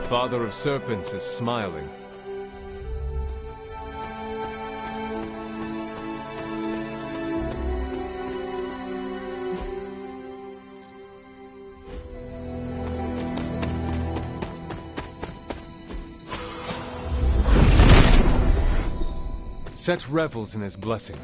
Father of Serpents is smiling. Set revels in his blessing.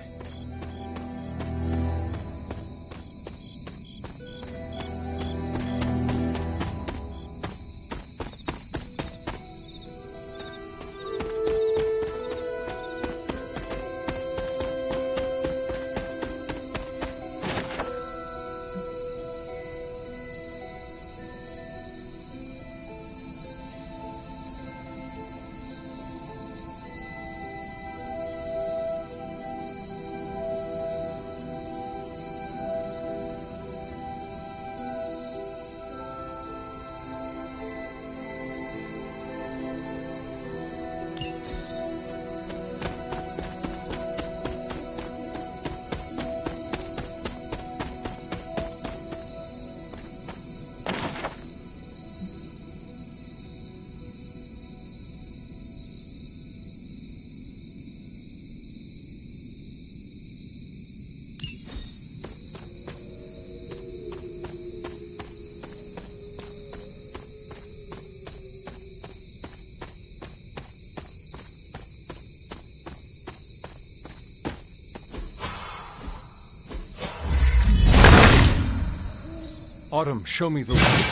Autumn, show me the way.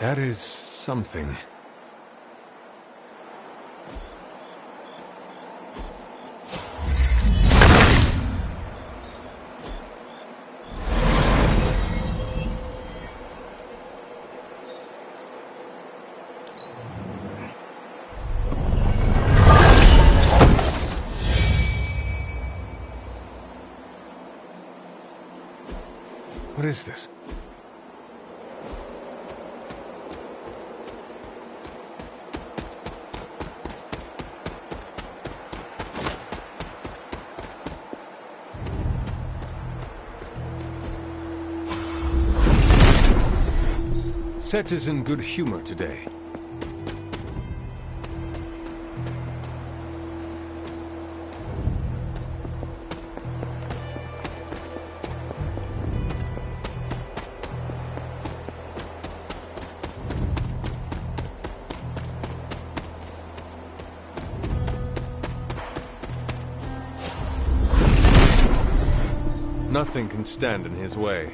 That is something. What is this? Set is in good humor today. Nothing can stand in his way.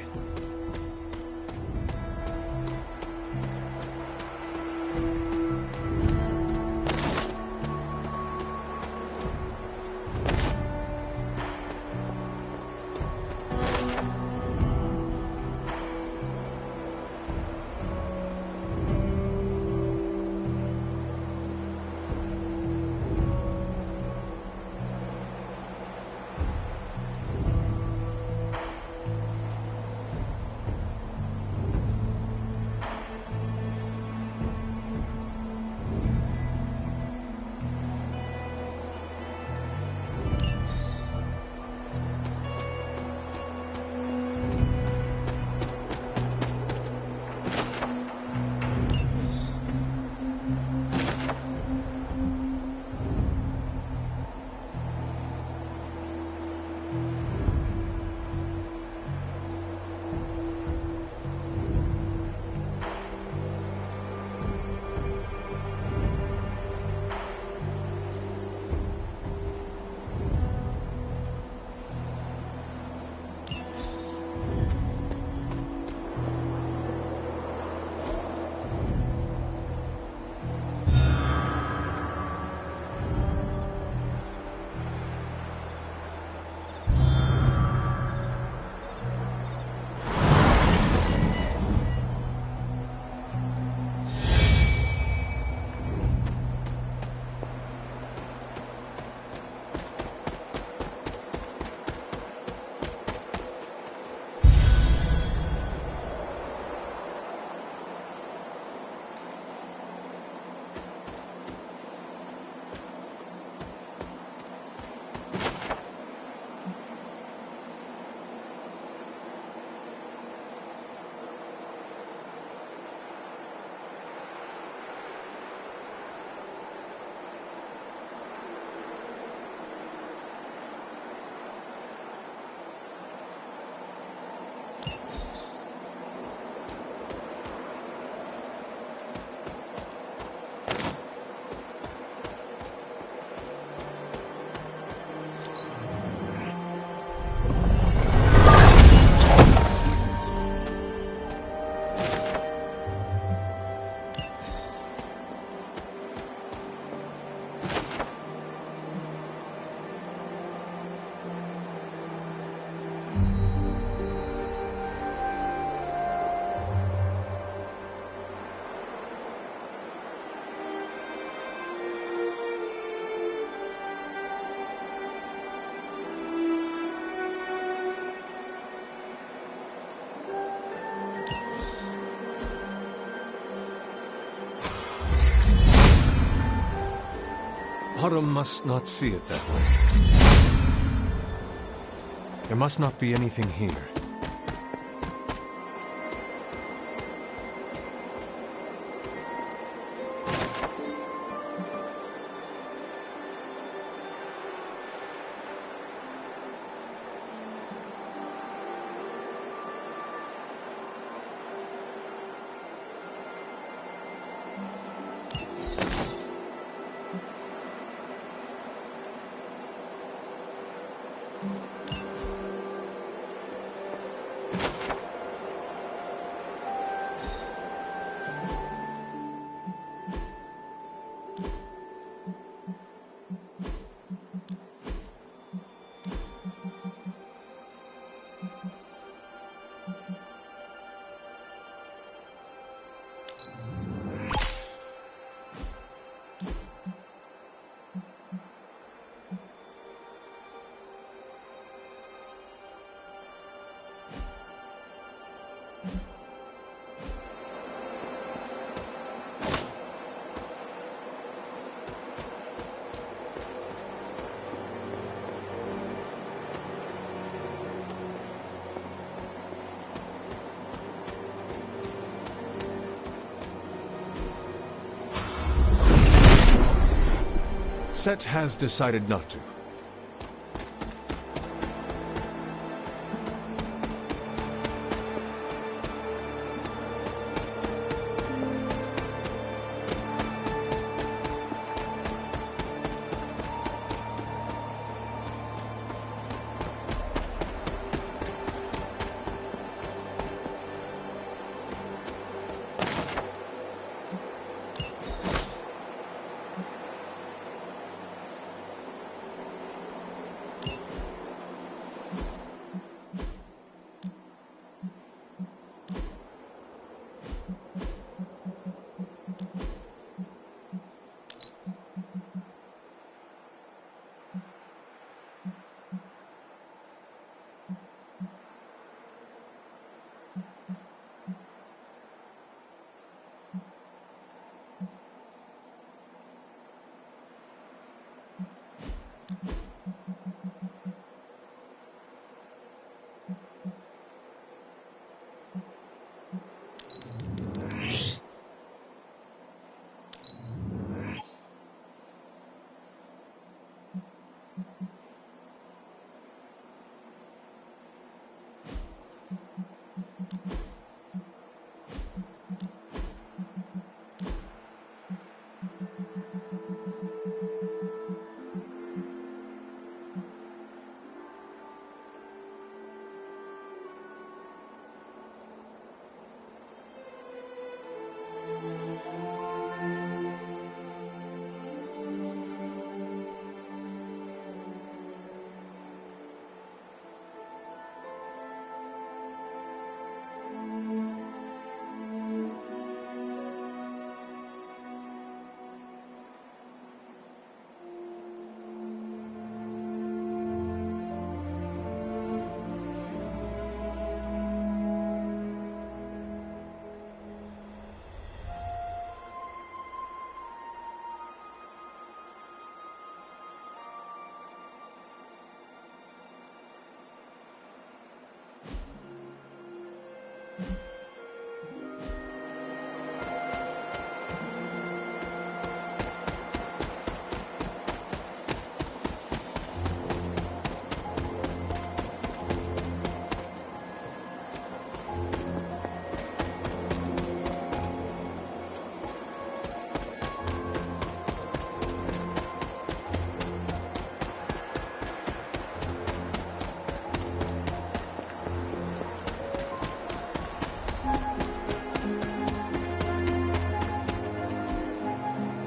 Autumn must not see it that way. There must not be anything here. Set has decided not to.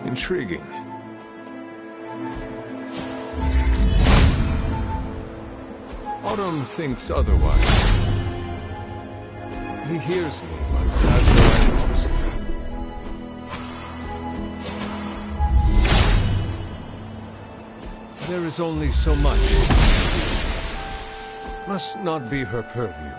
Intriguing. Autumn thinks otherwise. He hears me, but has no answers. There is only so much. Must not be her purview.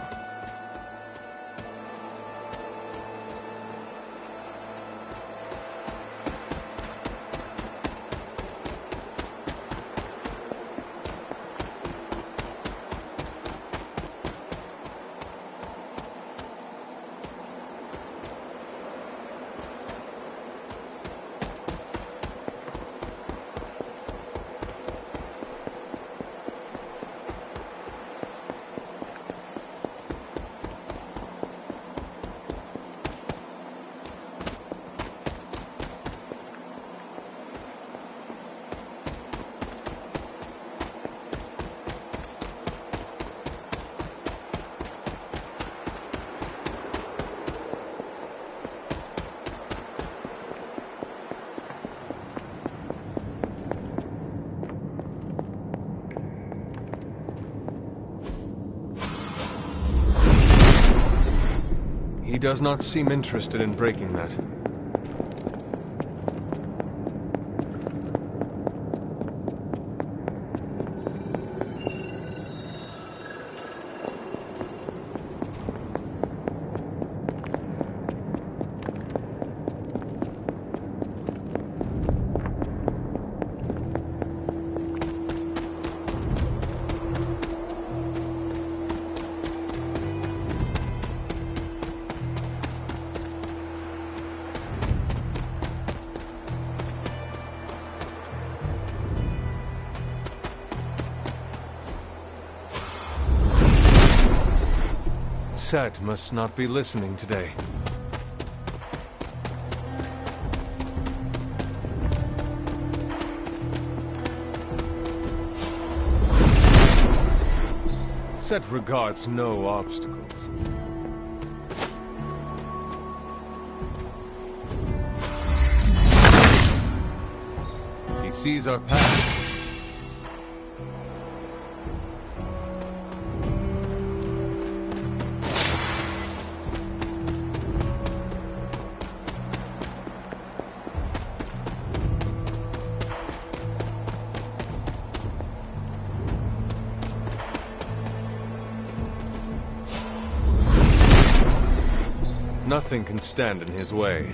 He does not seem interested in breaking that. Set must not be listening today. Set regards no obstacles. He sees our path. Nothing can stand in his way.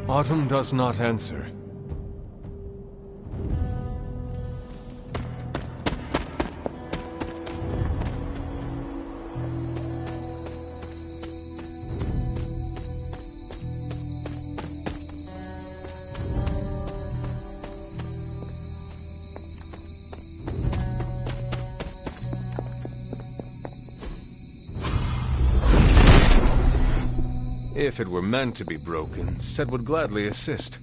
Autumn does not answer. If it were meant to be broken, Set would gladly assist.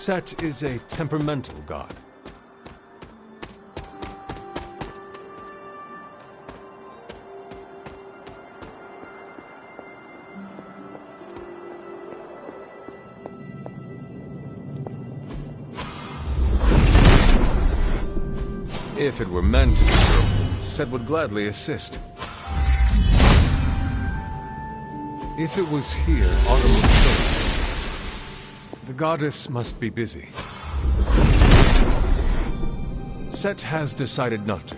Set is a temperamental god. If it were meant to be broken, Set would gladly assist. If it was here, Autumn would show it. The goddess must be busy. Set has decided not to.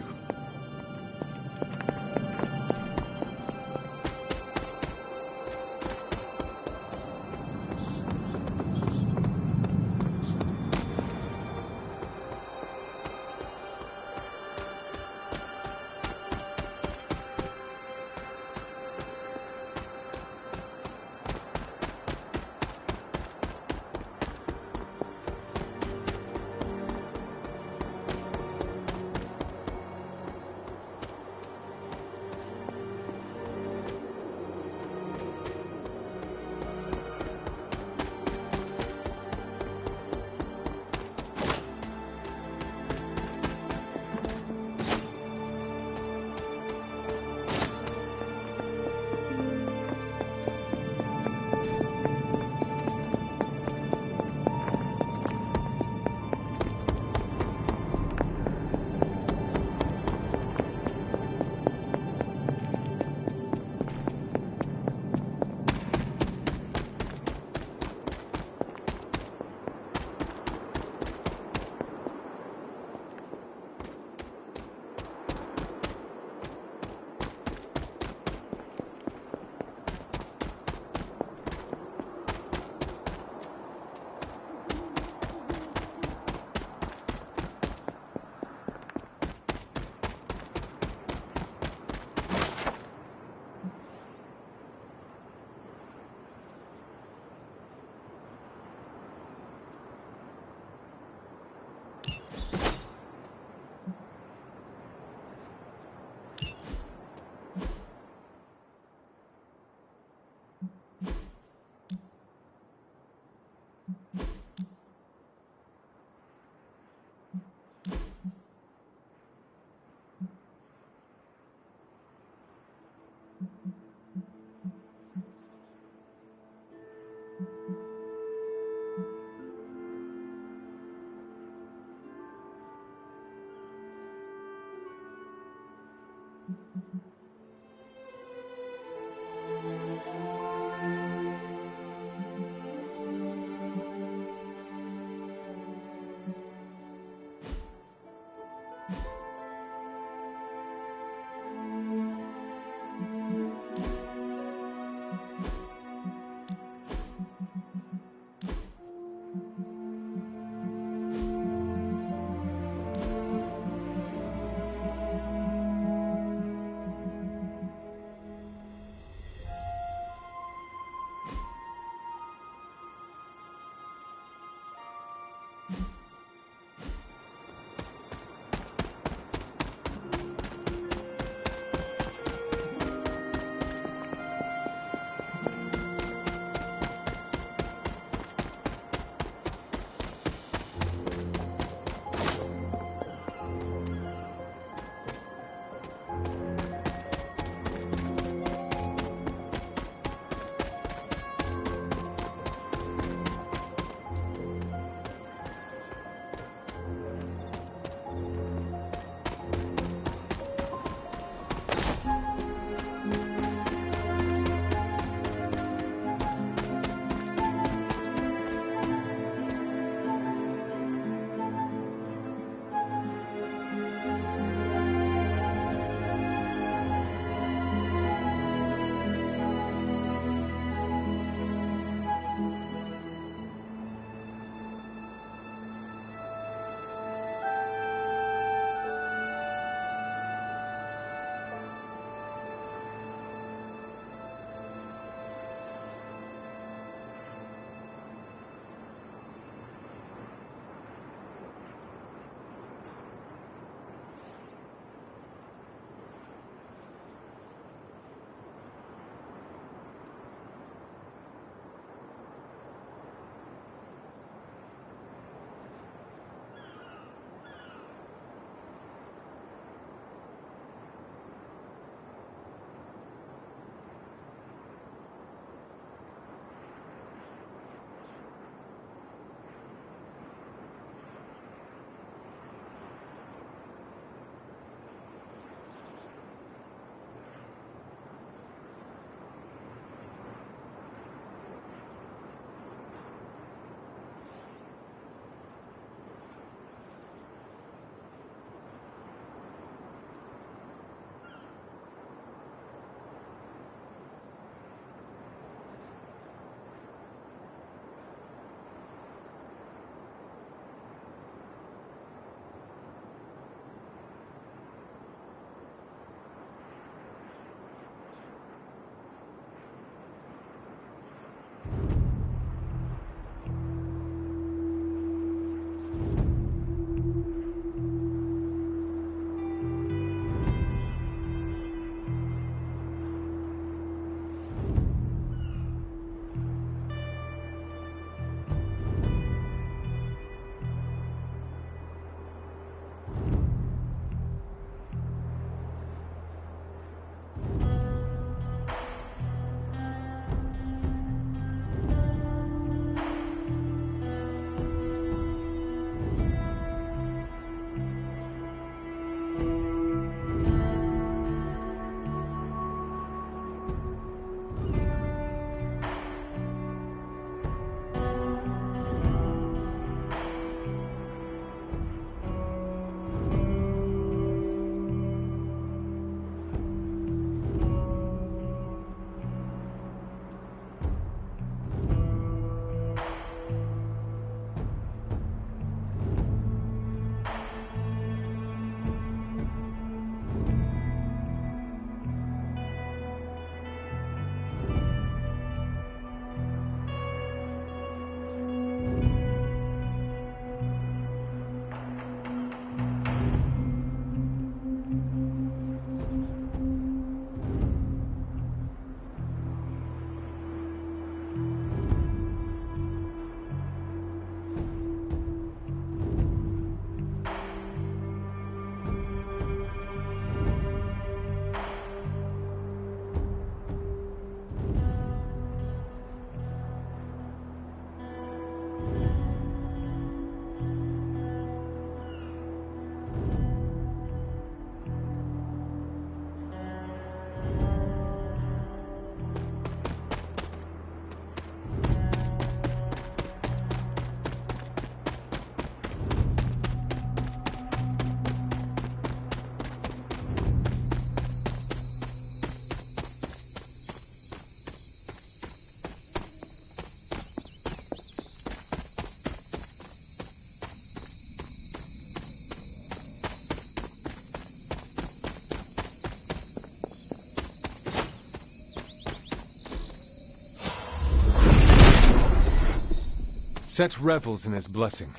Set revels in his blessing.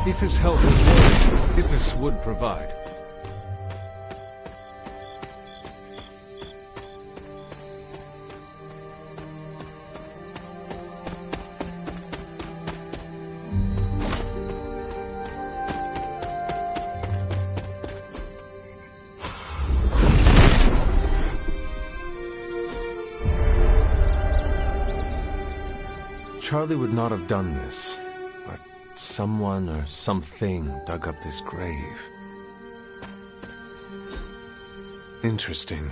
If his health is worried, Hippus would provide. Charlie would not have done this. Someone or something dug up this grave. Interesting.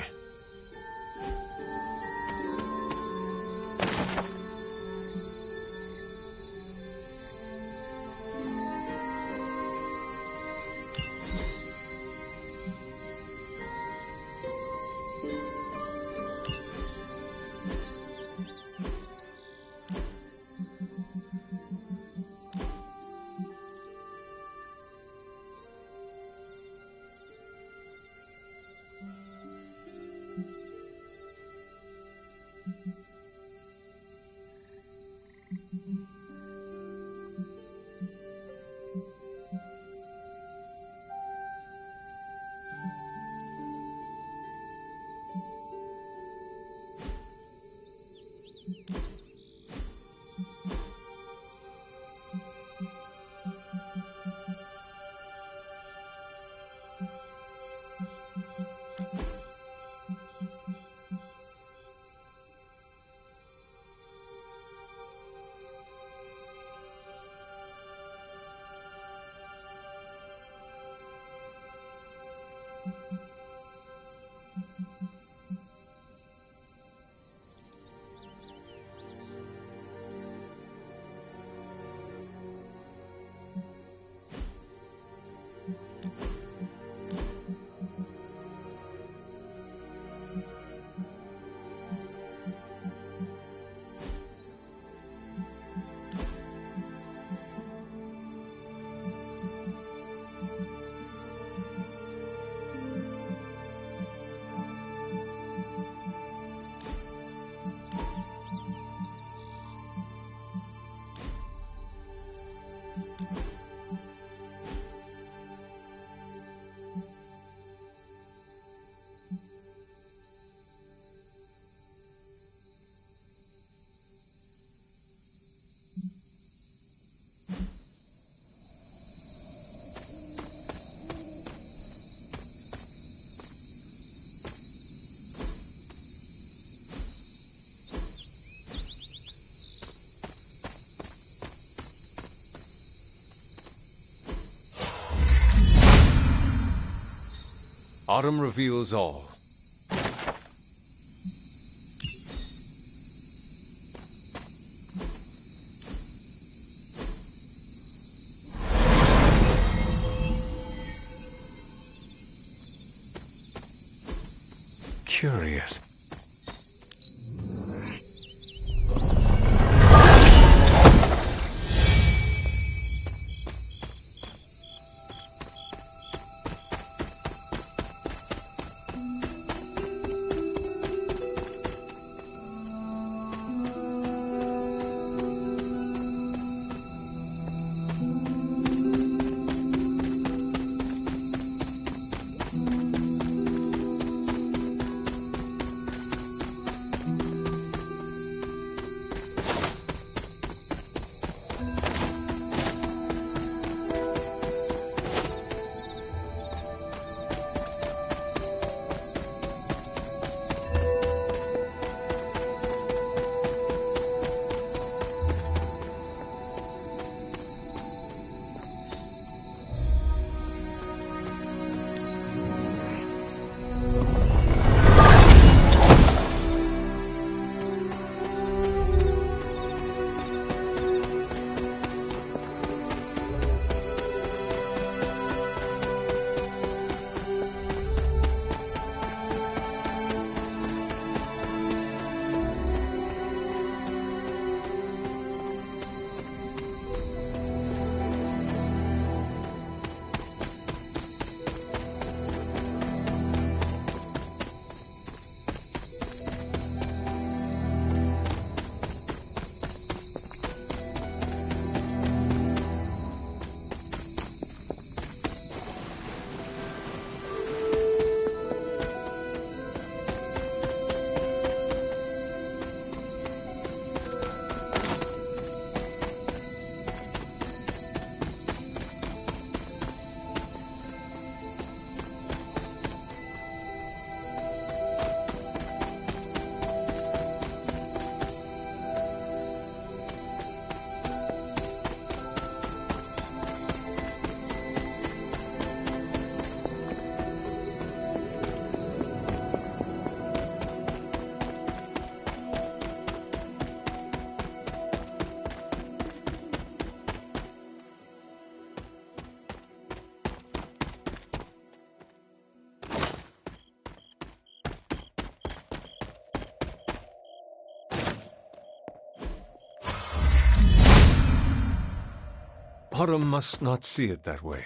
Autumn reveals all. Curious. Autumn must not see it that way.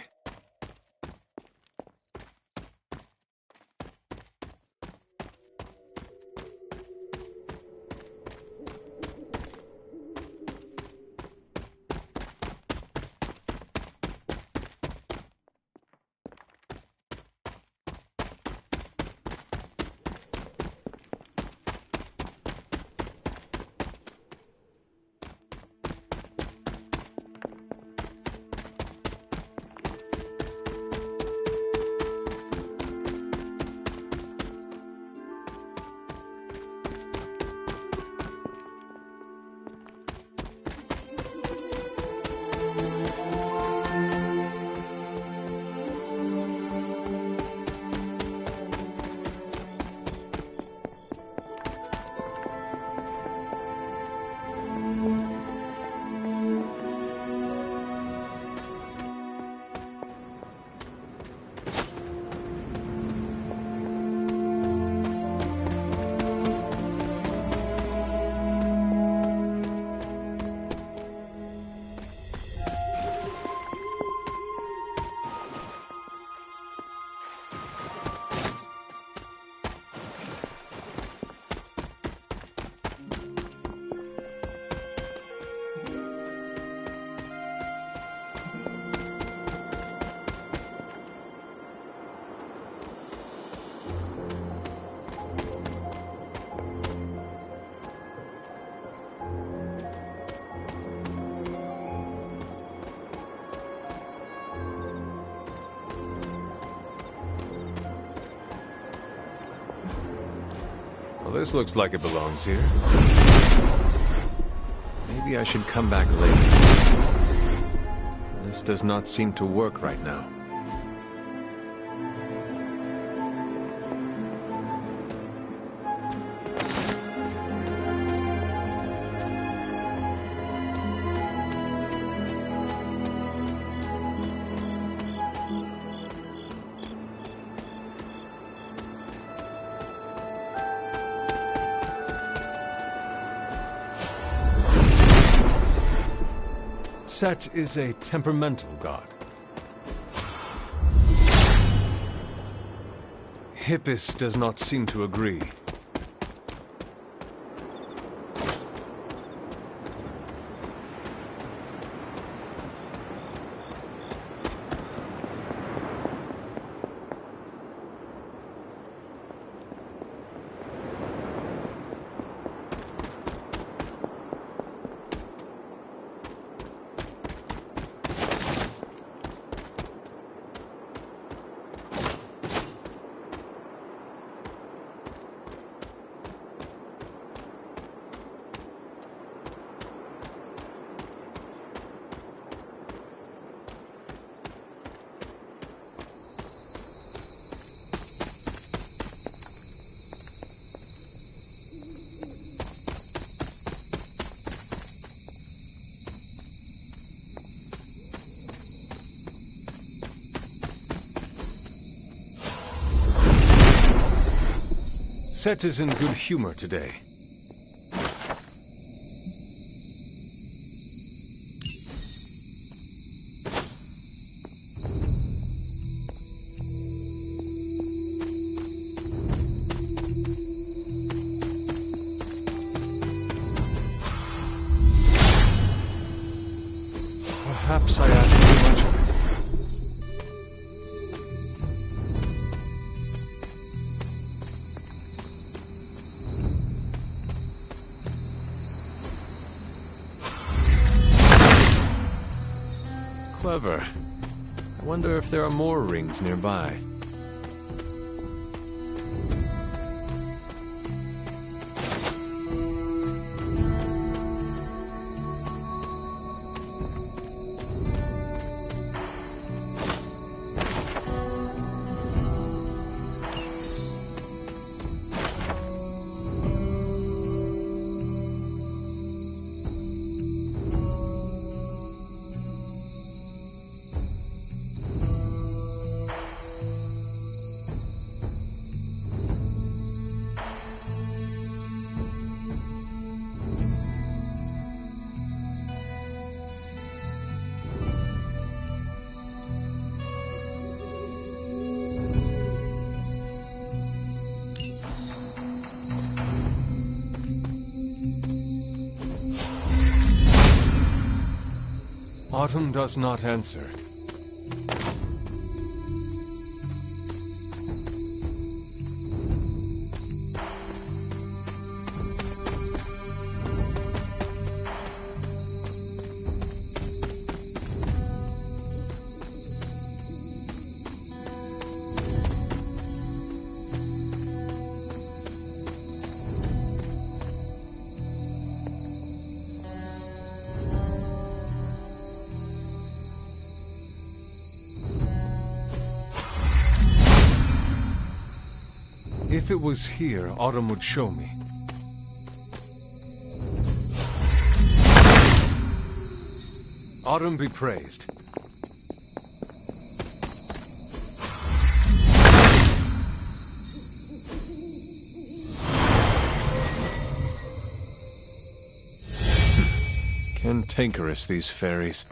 Well, this looks like it belongs here. Maybe I should come back later. This does not seem to work right now. Set is a temperamental god. Hippus does not seem to agree. Set is in good humor today. Perhaps I asked too much of him. Clever. I wonder if there are more rings nearby. Autumn does not answer. If it was here, Autumn would show me. Autumn be praised. Cantankerous, these fairies.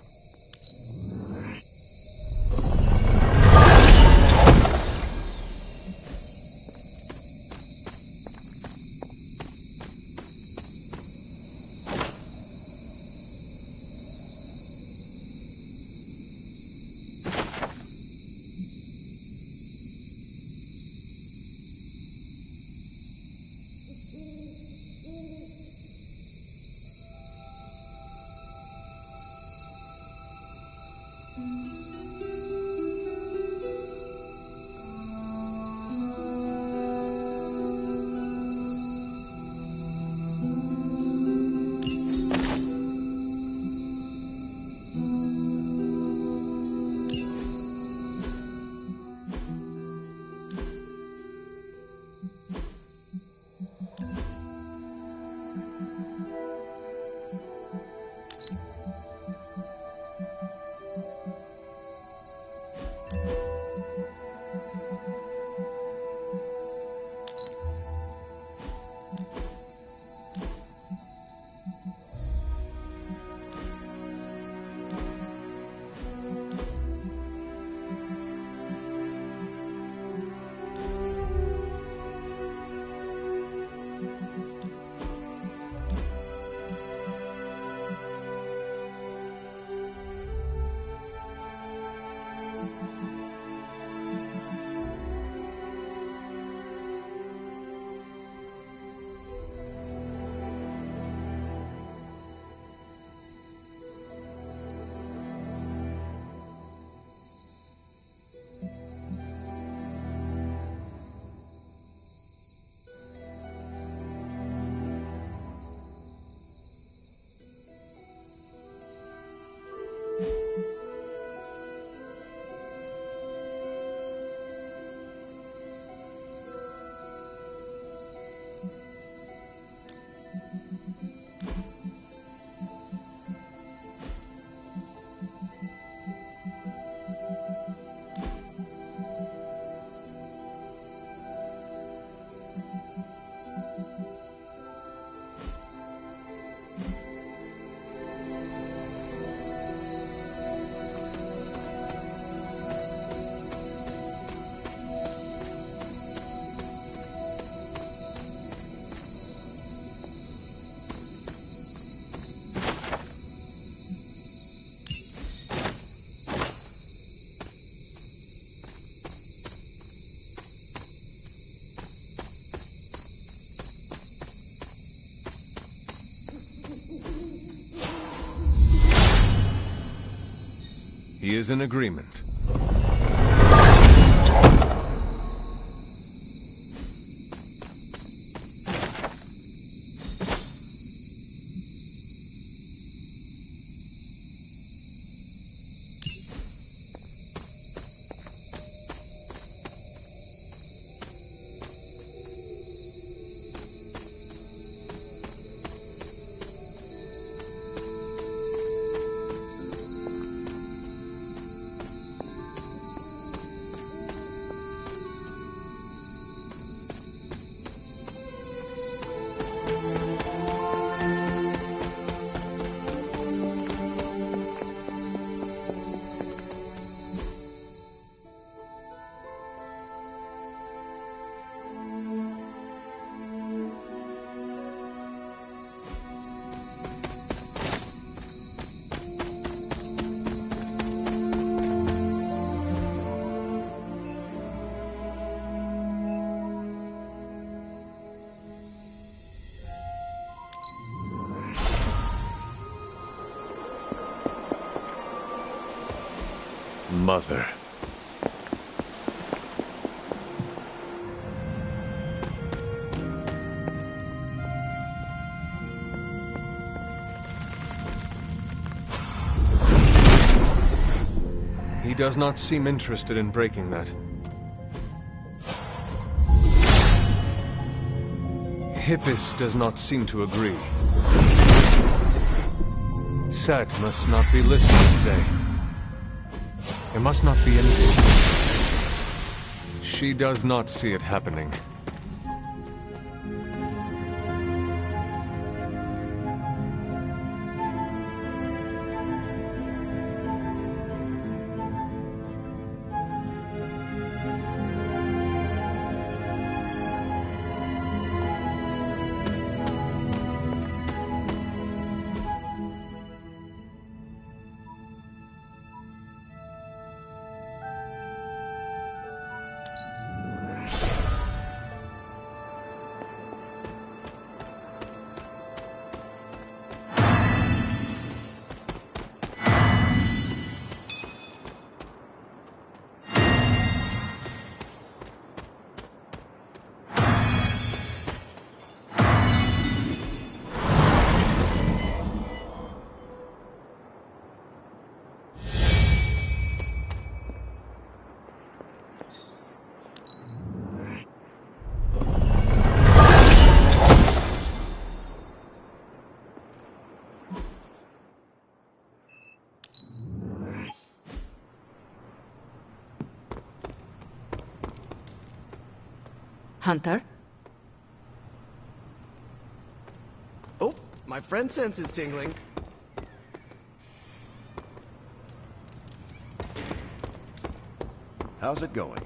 He is in agreement. mother. He does not seem interested in breaking that. Hippus does not seem to agree. Set must not be listening today. There must not be anything. She does not see it happening. Hunter? Oh, my friend sense is tingling. How's it going?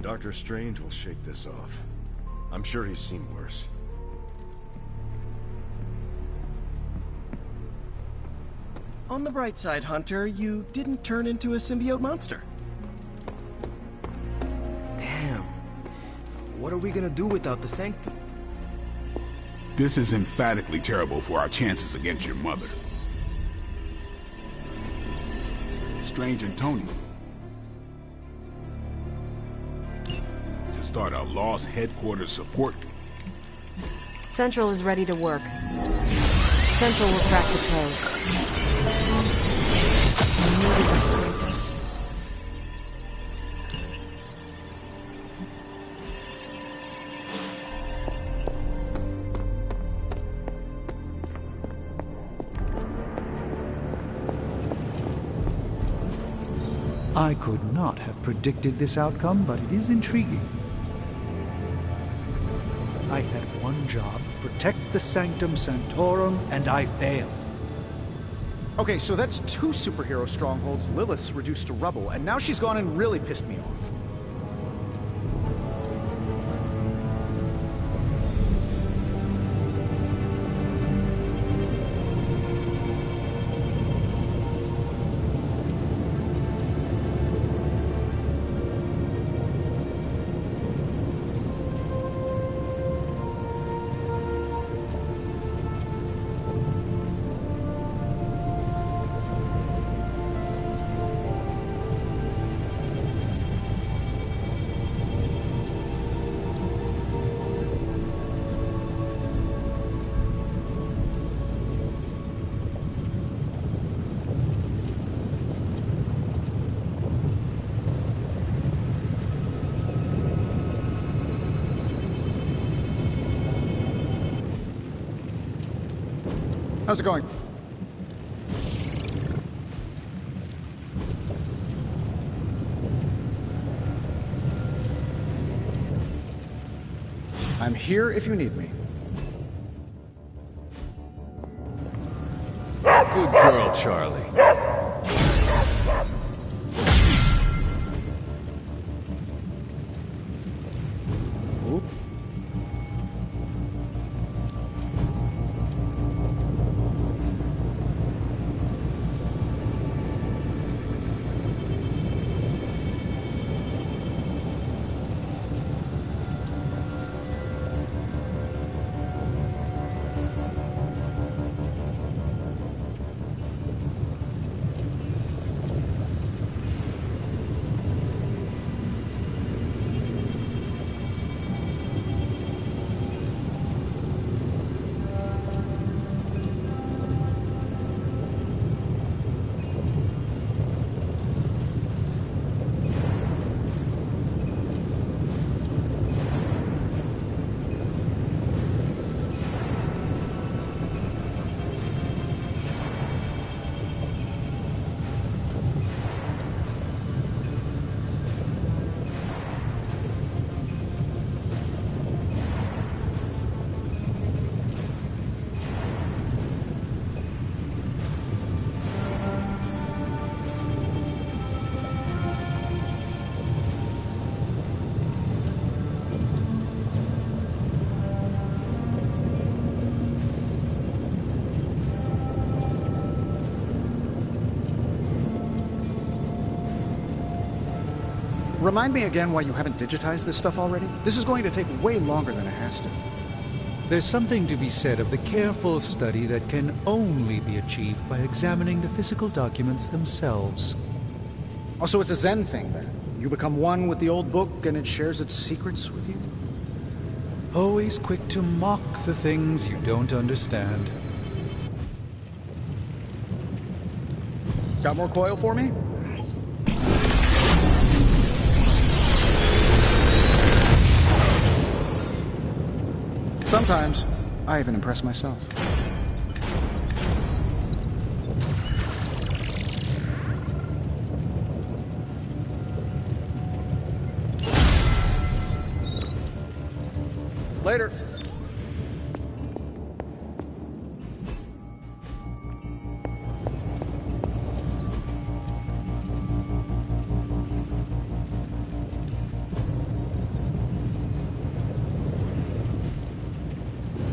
Dr. Strange will shake this off. I'm sure he's seen worse. On the bright side, Hunter, you didn't turn into a symbiote monster. Damn. What are we gonna do without the Sanctum? This is emphatically terrible for our chances against your mother. Strange and Tony. Start a lost headquarters support. Central is ready to work. Central will crack the code. I could not have predicted this outcome, but it is intriguing. I had one job, protect the Sanctum Sanctorum, and I failed. Okay, so that's 2 superhero strongholds Lilith's reduced to rubble, and now she's gone and really pissed me off. How's it going? I'm here if you need me. Good girl, Charlie. Remind me again why you haven't digitized this stuff already? This is going to take way longer than it has to. There's something to be said of the careful study that can only be achieved by examining the physical documents themselves. Also, it's a Zen thing, then. You become one with the old book and it shares its secrets with you? Always quick to mock the things you don't understand. Got more coil for me? Sometimes, I even impress myself. Later.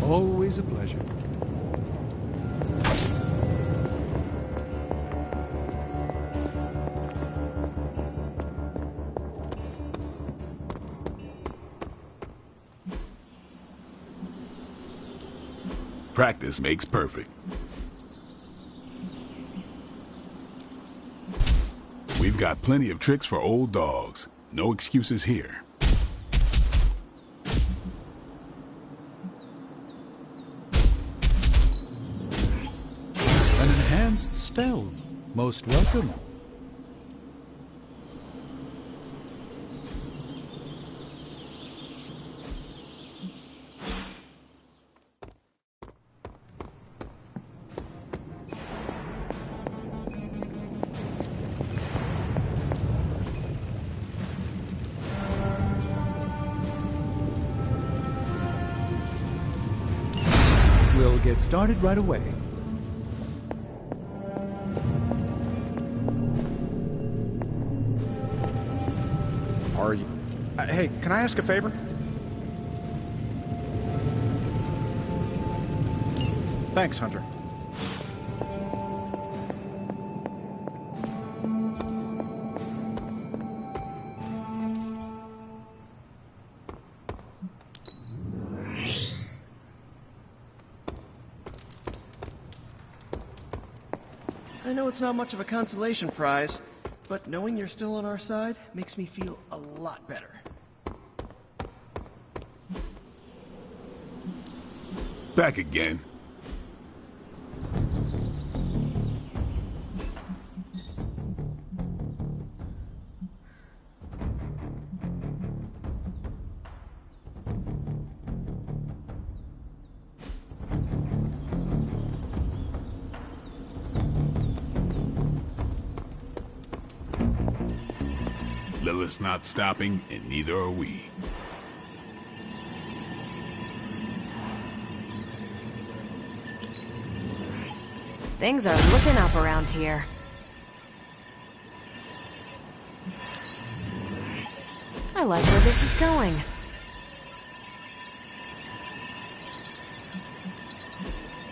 Always a pleasure. Practice makes perfect. We've got plenty of tricks for old dogs. No excuses here. An enhanced spell. Most welcome. We'll get started right away. Are you... hey, can I ask a favor? Thanks, Hunter. I know it's not much of a consolation prize, but knowing you're still on our side makes me feel a lot better. Back again. Lilith's not stopping, and neither are we. Things are looking up around here. I like where this is going.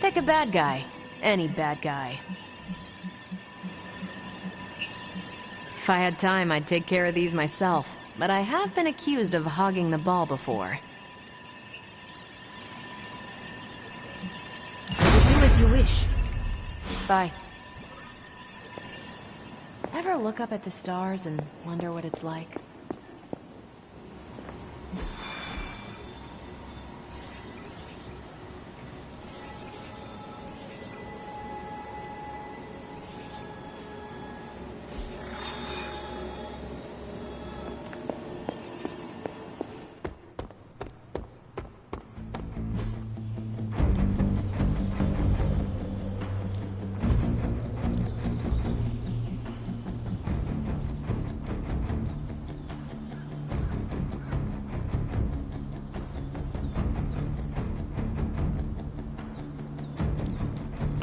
Pick a bad guy. Any bad guy. If I had time, I'd take care of these myself, but I have been accused of hogging the ball before. I will do as you wish. Bye. Ever look up at the stars and wonder what it's like?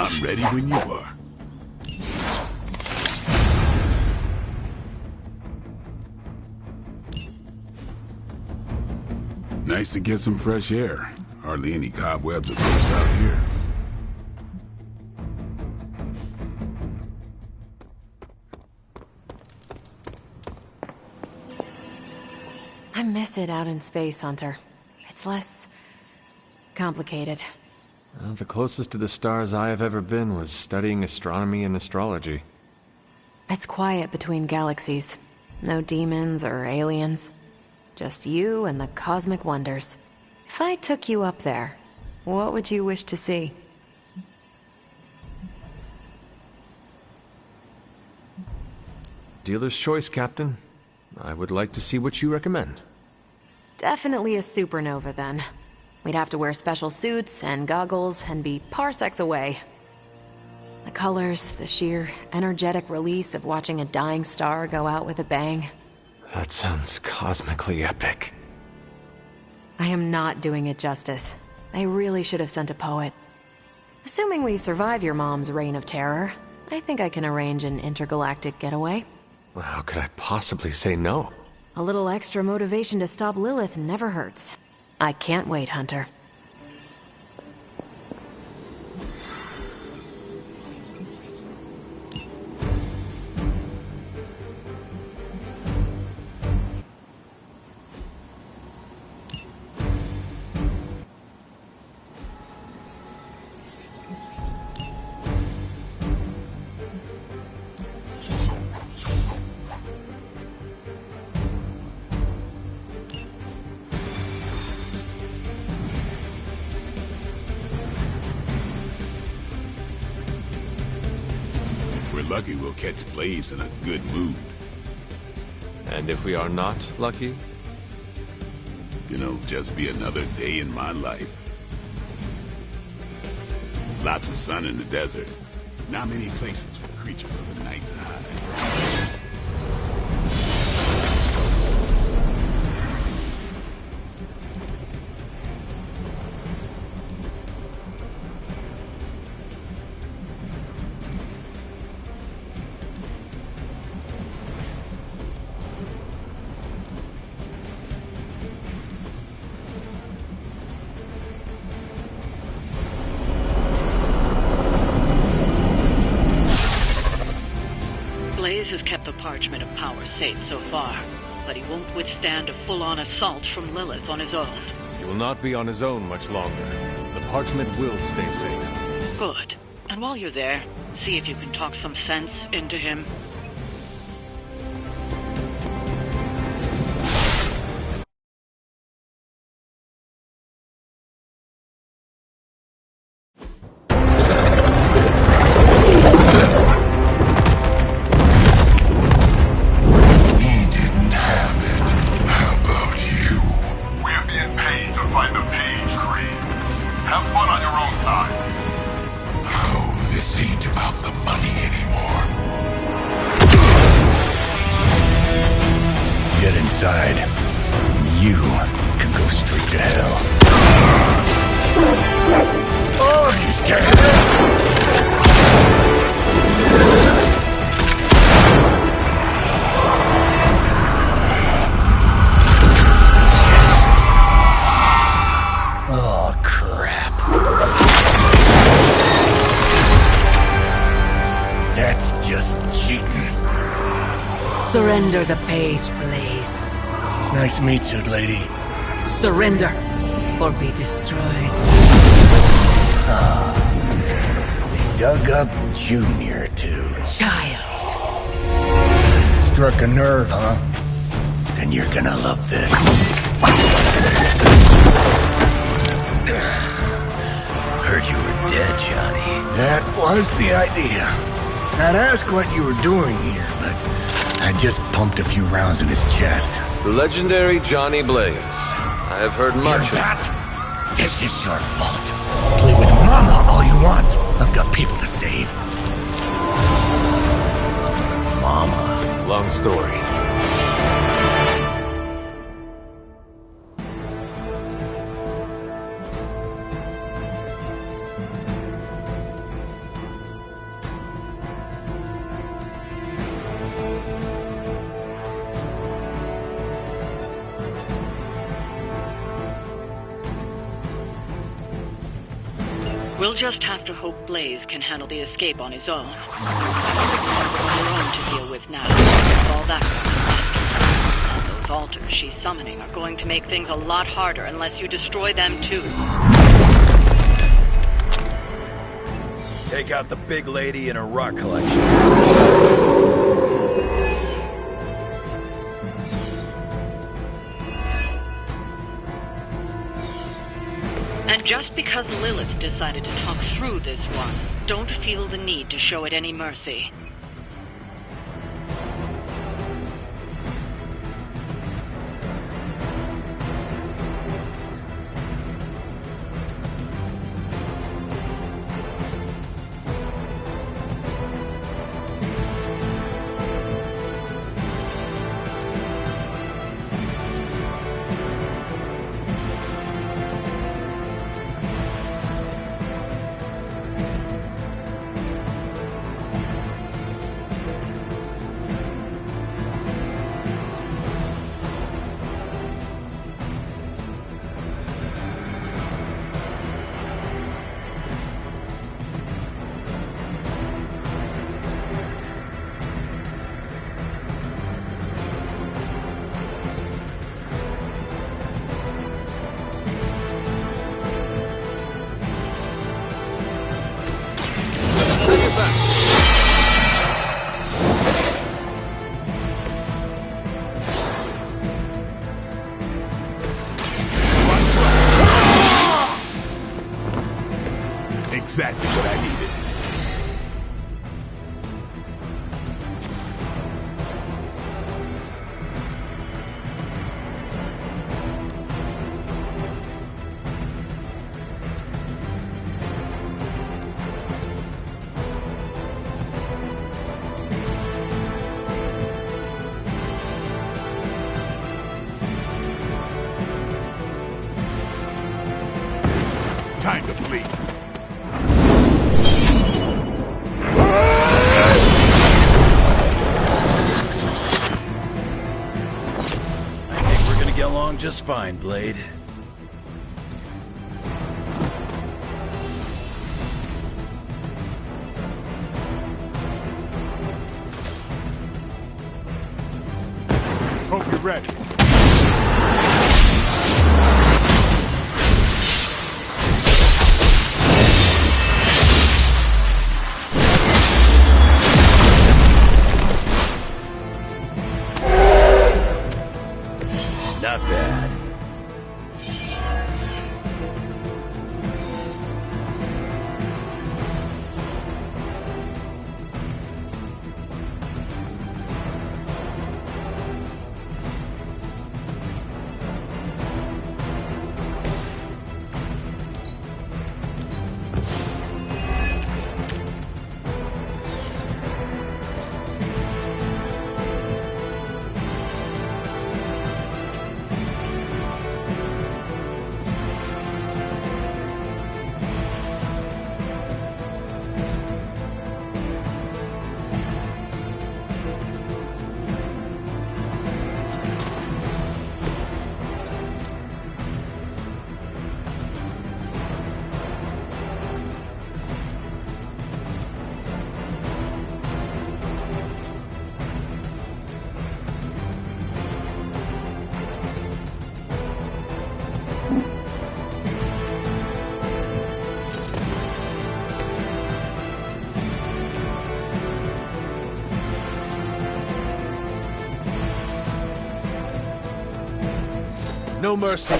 I'm ready when you are. Nice to get some fresh air. Hardly any cobwebs or ghosts out here. I miss it out in space, Hunter. It's less complicated. Well, the closest to the stars I have ever been was studying astronomy and astrology. It's quiet between galaxies. No demons or aliens. Just you and the cosmic wonders. If I took you up there, what would you wish to see? Dealer's choice, Captain. I would like to see what you recommend. Definitely a supernova, then. We'd have to wear special suits and goggles and be parsecs away. The colors, the sheer energetic release of watching a dying star go out with a bang. That sounds cosmically epic. I am not doing it justice. They really should have sent a poet. Assuming we survive your mom's reign of terror, I think I can arrange an intergalactic getaway. Well, how could I possibly say no? A little extra motivation to stop Lilith never hurts. I can't wait, Hunter. We're lucky we'll catch Blaze in a good mood. And if we are not lucky? Then it'll just be another day in my life. Lots of sun in the desert. Not many places for creatures of the night to hide. Blaze has kept the Parchment of Power safe so far, but he won't withstand a full-on assault from Lilith on his own. He will not be on his own much longer. The parchment will stay safe. Good. And while you're there, see if you can talk some sense into him. Inside, you can go straight to hell. Oh, she's scared. Oh, crap. That's just cheating. Surrender the page, Blaze. Nice meet you, lady. Surrender, or be destroyed. They dug up Junior, too. Child. Struck a nerve, huh? Then you're gonna love this. Heard you were dead, Johnny. That was the idea. I'd ask what you were doing here, but I just pumped a few rounds in his chest. The legendary Johnny Blaze. I have heard much Hear that? This is your fault. Play with Mama all you want. I've got people to save. Mama. Long story. We'll just have to hope Blaze can handle the escape on his own. Your own to deal with now. All that kind of thing. And those altars she's summoning are going to make things a lot harder unless you destroy them too. Take out the big lady and her rock collection. And just because Lilith decided to talk through this one, don't feel the need to show it any mercy. Exactly what I needed. Time to bleed. Get along just fine, Blade. Hope you're ready. Not bad. No mercy.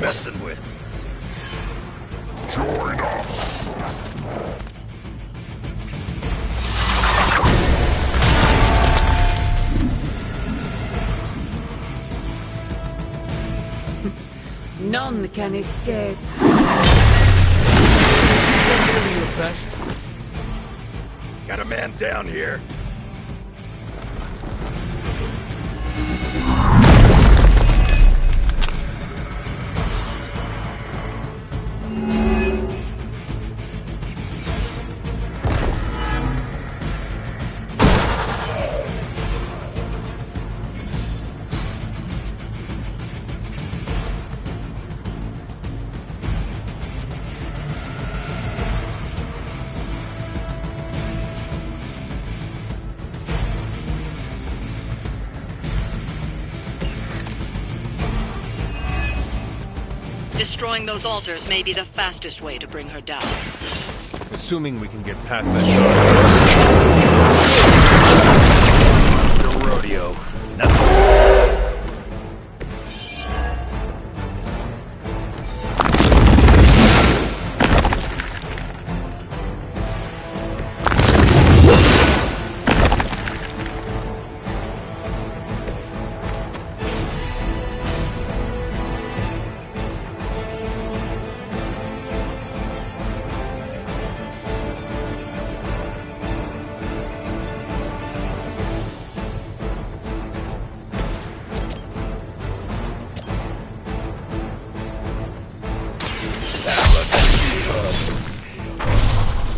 Messing with. Join us. None can escape. Doing your best. Got a man down here. Destroying those altars may be the fastest way to bring her down. Assuming we can get past that Monster rodeo. Nothing.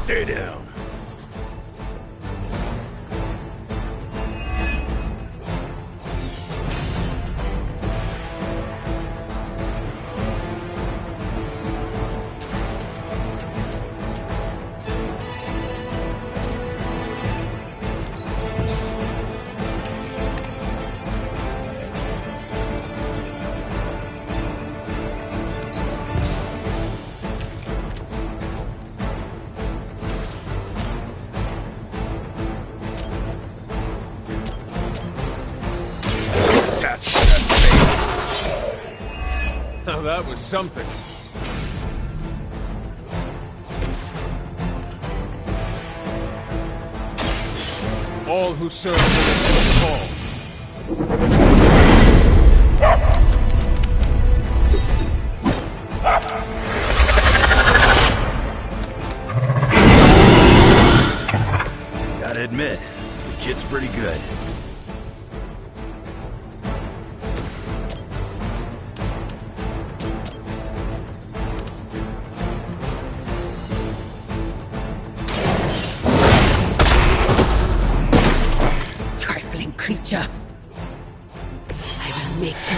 Stay down. Now that was something. All who serve the call. Gotta admit, the kid's pretty good. Trifling creature. I will make you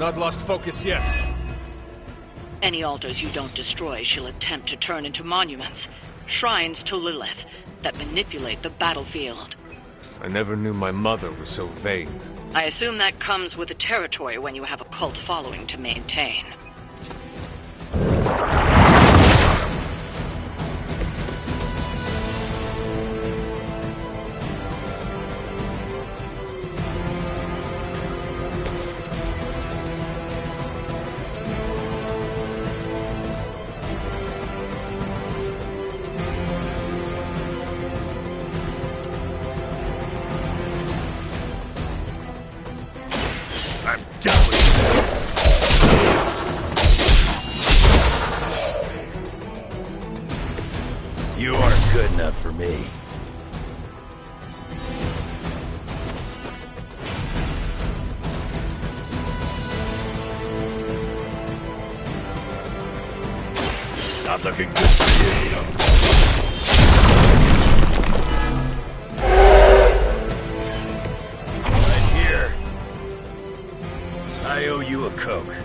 not lost focus yet. Any altars you don't destroy, she'll attempt to turn into monuments, shrines to Lilith, that manipulate the battlefield. I never knew my mother was so vain. I assume that comes with the territory when you have a cult following to maintain. You aren't good enough for me. Not looking good for you. Right here. I owe you a Coke.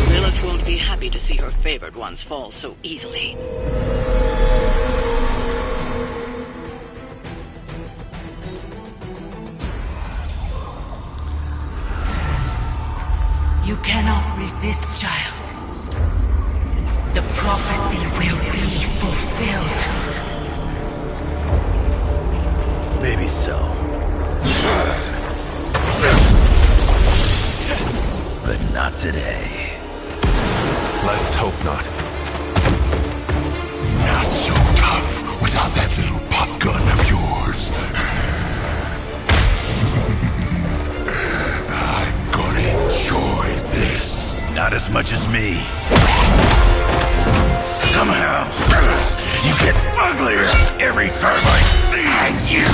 Lilith won't be happy to see her favored ones fall so easily. You cannot resist, child. The prophecy will be fulfilled. Maybe so. But not today. Let's hope not. Not so tough without that little pop gun of yours. I'm gonna enjoy this. Not as much as me. Somehow, you get uglier every time I see you. And you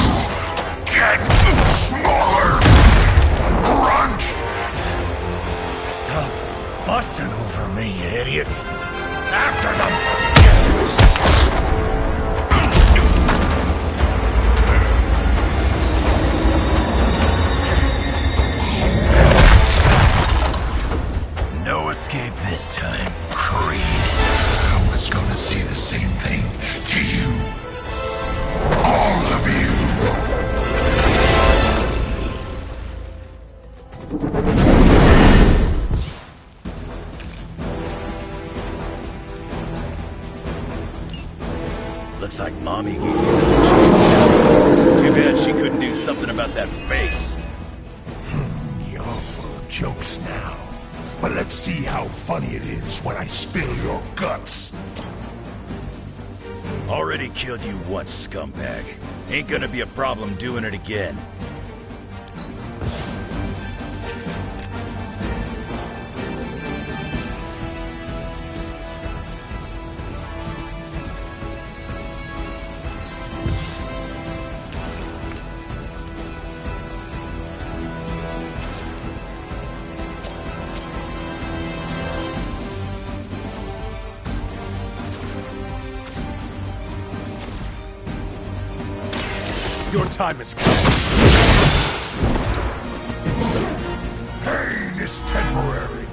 get smaller. Grunt! Stop fussing over me, you idiots. After them! No escape this time, Creed. I was gonna say the same thing to you. All of you. Looks like Mommy gave you the chance. Too bad she couldn't do something about that face. You're full of jokes now. But let's see how funny it is when I spill your guts. Already killed you once, scumbag. Ain't gonna be a problem doing it again. Your time has come. Pain is temporary.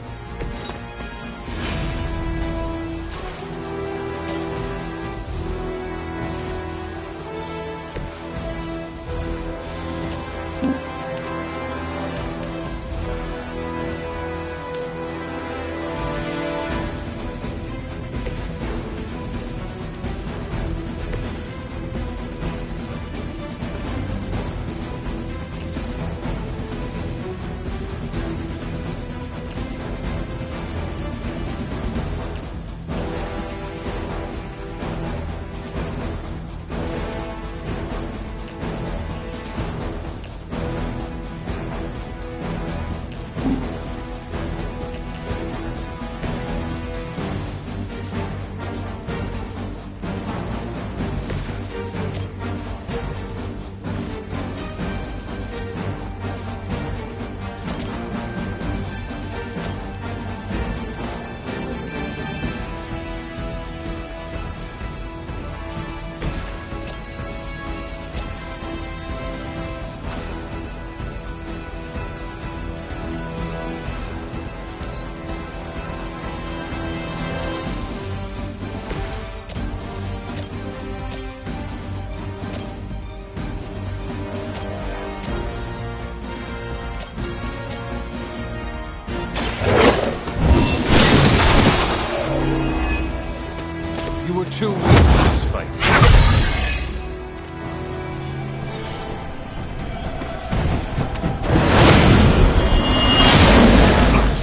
You were too weak for this fight.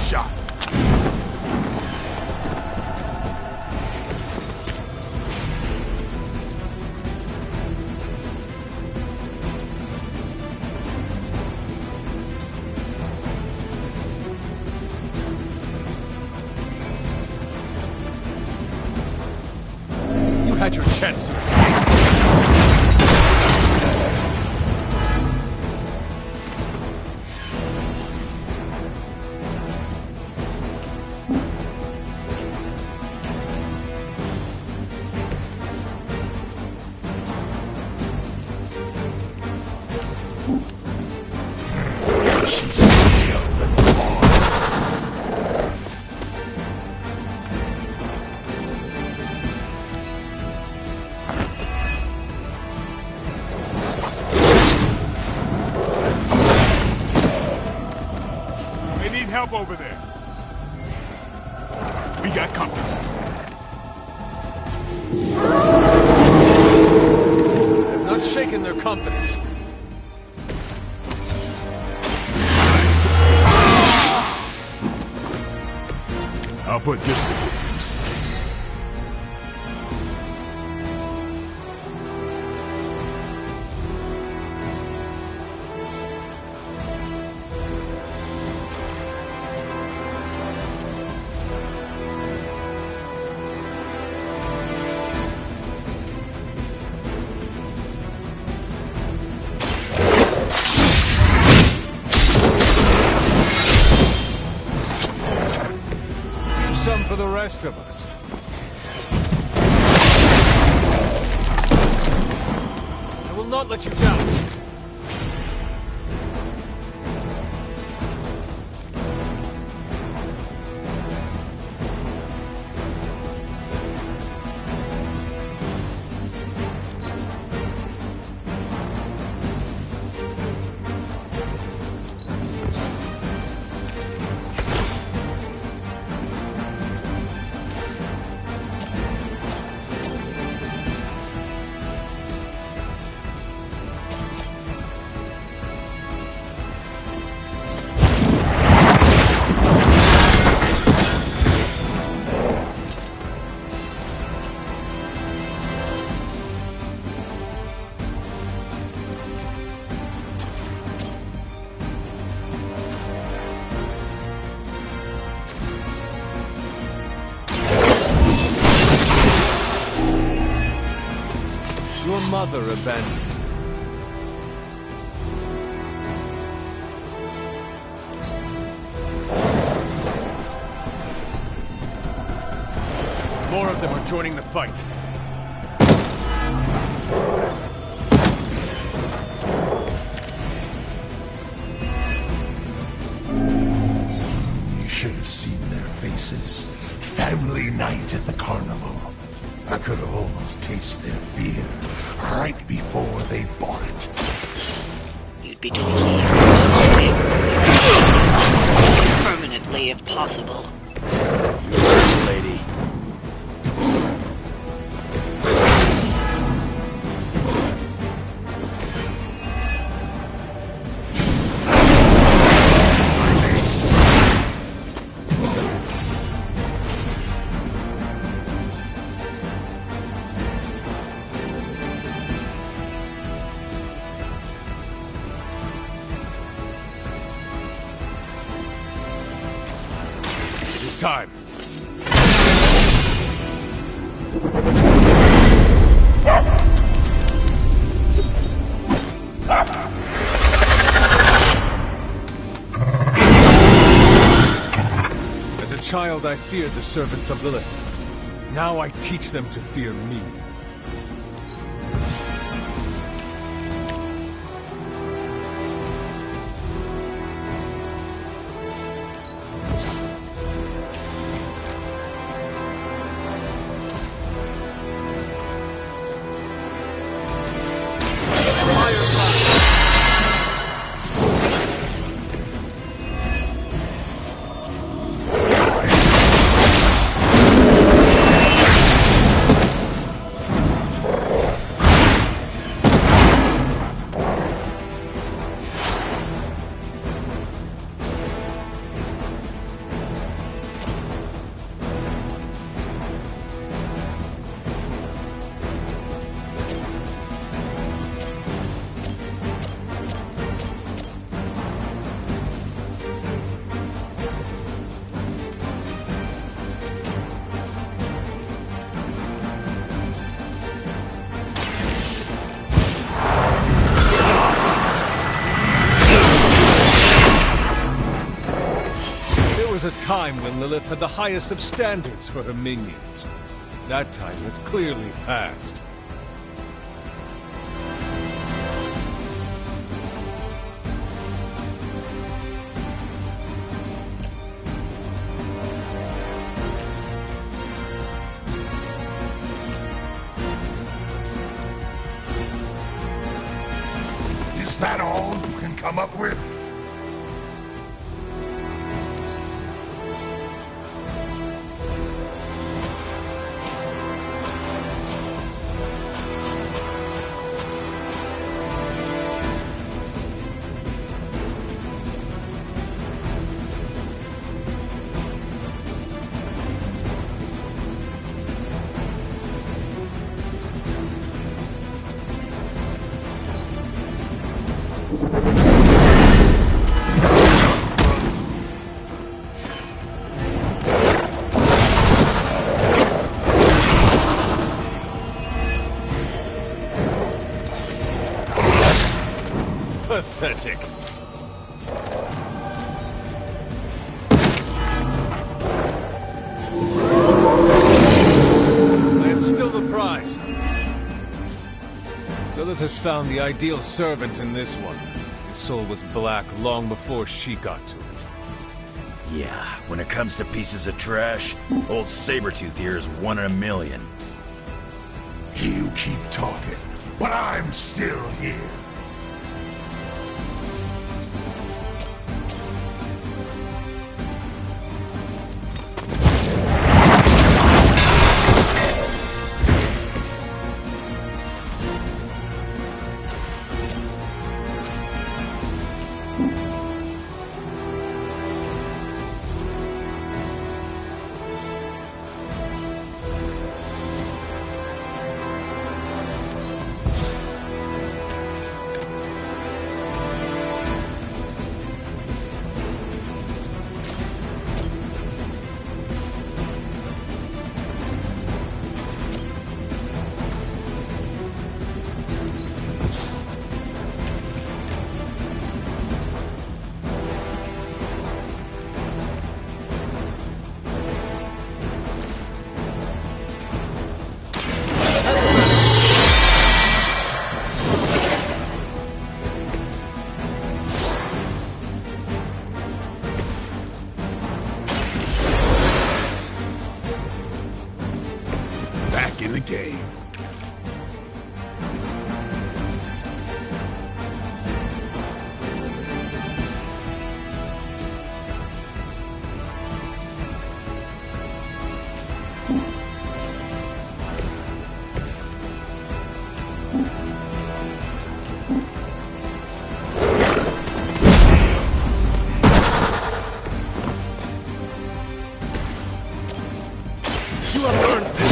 Shot. You had your chance to escape. She's still the boy. They need help over there. We got company. They've not shaken their confidence. I'll put this to good use. Some for the rest of us. I will not let you down. Your mother abandoned you. More of them are joining the fight. You should have seen their faces. Family night at the carnival. I could have almost tasted their fear right before they bought it. You'd be deceived. Permanently, if possible. Lady. Time. As a child, I feared the servants of Lilith. Now I teach them to fear me. a time when Lilith had the highest of standards for her minions. That time has clearly passed. Is that all you can come up with? Pathetic. I am still the prize. Lilith has found the ideal servant in this one. His soul was black long before she got to it. Yeah, when it comes to pieces of trash, old Sabretooth here is 1 in a million. You keep talking, but I'm still here. In the game. You have earned this.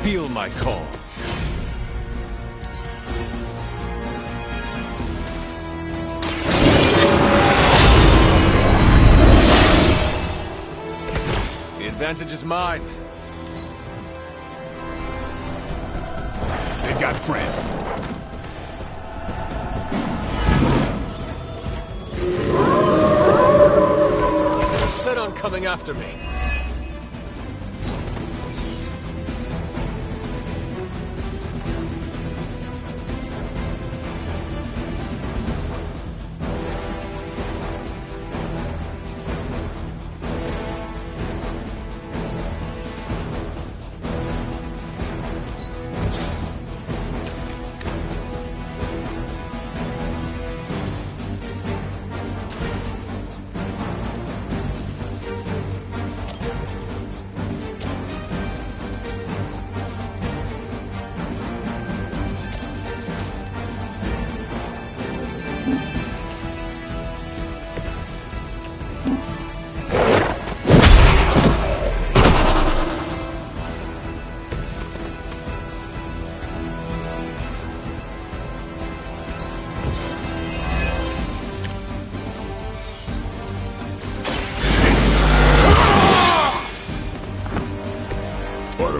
Feel my call. The advantage is mine. They've got friends. They're set on coming after me.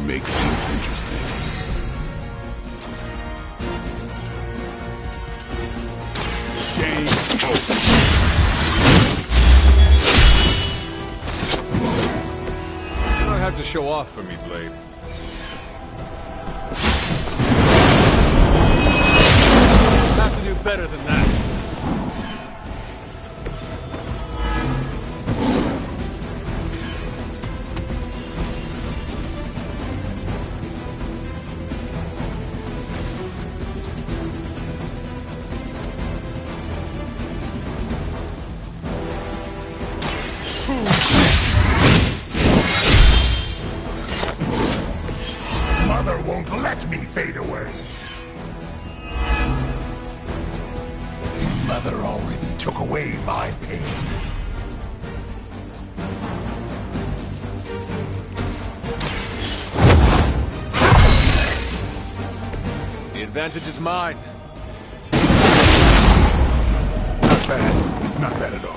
Make things interesting. Game over. have to show off for me, Blade. Have to do better than that. Mother won't let me fade away. Mother already took away my pain. The advantage is mine. Not bad. Not bad at all.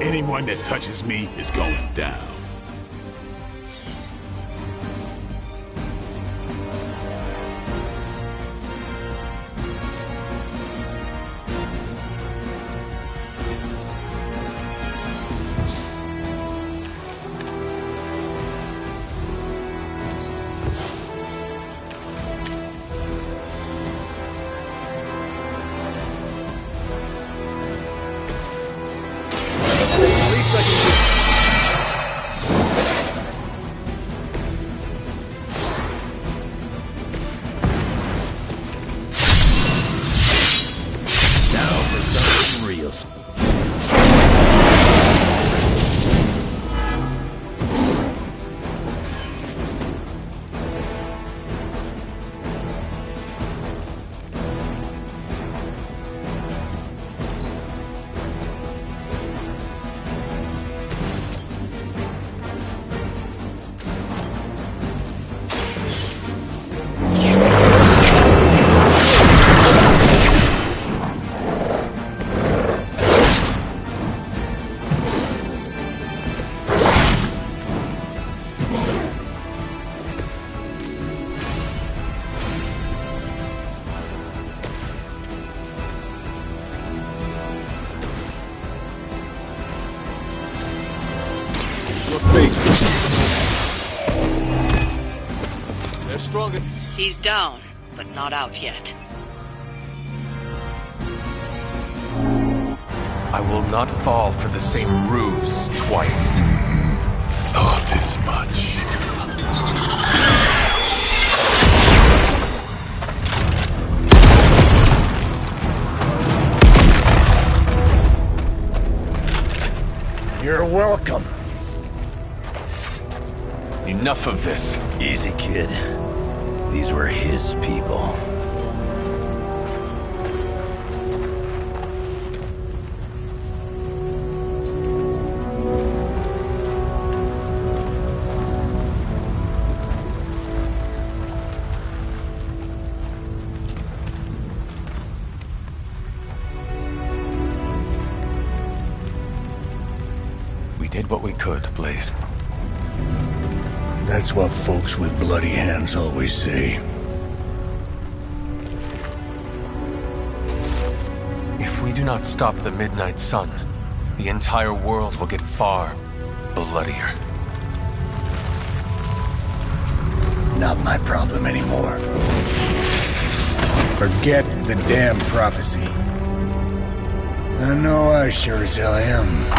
Anyone that touches me is going down. They're stronger. He's down, but not out yet. I will not fall for the same ruse twice. Thought as much. You're welcome. Enough of this. Easy, kid. These were his people. We did what we could, Blaze. That's what folks with bloody hands always say. If we do not stop the Midnight Sun, the entire world will get far bloodier. Not my problem anymore. Forget the damn prophecy. I know I sure as hell am.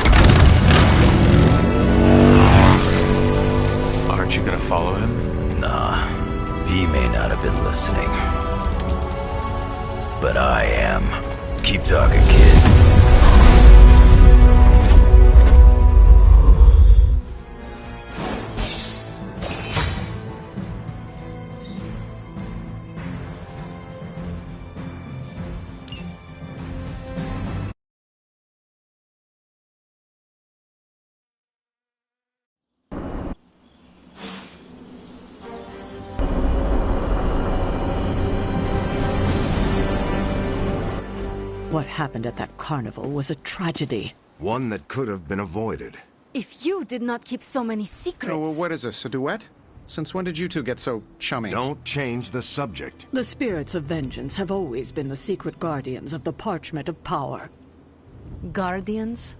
Aren't you gonna follow him? Nah, he may not have been listening. But I am. Keep talking, kid. What happened at that carnival was a tragedy. One that could have been avoided. If you did not keep so many secrets... So what is this, a duet? Since when did you two get so chummy? Don't change the subject. The spirits of vengeance have always been the secret guardians of the Parchment of Power. Guardians?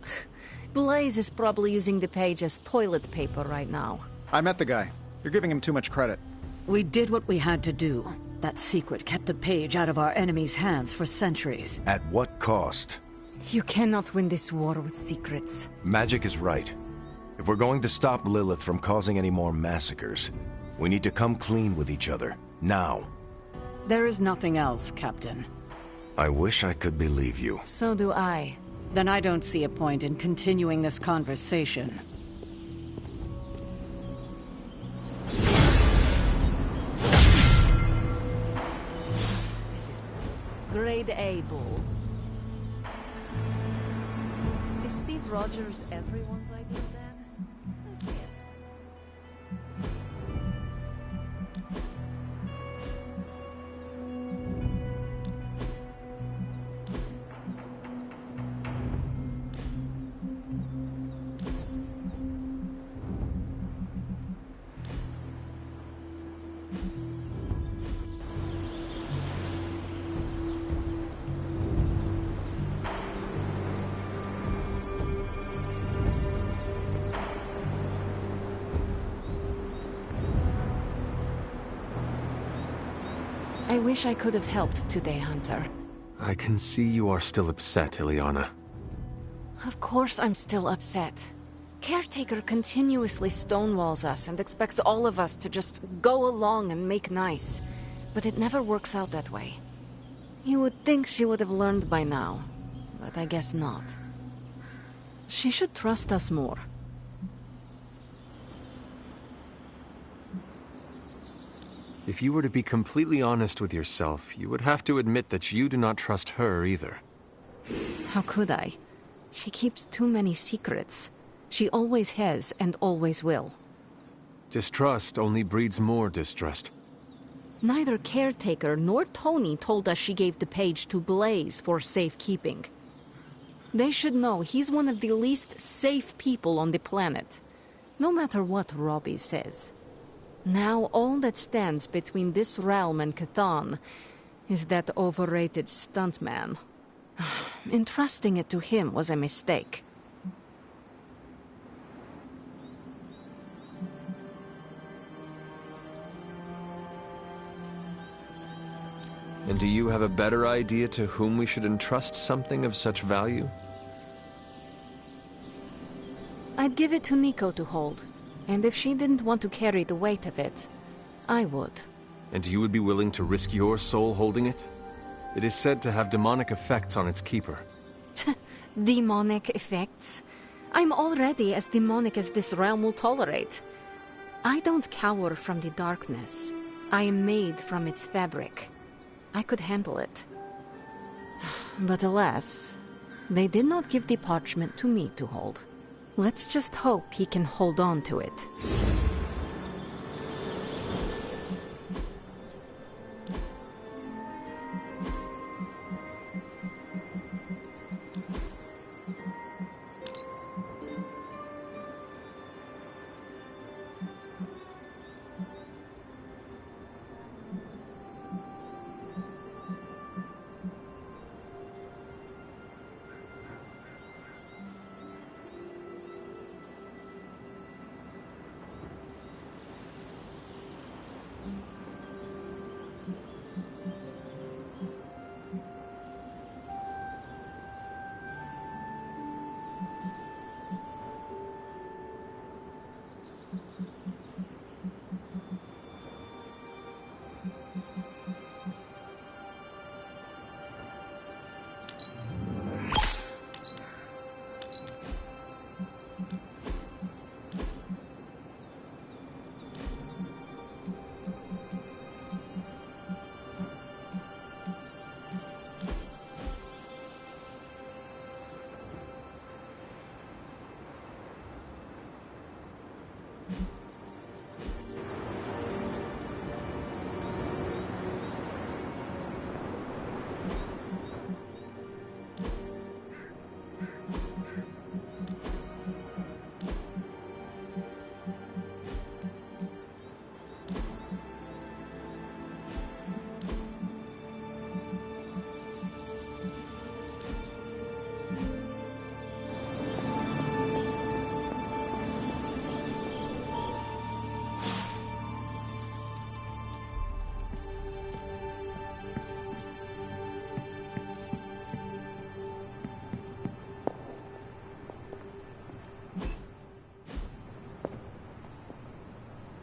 Blaze is probably using the page as toilet paper right now. I met the guy. You're giving him too much credit. We did what we had to do. That secret kept the page out of our enemies' hands for centuries. At what cost? You cannot win this war with secrets. Magic is right. If we're going to stop Lilith from causing any more massacres, we need to come clean with each other. Now. There is nothing else, Captain. I wish I could believe you. So do I. Then I don't see a point in continuing this conversation. This is grade A bull. Is Steve Rogers everyone's ideal dad? I see it. I wish I could have helped today, Hunter. I can see you are still upset, Ileana. Of course I'm still upset. Caretaker continuously stonewalls us and expects all of us to just go along and make nice. But it never works out that way. You would think she would have learned by now, but I guess not. She should trust us more. If you were to be completely honest with yourself, you would have to admit that you do not trust her either. How could I? She keeps too many secrets. She always has and always will. Distrust only breeds more distrust. Neither Caretaker nor Tony told us she gave the page to Blaze for safekeeping. They should know he's one of the least safe people on the planet, no matter what Robbie says. Now all that stands between this realm and Chthon is that overrated stuntman. Entrusting it to him was a mistake. And do you have a better idea to whom we should entrust something of such value? I'd give it to Nico to hold. And if she didn't want to carry the weight of it, I would. And you would be willing to risk your soul holding it? It is said to have demonic effects on its keeper. Demonic effects? I'm already as demonic as this realm will tolerate. I don't cower from the darkness. I am made from its fabric. I could handle it. But alas, they did not give the parchment to me to hold. Let's just hope he can hold on to it.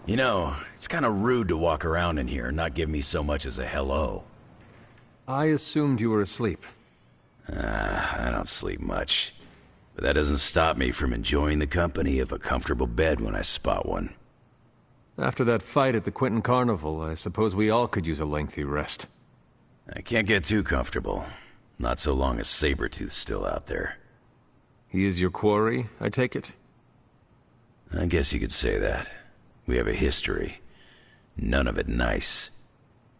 You know, it's kind of rude to walk around in here and not give me so much as a hello. I assumed you were asleep. I don't sleep much. But that doesn't stop me from enjoying the company of a comfortable bed when I spot one. After that fight at the Quentin Carnival, I suppose we all could use a lengthy rest. I can't get too comfortable. Not so long as Sabretooth's still out there. He is your quarry, I take it? I guess you could say that. We have a history. None of it nice.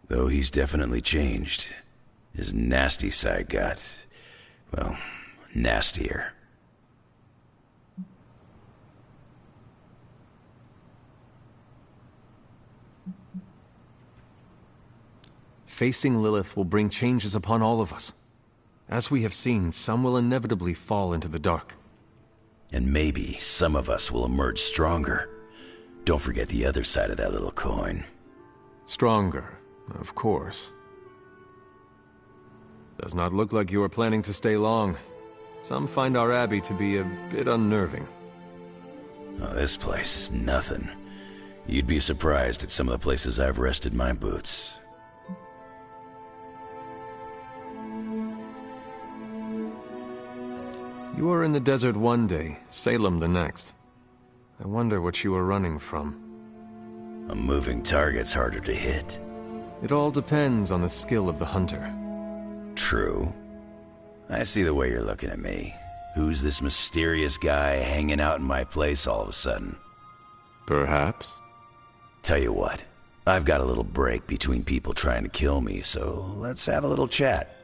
Though he's definitely changed. His nasty side got, well, nastier. Facing Lilith will bring changes upon all of us. As we have seen, some will inevitably fall into the dark. And maybe some of us will emerge stronger. Don't forget the other side of that little coin. Stronger, of course. Does not look like you are planning to stay long. Some find our abbey to be a bit unnerving. Oh, this place is nothing. You'd be surprised at some of the places I've rested my boots. You were in the desert one day, Salem the next. I wonder what you were running from. A moving target's harder to hit. It all depends on the skill of the hunter. True. I see the way you're looking at me. Who's this mysterious guy hanging out in my place all of a sudden? Perhaps. Tell you what, I've got a little break between people trying to kill me, so let's have a little chat.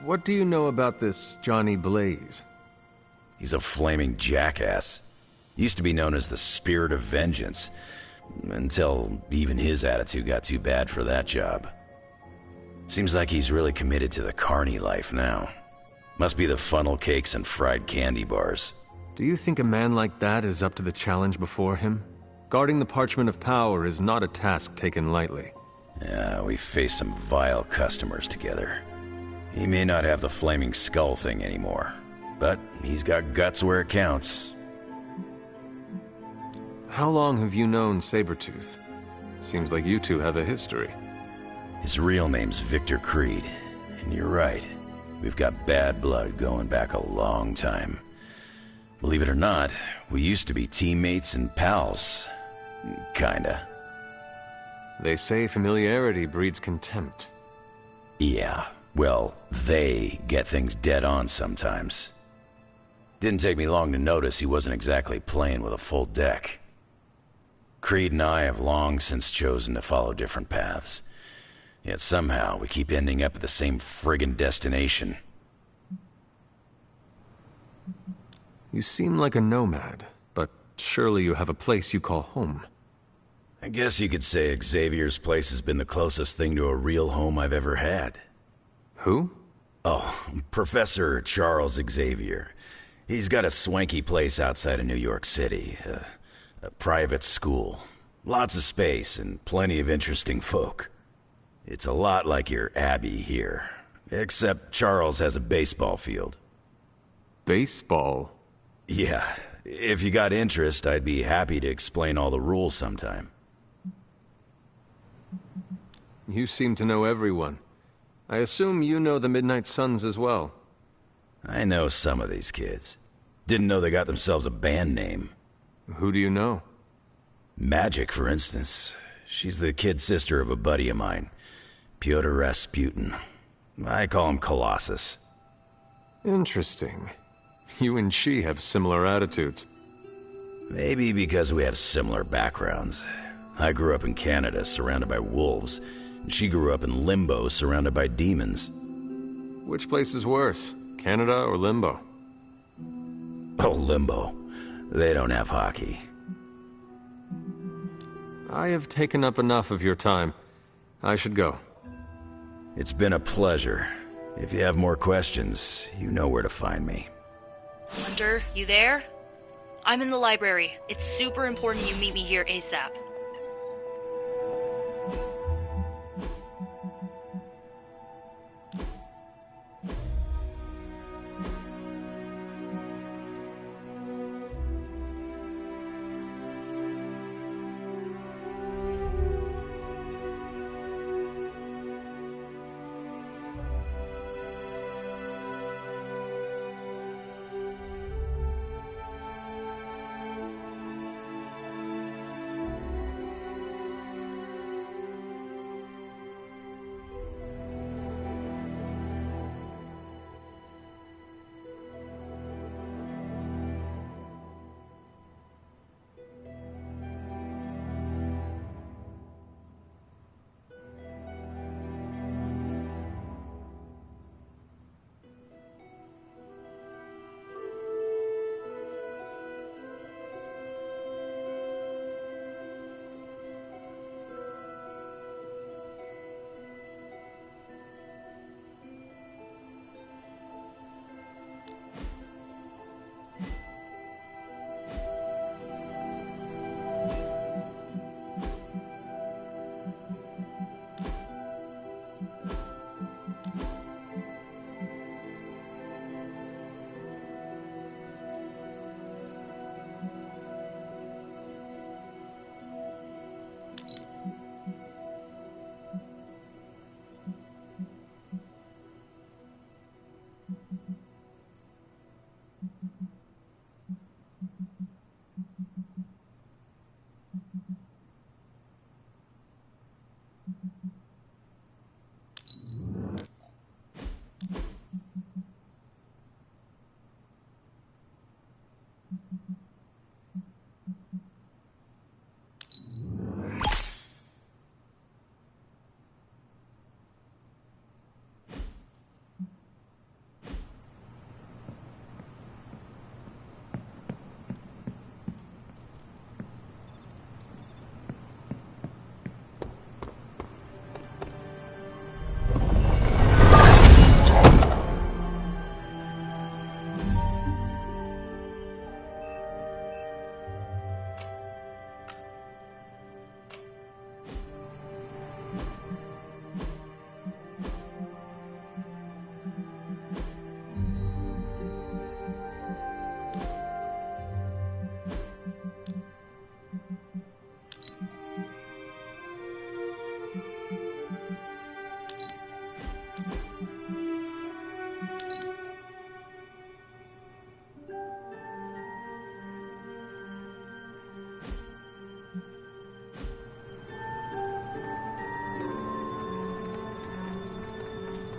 What do you know about this Johnny Blaze? He's a flaming jackass. Used to be known as the Spirit of Vengeance, until even his attitude got too bad for that job. Seems like he's really committed to the carny life now. Must be the funnel cakes and fried candy bars. Do you think a man like that is up to the challenge before him? Guarding the Parchment of Power is not a task taken lightly. Yeah, we faced some vile customers together. He may not have the flaming skull thing anymore, but he's got guts where it counts. How long have you known Sabretooth? Seems like you two have a history. His real name's Victor Creed, and you're right. We've got bad blood going back a long time. Believe it or not, we used to be teammates and pals. Kinda. They say familiarity breeds contempt. Yeah. Well, they get things dead on sometimes. Didn't take me long to notice he wasn't exactly playing with a full deck. Creed and I have long since chosen to follow different paths. Yet somehow we keep ending up at the same friggin' destination. You seem like a nomad, but surely you have a place you call home. I guess you could say Xavier's place has been the closest thing to a real home I've ever had. Who? Oh, Professor Charles Xavier. He's got a swanky place outside of New York City. A private school. Lots of space and plenty of interesting folk. It's a lot like your Abbey here. Except Charles has a baseball field. Baseball? Yeah. If you got interest, I'd be happy to explain all the rules sometime. You seem to know everyone. I assume you know the Midnight Suns as well. I know some of these kids. Didn't know they got themselves a band name. Who do you know? Magic, for instance. She's the kid sister of a buddy of mine, Pyotr Rasputin. I call him Colossus. Interesting. You and she have similar attitudes. Maybe because we have similar backgrounds. I grew up in Canada, surrounded by wolves. She grew up in Limbo, surrounded by demons. Which place is worse, Canada or Limbo? Oh, Limbo. They don't have hockey. I have taken up enough of your time. I should go. It's been a pleasure. If you have more questions, you know where to find me. Hunter, you there? I'm in the library. It's super important you meet me here ASAP.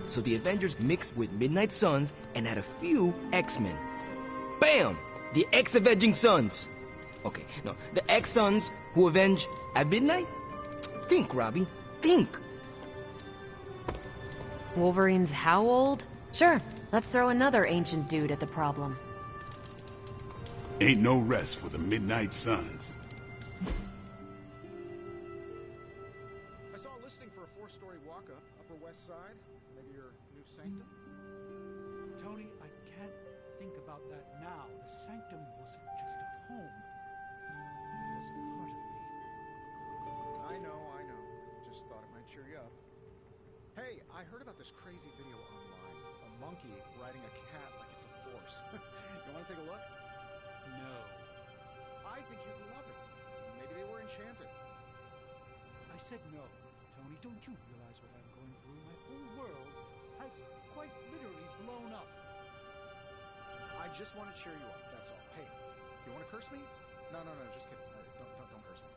So the Avengers mixed with Midnight Suns and had a few X-Men. Bam! The X-Avenging Suns. Okay, no, the X-Suns who avenge at midnight? Think, Robbie, think. Wolverine's how old? Sure, let's throw another ancient dude at the problem. Ain't no rest for the Midnight Suns. I saw a listing for a 4-story walk-up, Upper West Side. Maybe your new sanctum? Tony, I can't think about that now. The sanctum wasn't just a home. It was a part of me. I know. Just thought it might cheer you up. Hey, I heard about this crazy video online. A monkey riding a cat like it's a horse. You want to take a look? No. I think you'd love it. Maybe they were enchanted. I said no. Tony, don't you realize what I'm going through? My whole world has quite literally blown up. I just want to cheer you up, that's all. Hey, you want to curse me? No, just kidding. All right, don't curse me.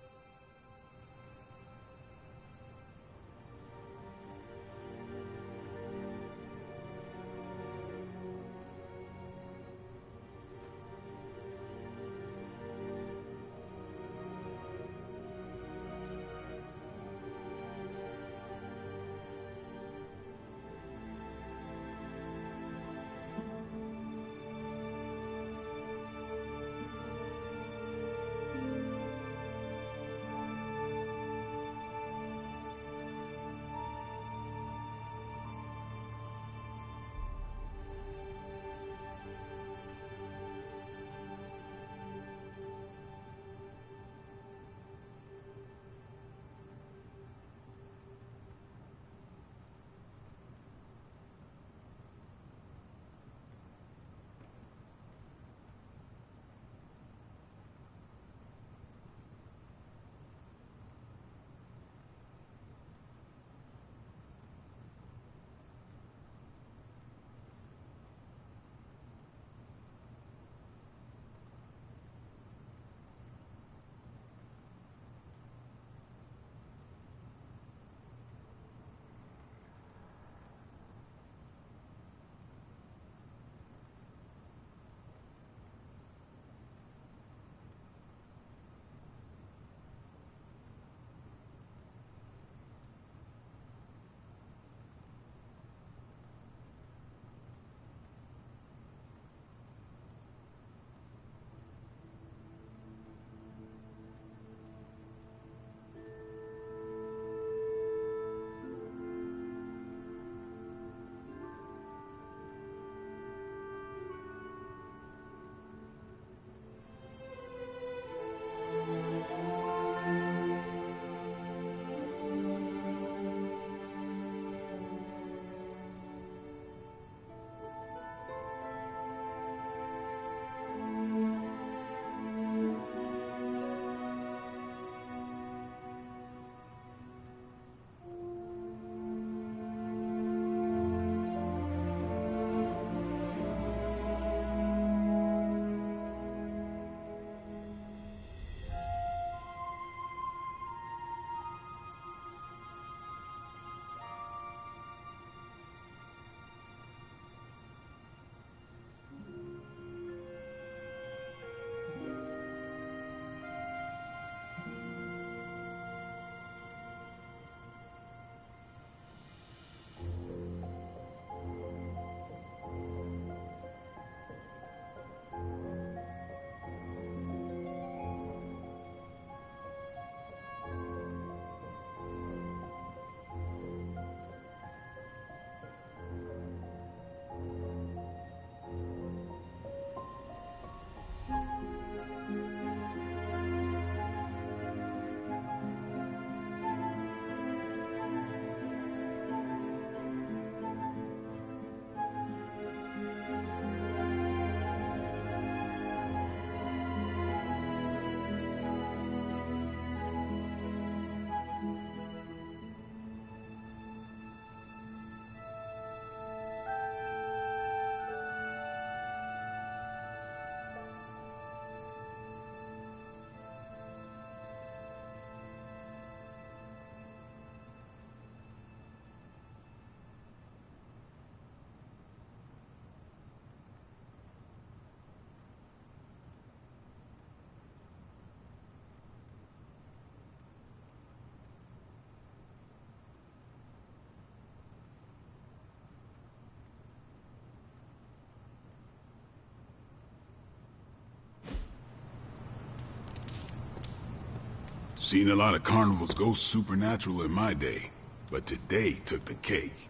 Seen a lot of carnivals go supernatural in my day, but today took the cake.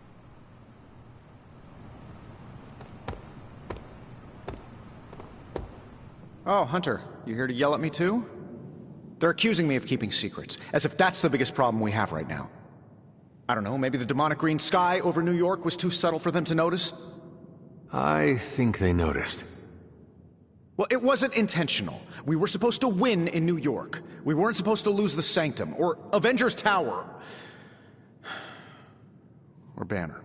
Oh, Hunter, you here to yell at me too? They're accusing me of keeping secrets, as if that's the biggest problem we have right now. I don't know, maybe the demonic green sky over New York was too subtle for them to notice? I think they noticed. Well, it wasn't intentional. We were supposed to win in New York. We weren't supposed to lose the Sanctum, or Avengers Tower. Or Banner.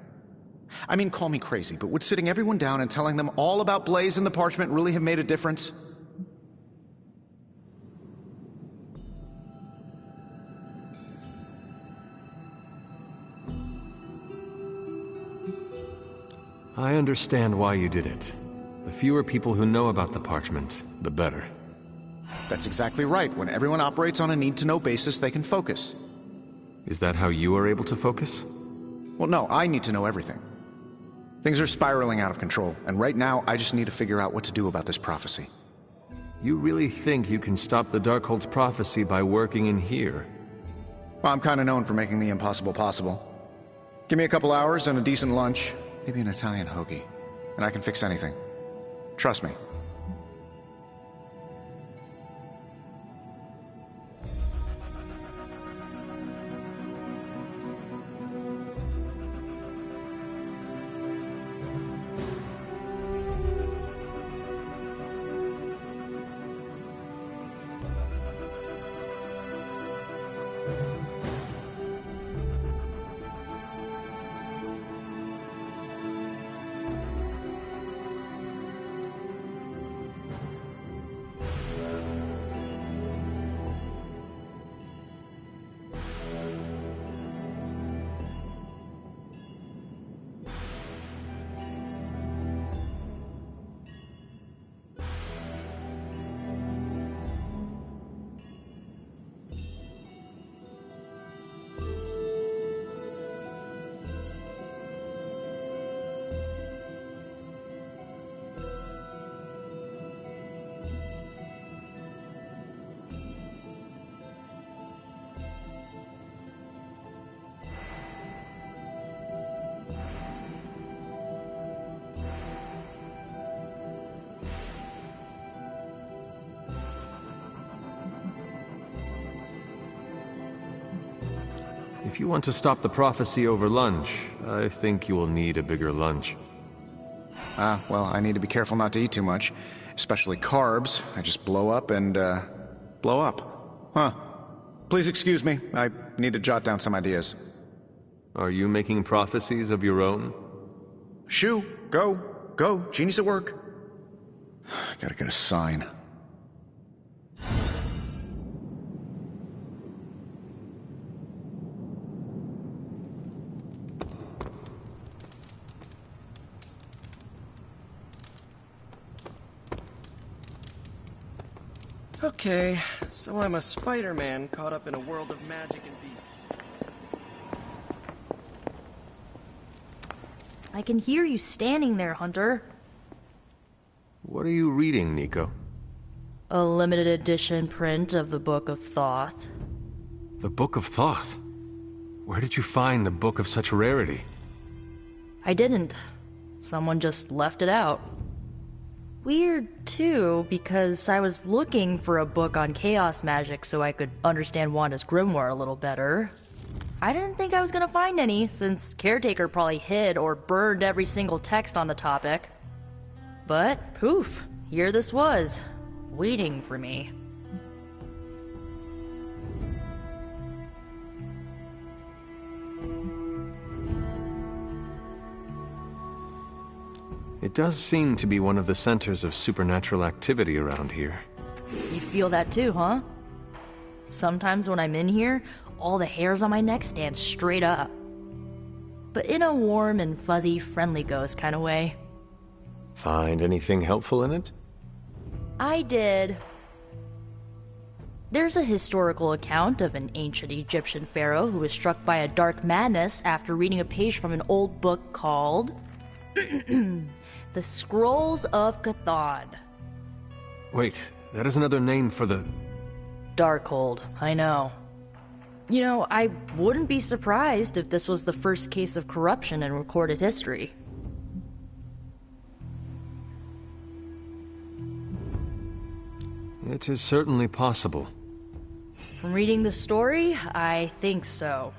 I mean, call me crazy, but would sitting everyone down and telling them all about Blaze and the Parchment really have made a difference? I understand why you did it. The fewer people who know about the Parchment, the better. That's exactly right. When everyone operates on a need-to-know basis, they can focus. Is that how you are able to focus? Well, no, I need to know everything. Things are spiraling out of control, and right now, I just need to figure out what to do about this prophecy. You really think you can stop the Darkhold's prophecy by working in here? Well, I'm kinda known for making the impossible possible. Give me a couple hours and a decent lunch, maybe an Italian hoagie, and I can fix anything. Trust me. If you want to stop the prophecy over lunch, I think you will need a bigger lunch. Well, I need to be careful not to eat too much. Especially carbs. I just blow up and, blow up. Huh. Please excuse me. I need to jot down some ideas. Are you making prophecies of your own? Shoo! Go! Go! Genius at work! I gotta get a sign. Okay, so I'm a Spider-Man caught up in a world of magic and beasts. I can hear you standing there, Hunter. What are you reading, Nico? A limited edition print of the Book of Thoth. The Book of Thoth? Where did you find a book of such rarity? I didn't. Someone just left it out. Weird, too, because I was looking for a book on chaos magic so I could understand Wanda's grimoire a little better. I didn't think I was gonna find any, since Caretaker probably hid or burned every single text on the topic. But, poof, here this was, waiting for me. It does seem to be one of the centers of supernatural activity around here. You feel that too, huh? Sometimes when I'm in here, all the hairs on my neck stand straight up. But in a warm and fuzzy, friendly ghost kind of way. Find anything helpful in it? I did. There's a historical account of an ancient Egyptian pharaoh who was struck by a dark madness after reading a page from an old book called The Scrolls of Chthon. Wait, that is another name for the... Darkhold, I know. You know, I wouldn't be surprised if this was the first case of corruption in recorded history. It is certainly possible. From reading the story, I think so.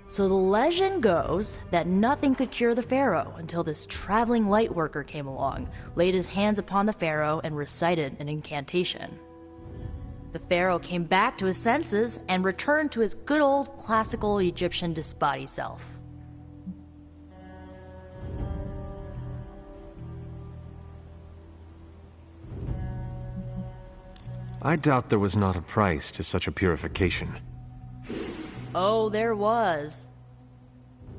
So the legend goes that nothing could cure the Pharaoh until this traveling lightworker came along, laid his hands upon the Pharaoh, and recited an incantation. The Pharaoh came back to his senses and returned to his good old classical Egyptian disbody self. I doubt there was not a price to such a purification. Oh, there was.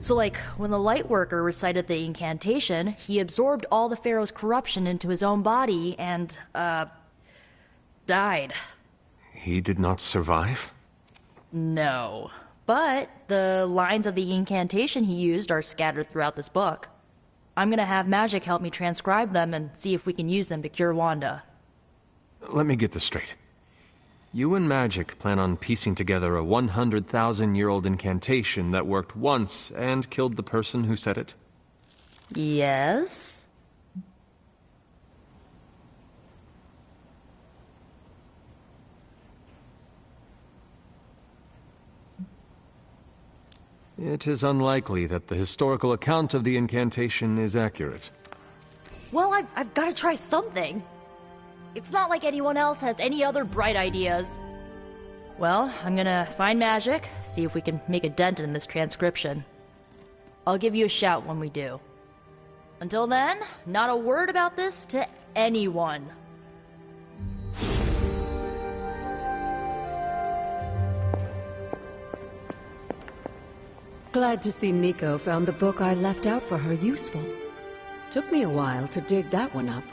So like, when the Lightworker recited the incantation, he absorbed all the Pharaoh's corruption into his own body and, died. He did not survive? No. But the lines of the incantation he used are scattered throughout this book. I'm gonna have Magic help me transcribe them and see if we can use them to cure Wanda. Let me get this straight. You and Magic plan on piecing together a 100,000-year-old incantation that worked once and killed the person who said it? Yes? It is unlikely that the historical account of the incantation is accurate. Well, I've got to try something. It's not like anyone else has any other bright ideas. Well, I'm gonna find Magic, see if we can make a dent in this transcription. I'll give you a shout when we do. Until then, not a word about this to anyone. Glad to see Nico found the book I left out for her useful. Took me a while to dig that one up.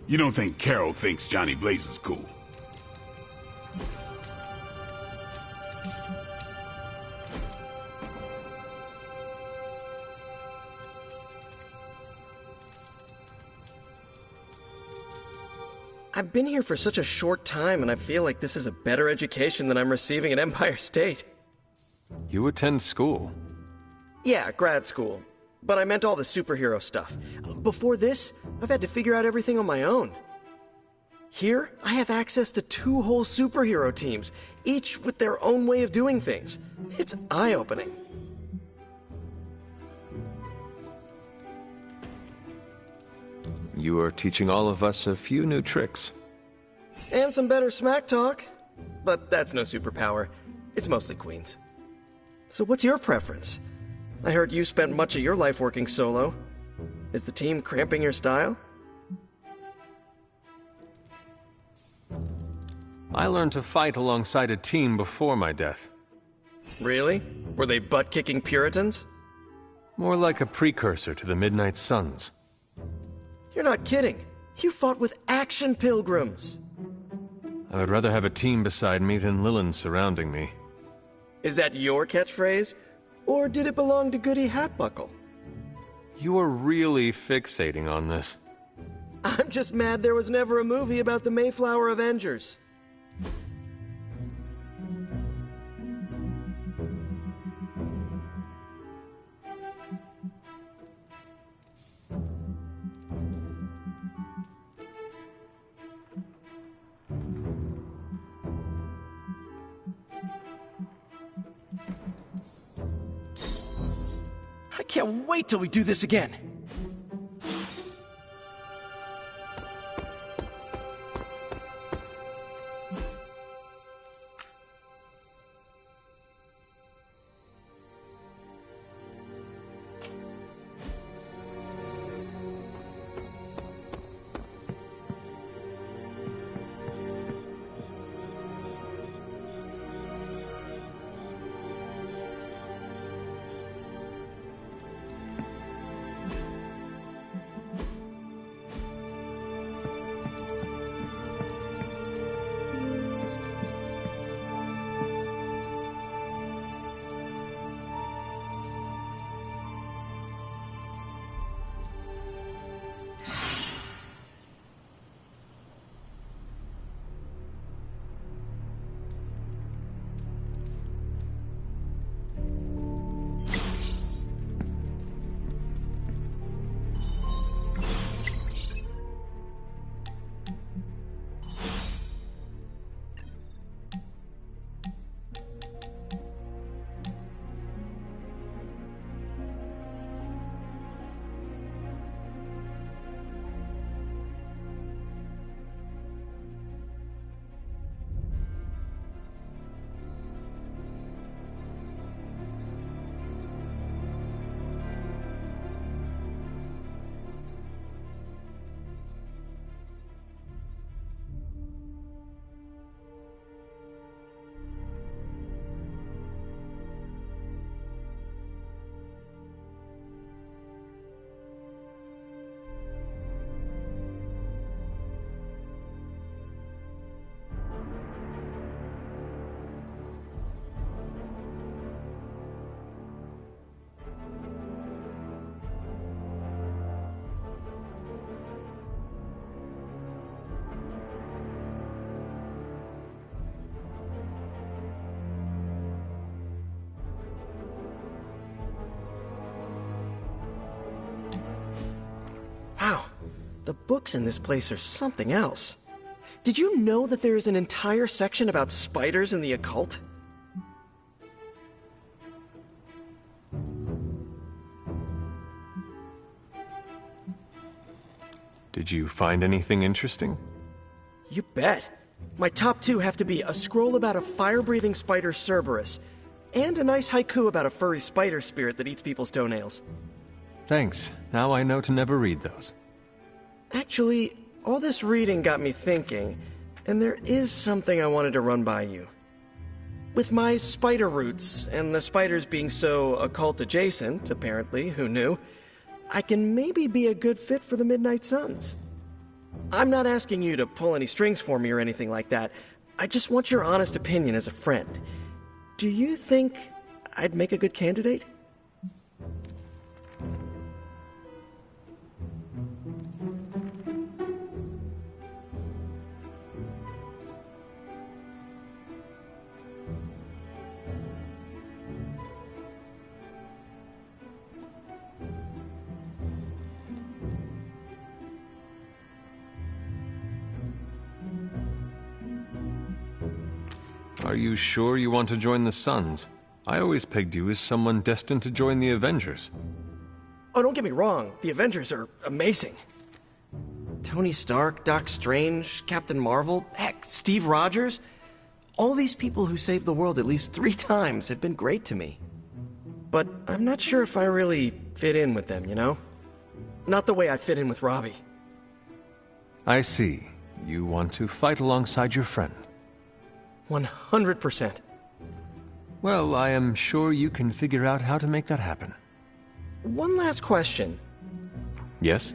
You don't think Carol thinks Johnny Blaze is cool? I've been here for such a short time, and I feel like this is a better education than I'm receiving at Empire State. You attend school? Yeah, grad school. But I meant all the superhero stuff. Before this, I've had to figure out everything on my own. Here, I have access to 2 whole superhero teams, each with their own way of doing things. It's eye-opening. You are teaching all of us a few new tricks. And some better smack talk. But that's no superpower. It's mostly Queen's. So what's your preference? I heard you spent much of your life working solo. Is the team cramping your style? I learned to fight alongside a team before my death. Really? Were they butt-kicking Puritans? More like a precursor to the Midnight Suns. You're not kidding. You fought with action pilgrims. I would rather have a team beside me than Lilin surrounding me. Is that your catchphrase? Or did it belong to Goody Hatbuckle? You are really fixating on this. I'm just mad there was never a movie about the Mayflower Avengers. Can't wait till we do this again. Wow, the books in this place are something else. Did you know that there is an entire section about spiders and the occult? Did you find anything interesting? You bet. My top two have to be a scroll about a fire-breathing spider Cerberus, and a nice haiku about a furry spider spirit that eats people's toenails. Thanks. Now I know to never read those. Actually, all this reading got me thinking, and there is something I wanted to run by you. With my spider roots, and the spiders being so occult-adjacent, apparently, who knew, I can maybe be a good fit for the Midnight Suns. I'm not asking you to pull any strings for me or anything like that. I just want your honest opinion as a friend. Do you think I'd make a good candidate? Are you sure you want to join the Suns? I always pegged you as someone destined to join the Avengers. Oh, don't get me wrong. The Avengers are amazing. Tony Stark, Doc Strange, Captain Marvel, heck, Steve Rogers. All these people who saved the world at least 3 times have been great to me. But I'm not sure if I really fit in with them, you know? Not the way I fit in with Robbie. I see. You want to fight alongside your friend. 100%. Well, I am sure you can figure out how to make that happen. One last question. Yes?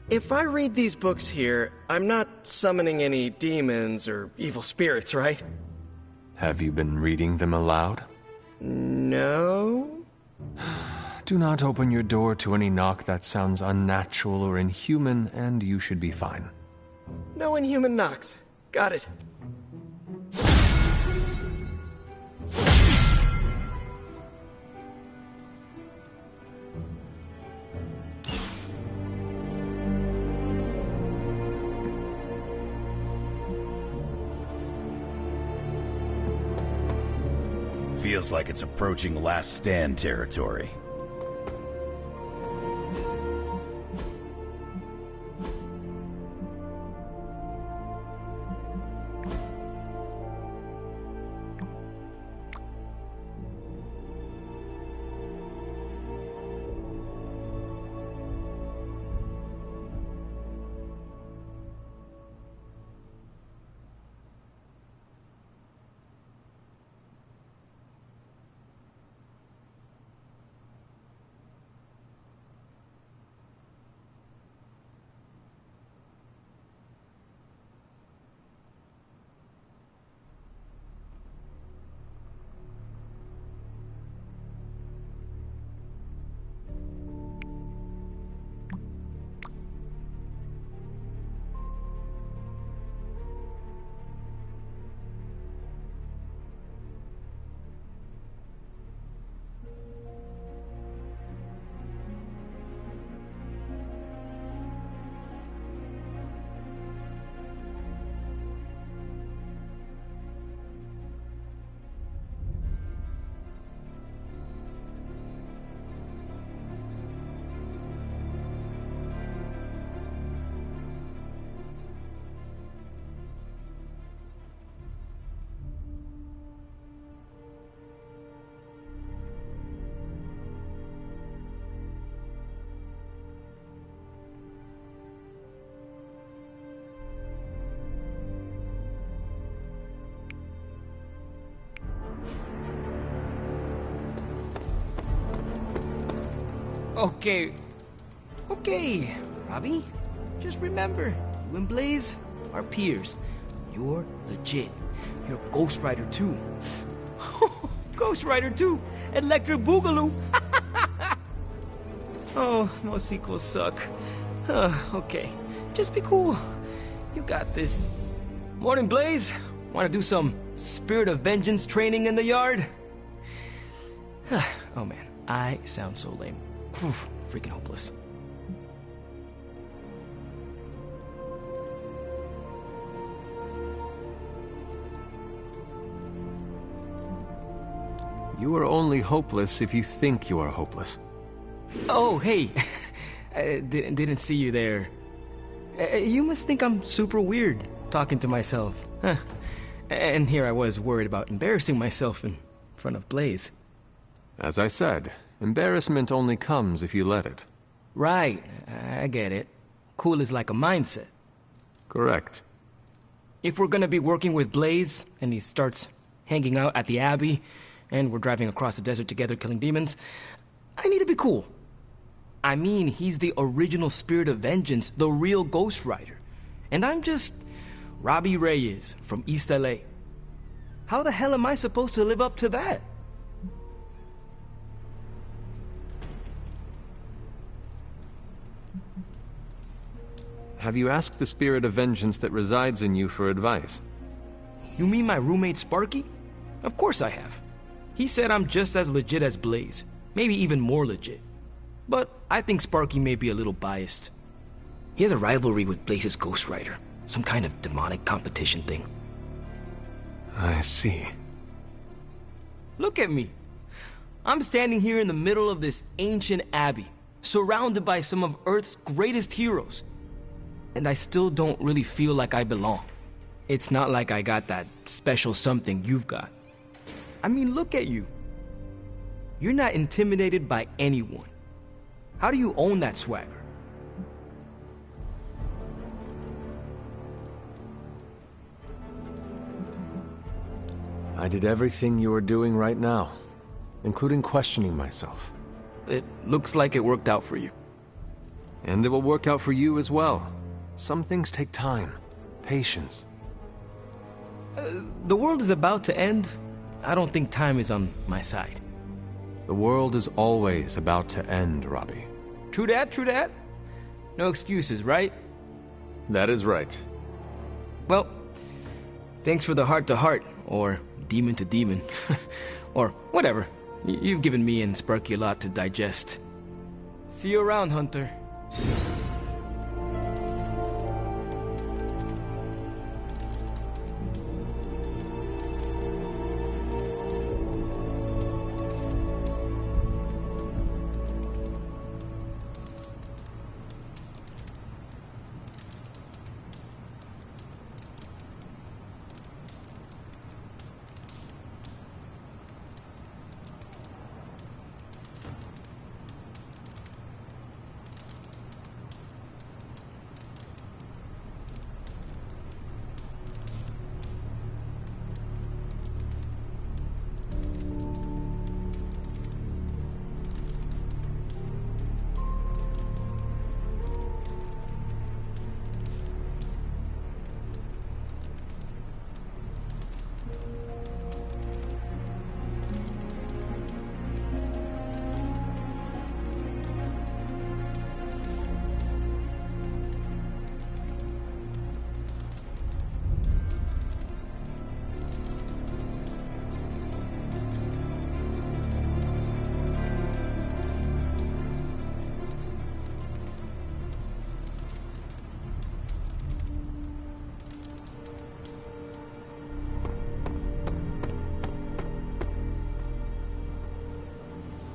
If I read these books here, I'm not summoning any demons or evil spirits, right? Have you been reading them aloud? No. Do not open your door to any knock that sounds unnatural or inhuman, and you should be fine. No inhuman knocks. Got it. Feels like it's approaching Last Stand territory. Okay. Okay, Robbie. Just remember, you and Blaze are peers. You're legit. You're Ghost Rider 2. Ghost Rider 2! Electric Boogaloo! Oh, most sequels suck. Okay, just be cool. You got this. Morning, Blaze. Want to do some Spirit of Vengeance training in the yard? Oh man, I sound so lame. Freaking hopeless. You are only hopeless if you think you are hopeless. Oh, hey. Didn't see you there. You must think I'm super weird, talking to myself. Huh. And here I was worried about embarrassing myself in front of Blaze. As I said, embarrassment only comes if you let it. Right, I get it. Cool is like a mindset. Correct. If we're gonna be working with Blaze, and he starts hanging out at the Abbey, and we're driving across the desert together killing demons, I need to be cool. I mean, he's the original Spirit of Vengeance, the real Ghost Rider. And I'm just Robbie Reyes from East LA. How the hell am I supposed to live up to that? Have you asked the Spirit of Vengeance that resides in you for advice? You mean my roommate Sparky? Of course I have. He said I'm just as legit as Blaze, maybe even more legit. But I think Sparky may be a little biased. He has a rivalry with Blaze's Ghost Rider, some kind of demonic competition thing. I see. Look at me. I'm standing here in the middle of this ancient abbey, surrounded by some of Earth's greatest heroes. And I still don't really feel like I belong. It's not like I got that special something you've got. I mean, look at you. You're not intimidated by anyone. How do you own that swagger? I did everything you are doing right now, including questioning myself. It looks like it worked out for you. And it will work out for you as well. Some things take time, patience. The world is about to end. I don't think time is on my side. The world is always about to end, Robbie. True that, true that. No excuses, right? That is right. Well, thanks for the heart-to-heart, or demon-to-demon, or whatever. You've given me and Sparky a lot to digest. See you around, Hunter.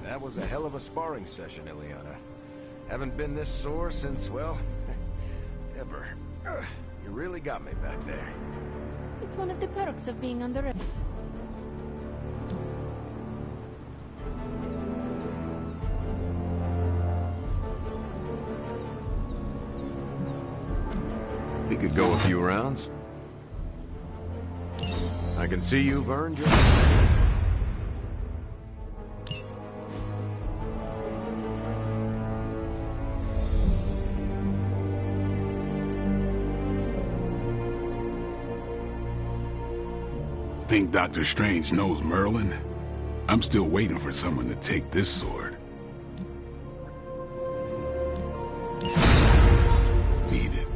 That was a hell of a sparring session, Ileana. Haven't been this sore since, well, ever. You really got me back there. It's one of the perks of being on the road. We could go a few rounds. I can see you've earned your... think Doctor Strange knows Merlin? I'm still waiting for someone to take this sword. Need it.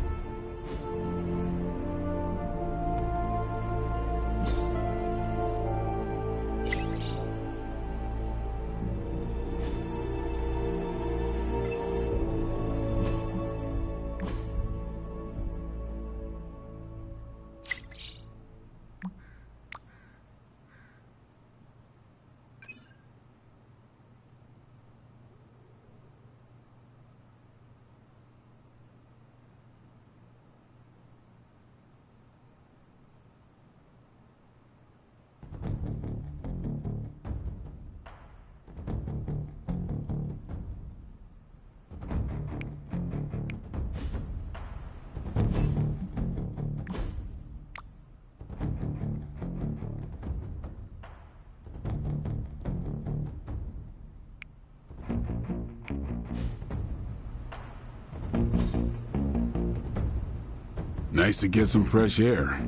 Nice to get some fresh air.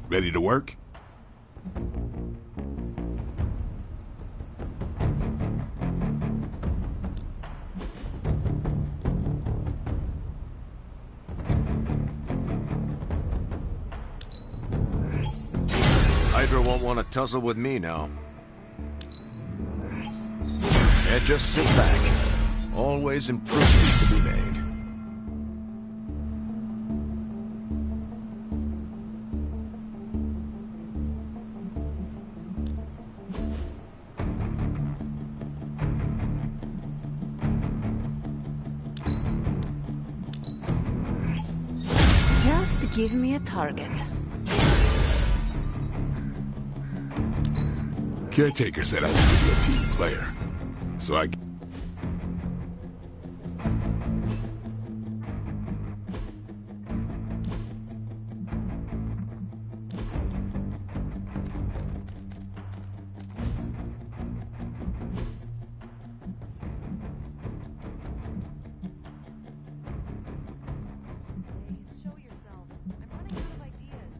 Ready to work? Hydra won't want to tussle with me now. And just sit back. Always improvements to be made. Just give me a target. Caretaker said I could be a team player. So I... Show yourself. I'm running out of ideas.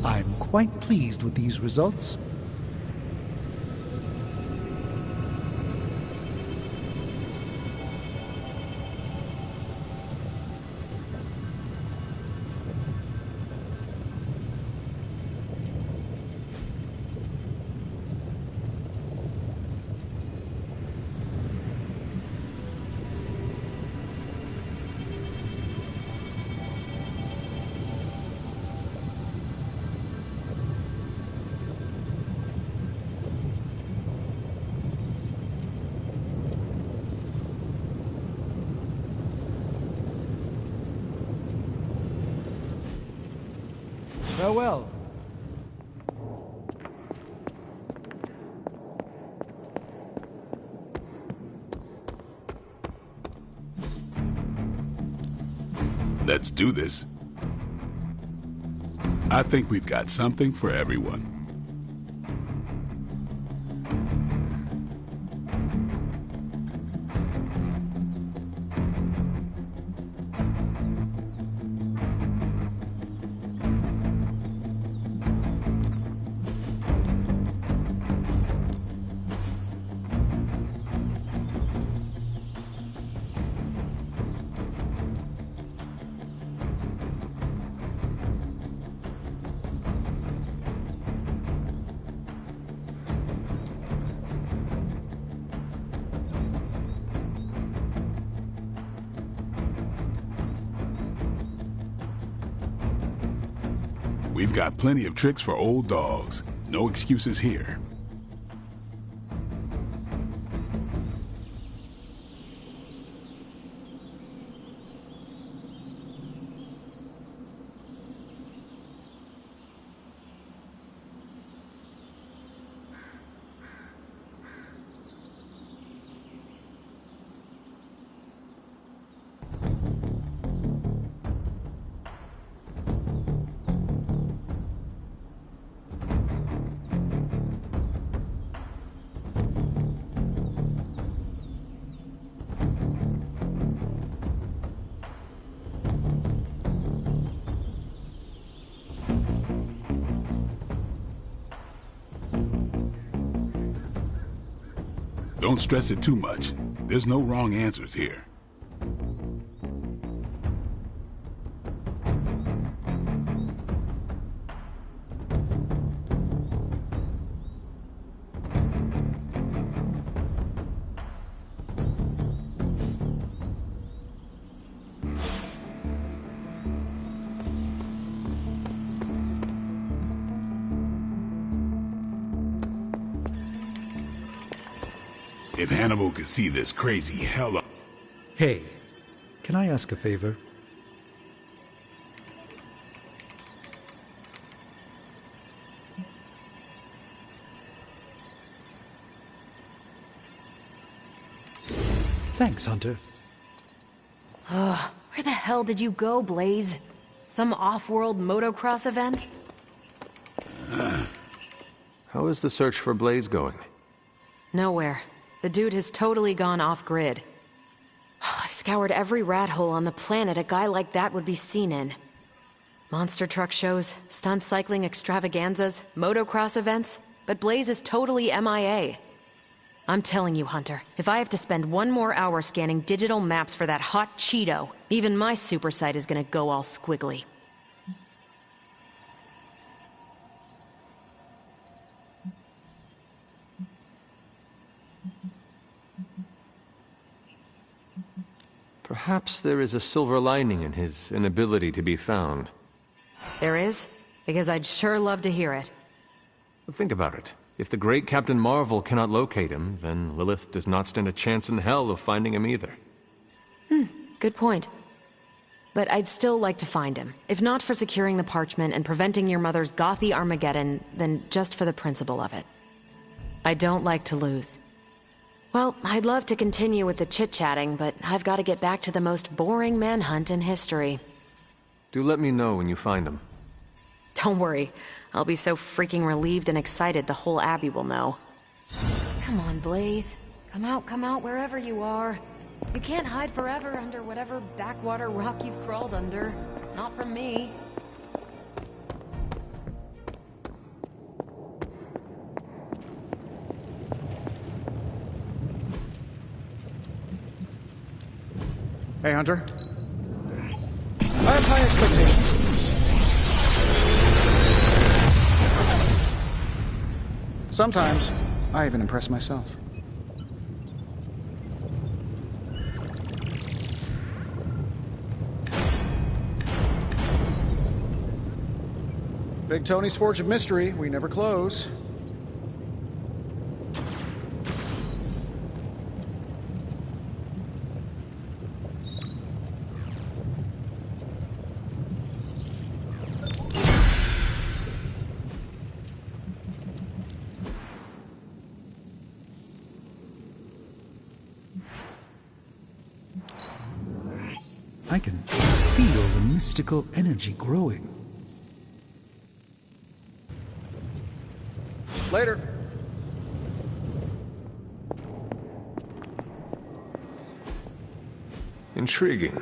I'm quite pleased with these results. Farewell. Let's do this. I think we've got something for everyone. We've got plenty of tricks for old dogs. No excuses here. Don't stress it too much. There's no wrong answers here. If Hannibal could see this crazy hell... Hey, can I ask a favor? Thanks, Hunter. Ugh, where the hell did you go, Blaze? Some off-world motocross event? How is the search for Blaze going? Nowhere. The dude has totally gone off-grid. I've scoured every rat hole on the planet a guy like that would be seen in. Monster truck shows, stunt cycling extravaganzas, motocross events, but Blaze is totally MIA. I'm telling you, Hunter, if I have to spend one more hour scanning digital maps for that hot Cheeto, even my super sight is gonna go all squiggly. Perhaps there is a silver lining in his inability to be found. There is? Because I'd sure love to hear it. Think about it. If the great Captain Marvel cannot locate him, then Lilith does not stand a chance in hell of finding him either. Good point. But I'd still like to find him. If not for securing the parchment and preventing your mother's gothy Armageddon, then just for the principle of it. I don't like to lose. Well, I'd love to continue with the chit-chatting, but I've got to get back to the most boring manhunt in history. Do let me know when you find him. Don't worry. I'll be so freaking relieved and excited the whole Abbey will know. Come on, Blaze. Come out wherever you are. You can't hide forever under whatever backwater rock you've crawled under. Not from me. Hey, Hunter. I have high expectations. Sometimes, I even impress myself. Big Tony's Forge of Mystery, we never close. I can feel the mystical energy growing. Later. Intriguing.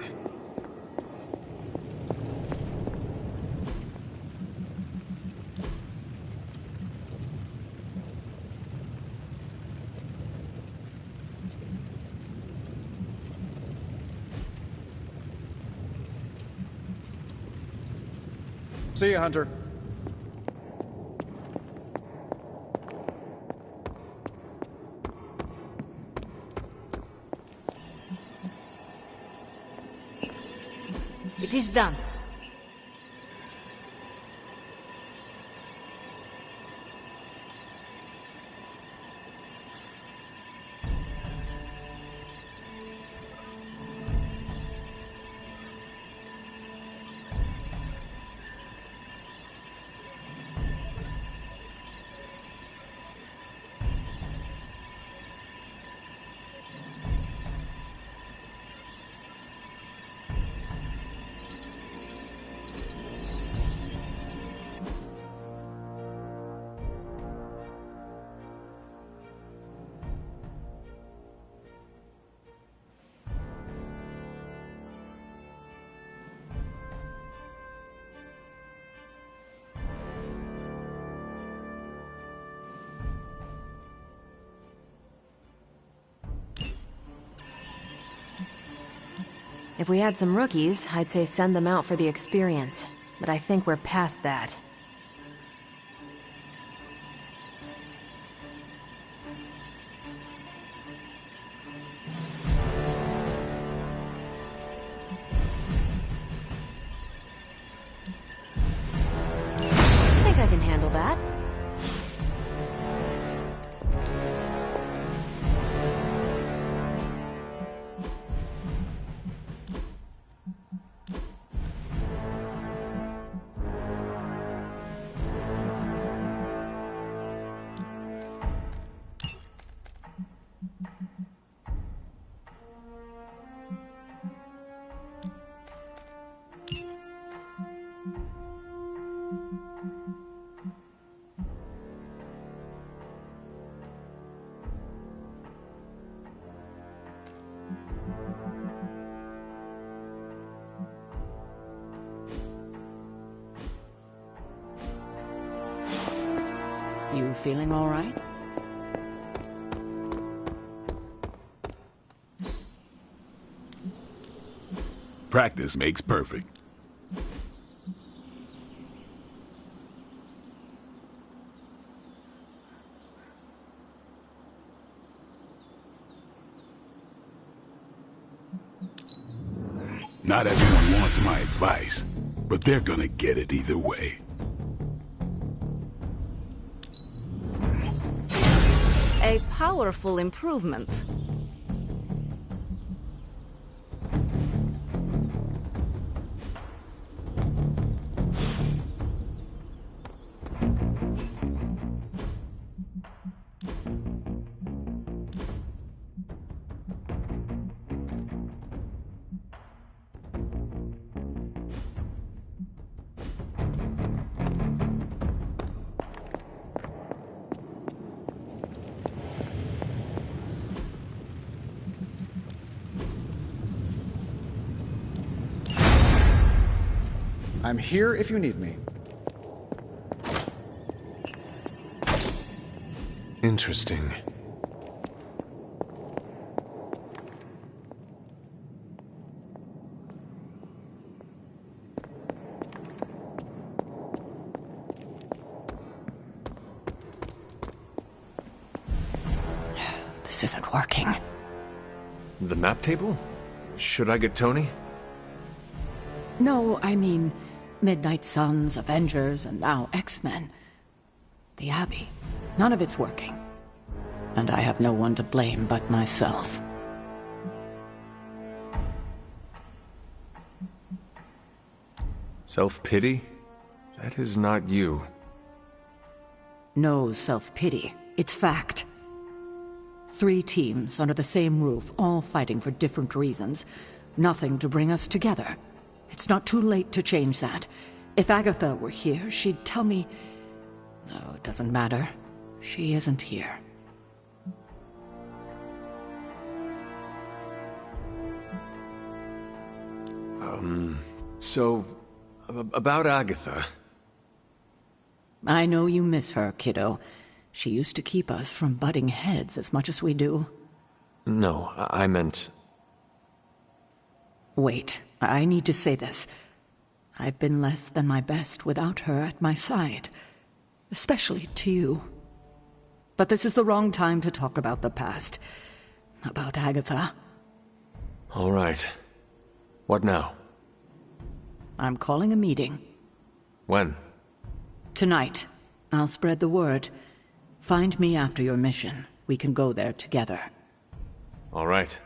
See ya, Hunter. It is done. If we had some rookies, I'd say send them out for the experience. But I think we're past that. I think I can handle that. You feeling all right? Practice makes perfect. Not everyone wants my advice, but they're gonna get it either way. A powerful improvement. I'm here if you need me. Interesting. This isn't working. The map table? Should I get Tony? No, I mean Midnight Suns, Avengers, and now X-Men. The Abbey. None of it's working. And I have no one to blame but myself. Self-pity? That is not you. No self-pity. It's fact. 3 teams under the same roof, all fighting for different reasons. Nothing to bring us together. It's not too late to change that. If Agatha were here, she'd tell me... No, it doesn't matter. She isn't here. So... about Agatha. I know you miss her, kiddo. She used to keep us from butting heads as much as we do. No, I meant... Wait, I need to say this. I've been less than my best without her at my side. Especially to you. But this is the wrong time to talk about the past. About Agatha. All right. What now? I'm calling a meeting. When? Tonight. I'll spread the word. Find me after your mission. We can go there together. All right.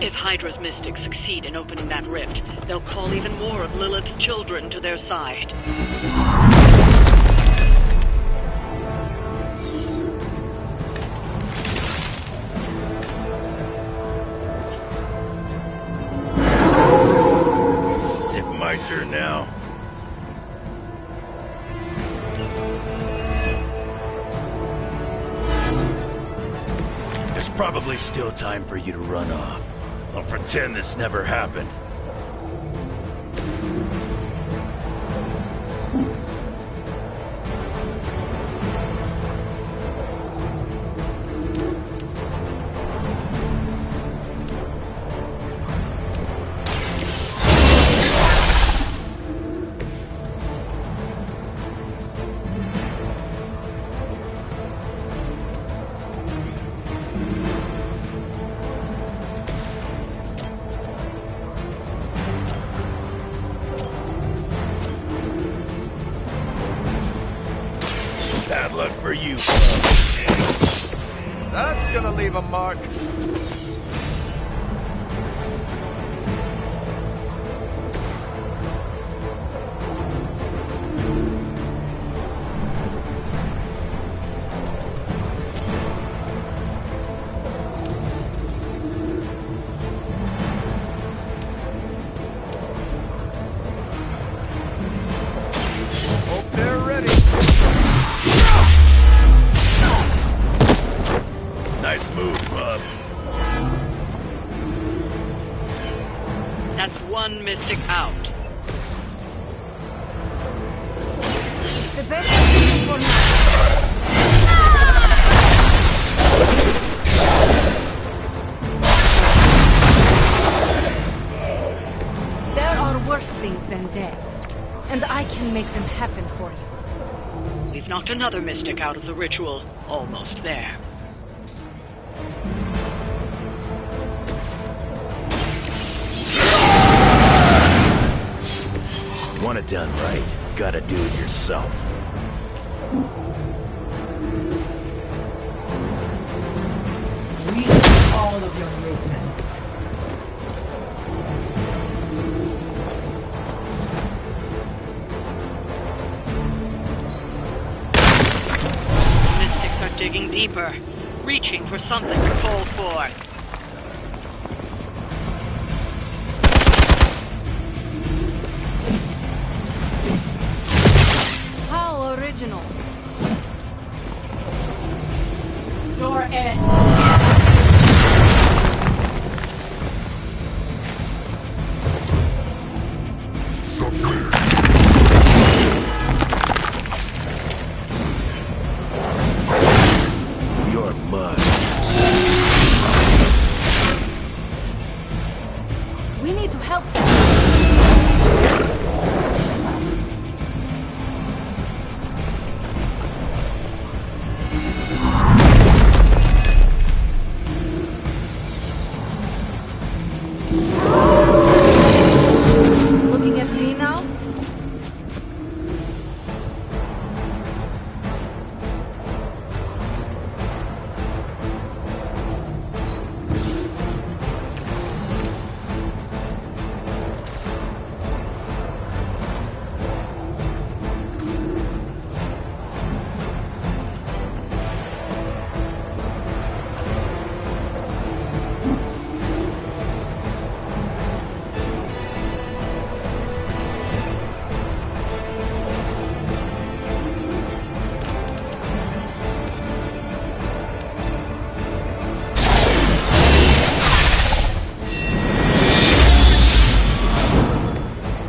If Hydra's mystics succeed in opening that rift, they'll call even more of Lilith's children to their side. Is it my turn now? There's probably still time for you to run off. I'll pretend this never happened. Bad luck for you. That's gonna leave a mark. Hope they're ready. Nice move, bub. That's one mystic out. The best thing for now. There are worse things than death, and I can make them happen for you. We've knocked another mystic out of the ritual. Almost there. Want it done right. gotta do it yourself. Read all of your movements. Mystics are digging deeper, reaching for something to call forth. How original. Your end. You're mine. We need to help. Looking at me now?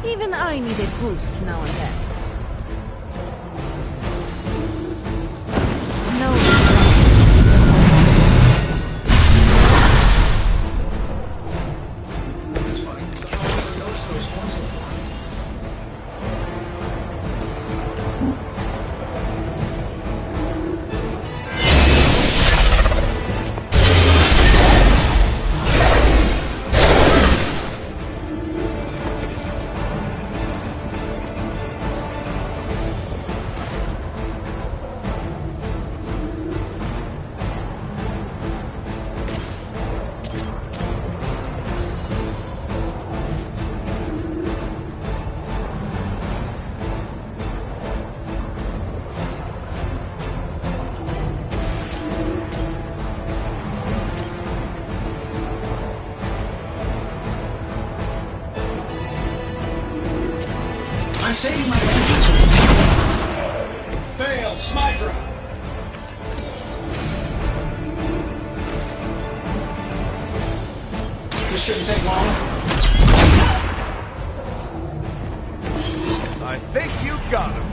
Even I need a boost now and then. No. I'm saving my Fail, Smydra! This shouldn't take long. I think you got him.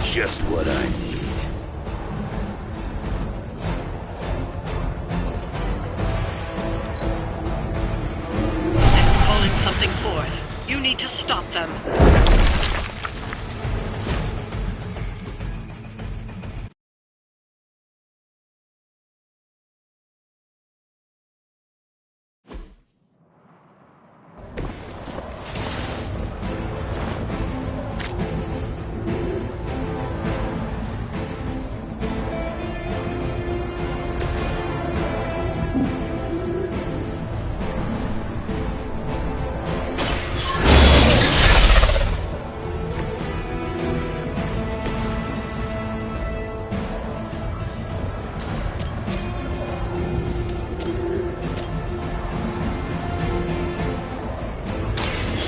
Just what I need. Calling something forth. You need to stop them.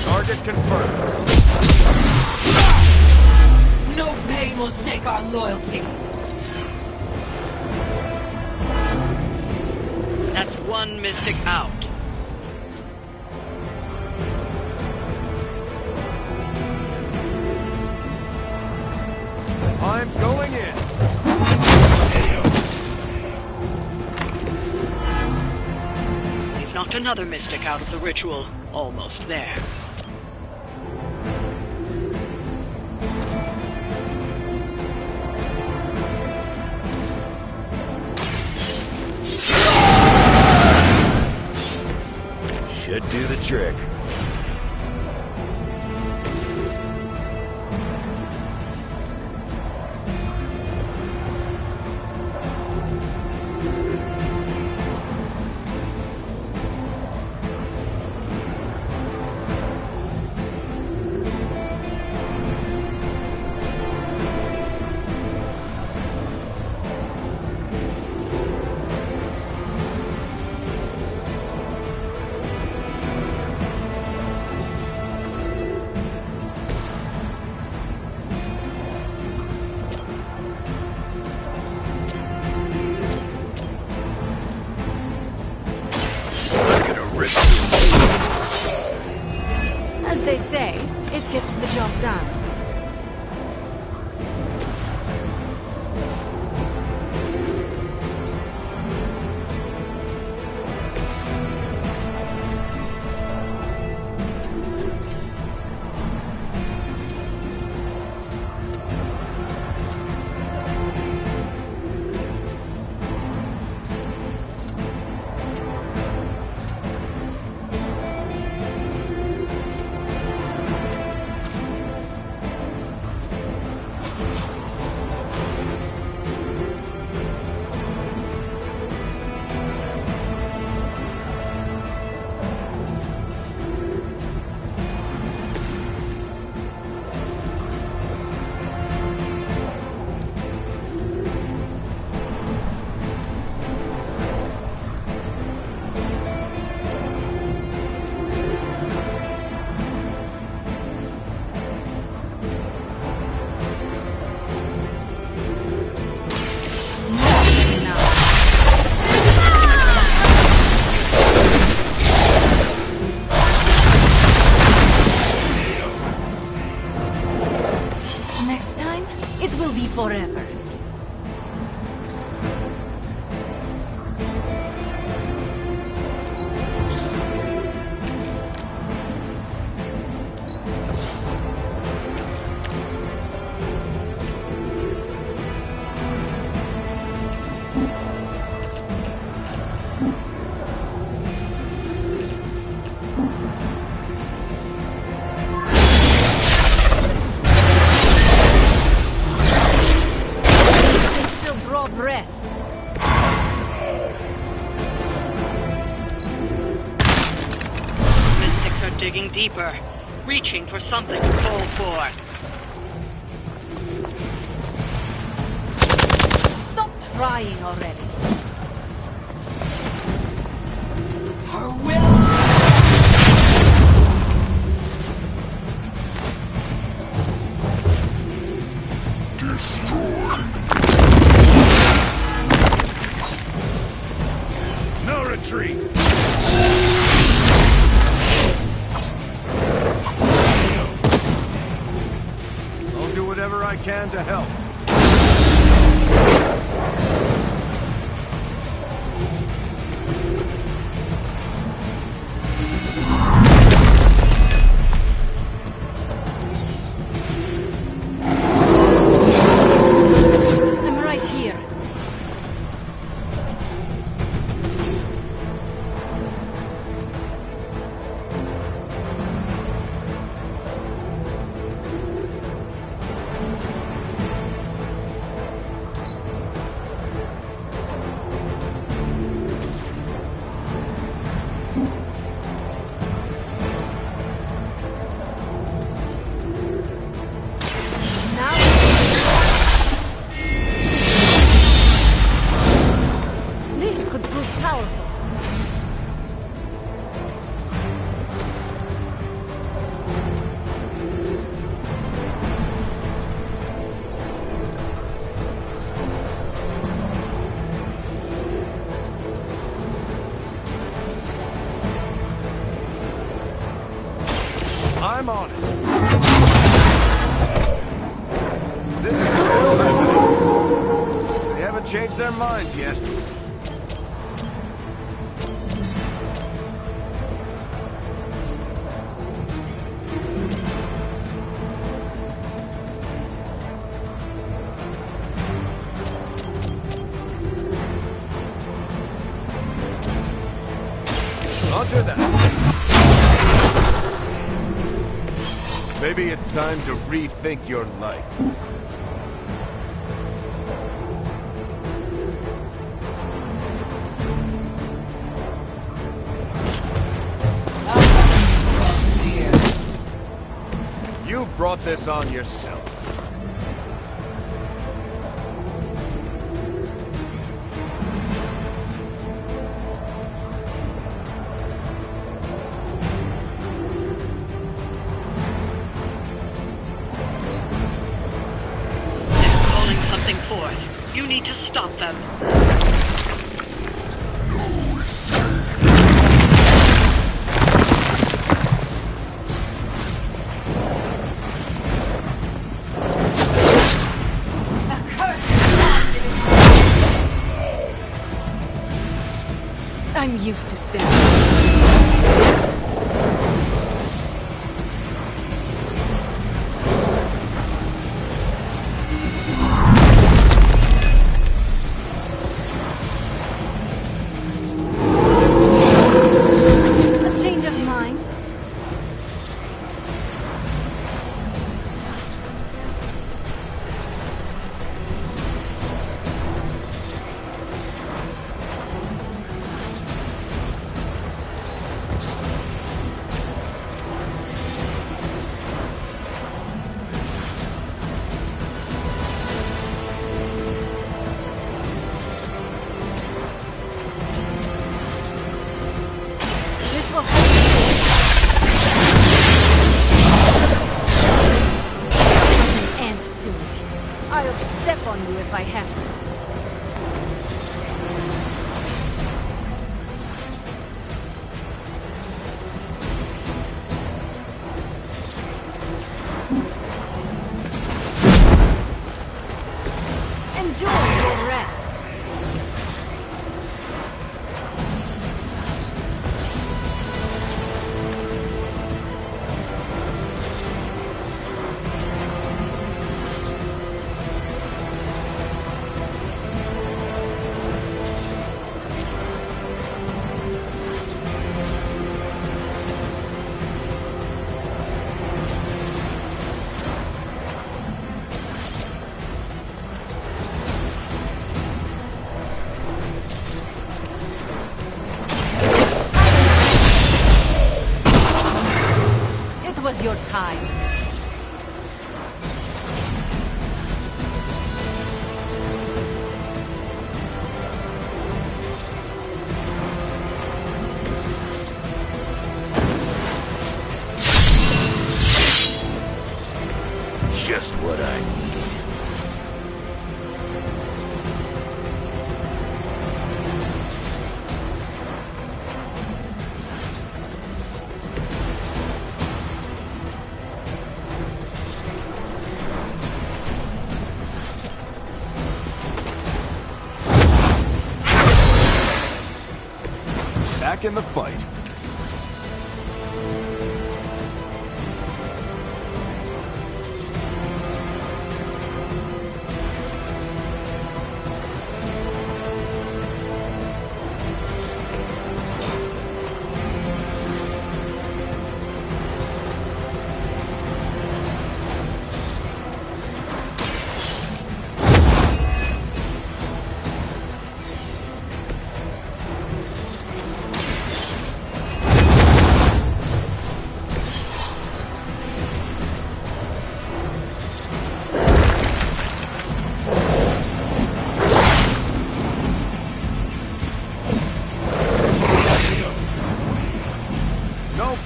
Target confirmed. No pain will shake our loyalty. That's one Mystic out. I'm going in. We've knocked another Mystic out of the ritual. Almost there. Should do the trick. As they say, it gets the job done. Next time, it will be forever. Breath. Mystics are digging deeper, reaching for something to fall for. Stop trying already. Her will. No retreat! I'll do whatever I can to help. I'm right here. This could prove powerful. I'm on it. This is still happening. They haven't changed their minds yet. I'll do that. Maybe it's time to rethink your life. You brought this on yourself. You need to stop them. I'm used to stabbing. I'll step on you if I have to. Enjoy your rest. It was your time. Just what I need. Back in the fight.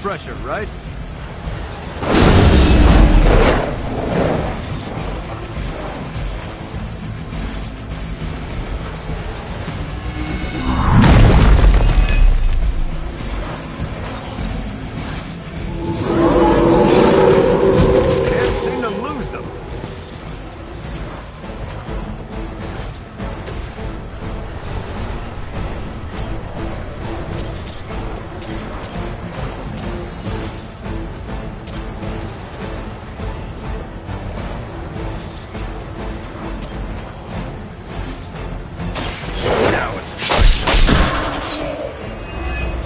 Pressure, right? Can't seem to lose them.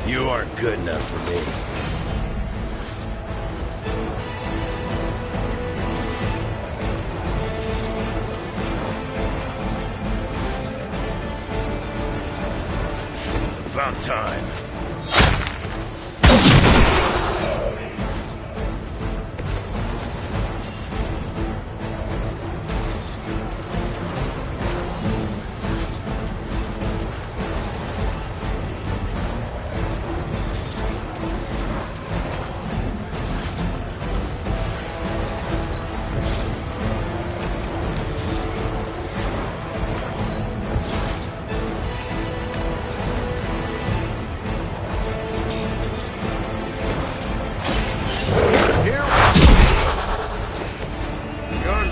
You aren't good enough for me. About time.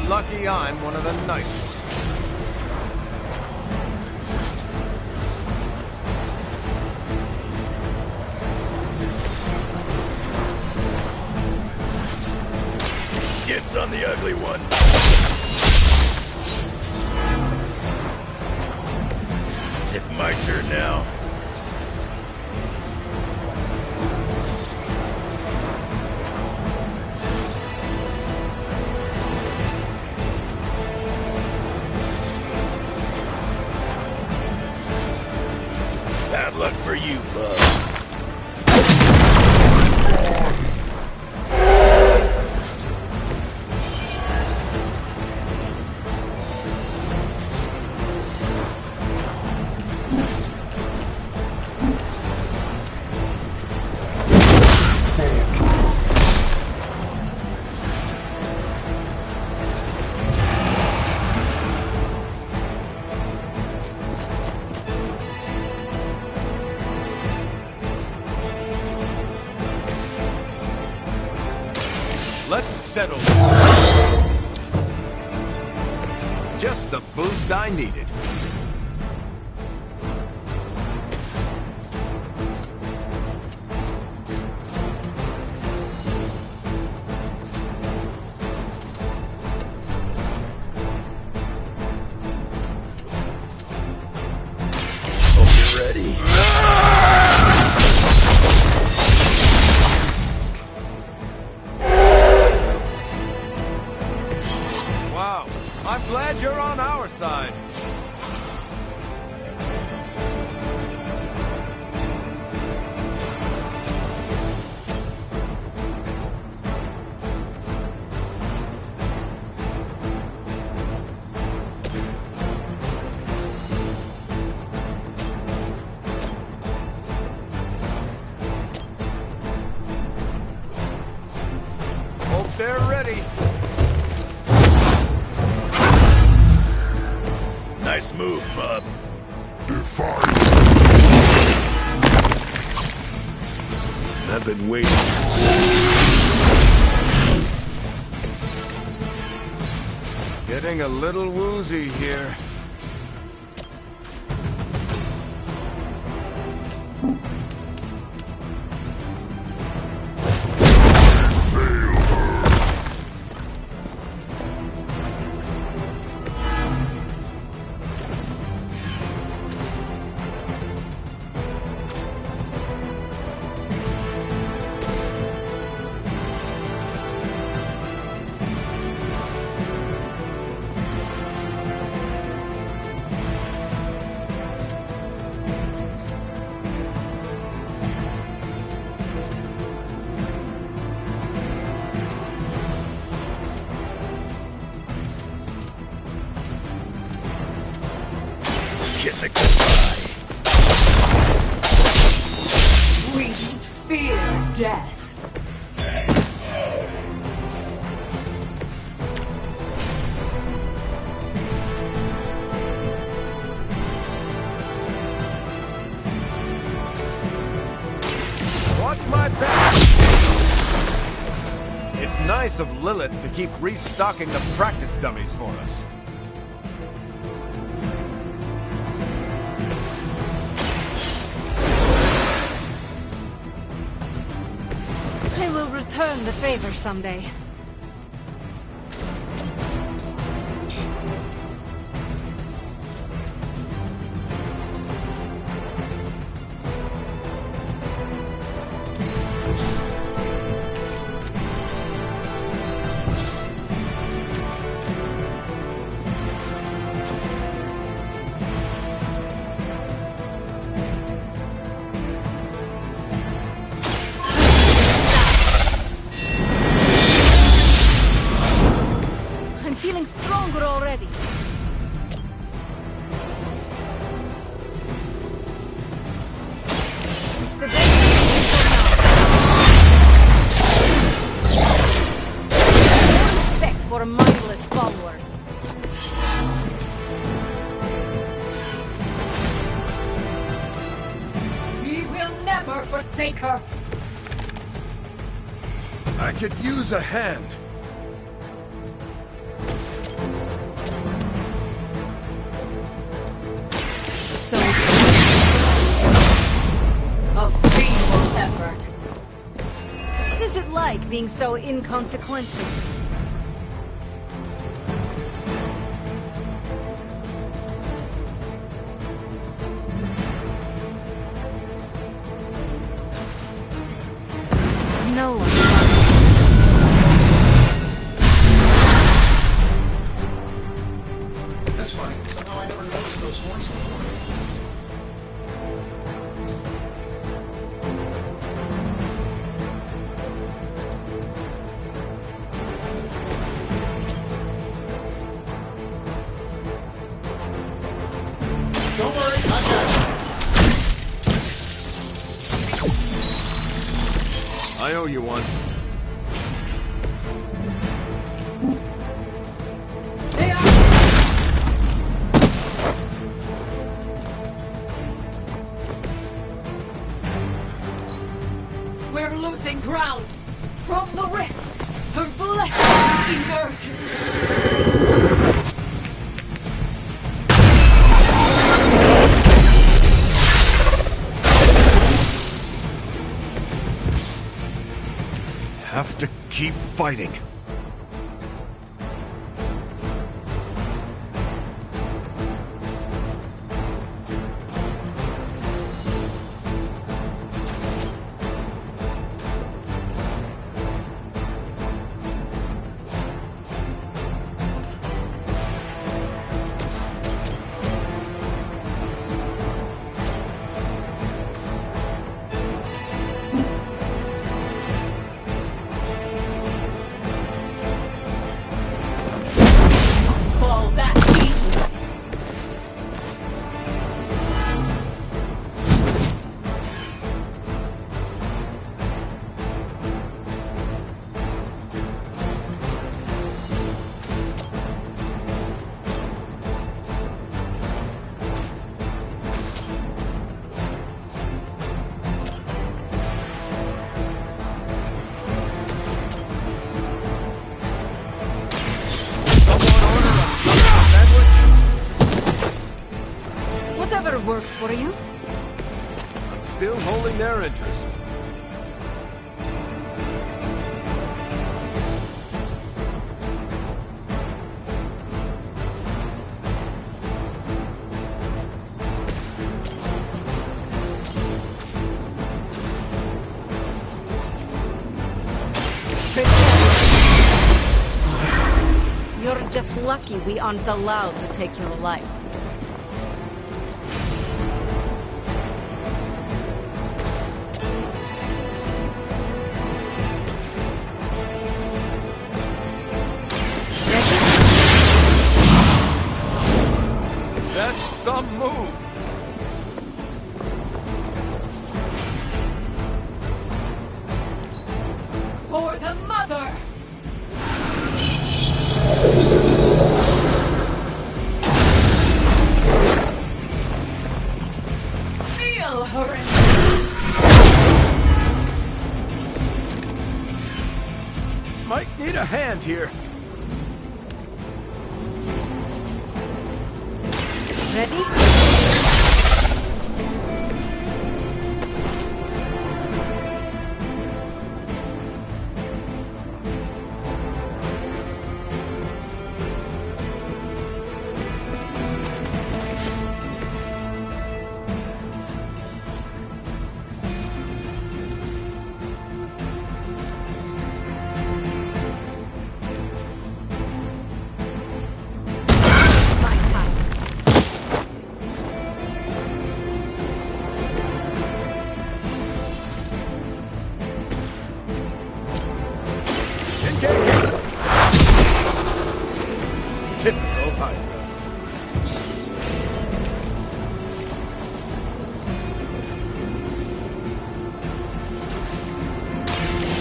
Lucky I'm one of the nice ones. Dibs on the ugly one. Is it my turn now? Bad luck for you, bub. Let's settle. Just the boost I needed. Hope you're ready. Wow, I'm glad you're on our side. Hope they're ready. Nice move, bub. I've been waiting. Getting a little woozy here. Kiss it goodbye. We fear death. Watch my back! It's nice of Lilith to keep restocking the practice dummies for us. I will return the favor someday. forsake her. I could use a hand. So a feeble effort. What is it like being so inconsequential? No one. That's funny. Somehow I never noticed those horns before. Don't worry, I got you. I owe you one. We're losing ground. From the rift, her blessing emerges. Have to keep fighting. Fall that easily. Whatever works for you. Still holding their interest. You're just lucky we aren't allowed to take your life. That's some move. For the mother! Feel her Might need a hand here. Ready? Typical Hydra.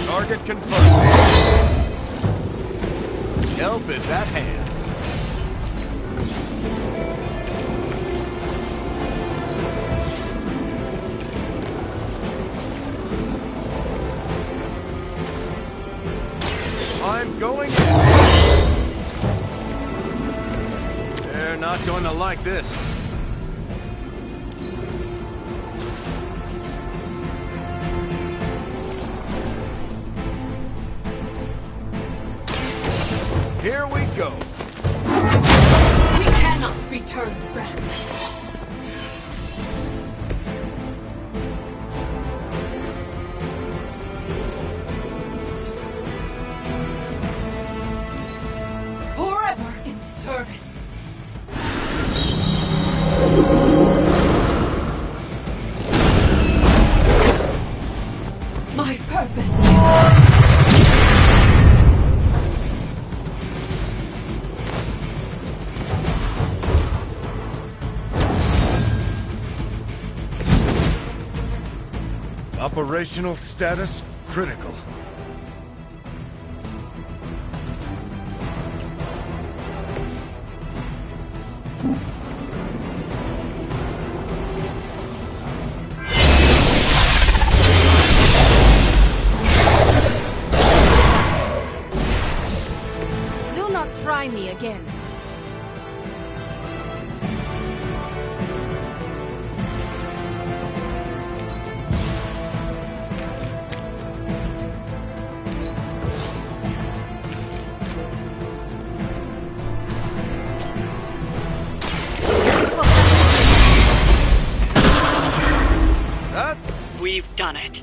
Target confirmed. Help is at hand. like this. Here we go. We cannot be turned back. Forever in service. My purpose is... Operational status critical. Do not try me again. We've done it.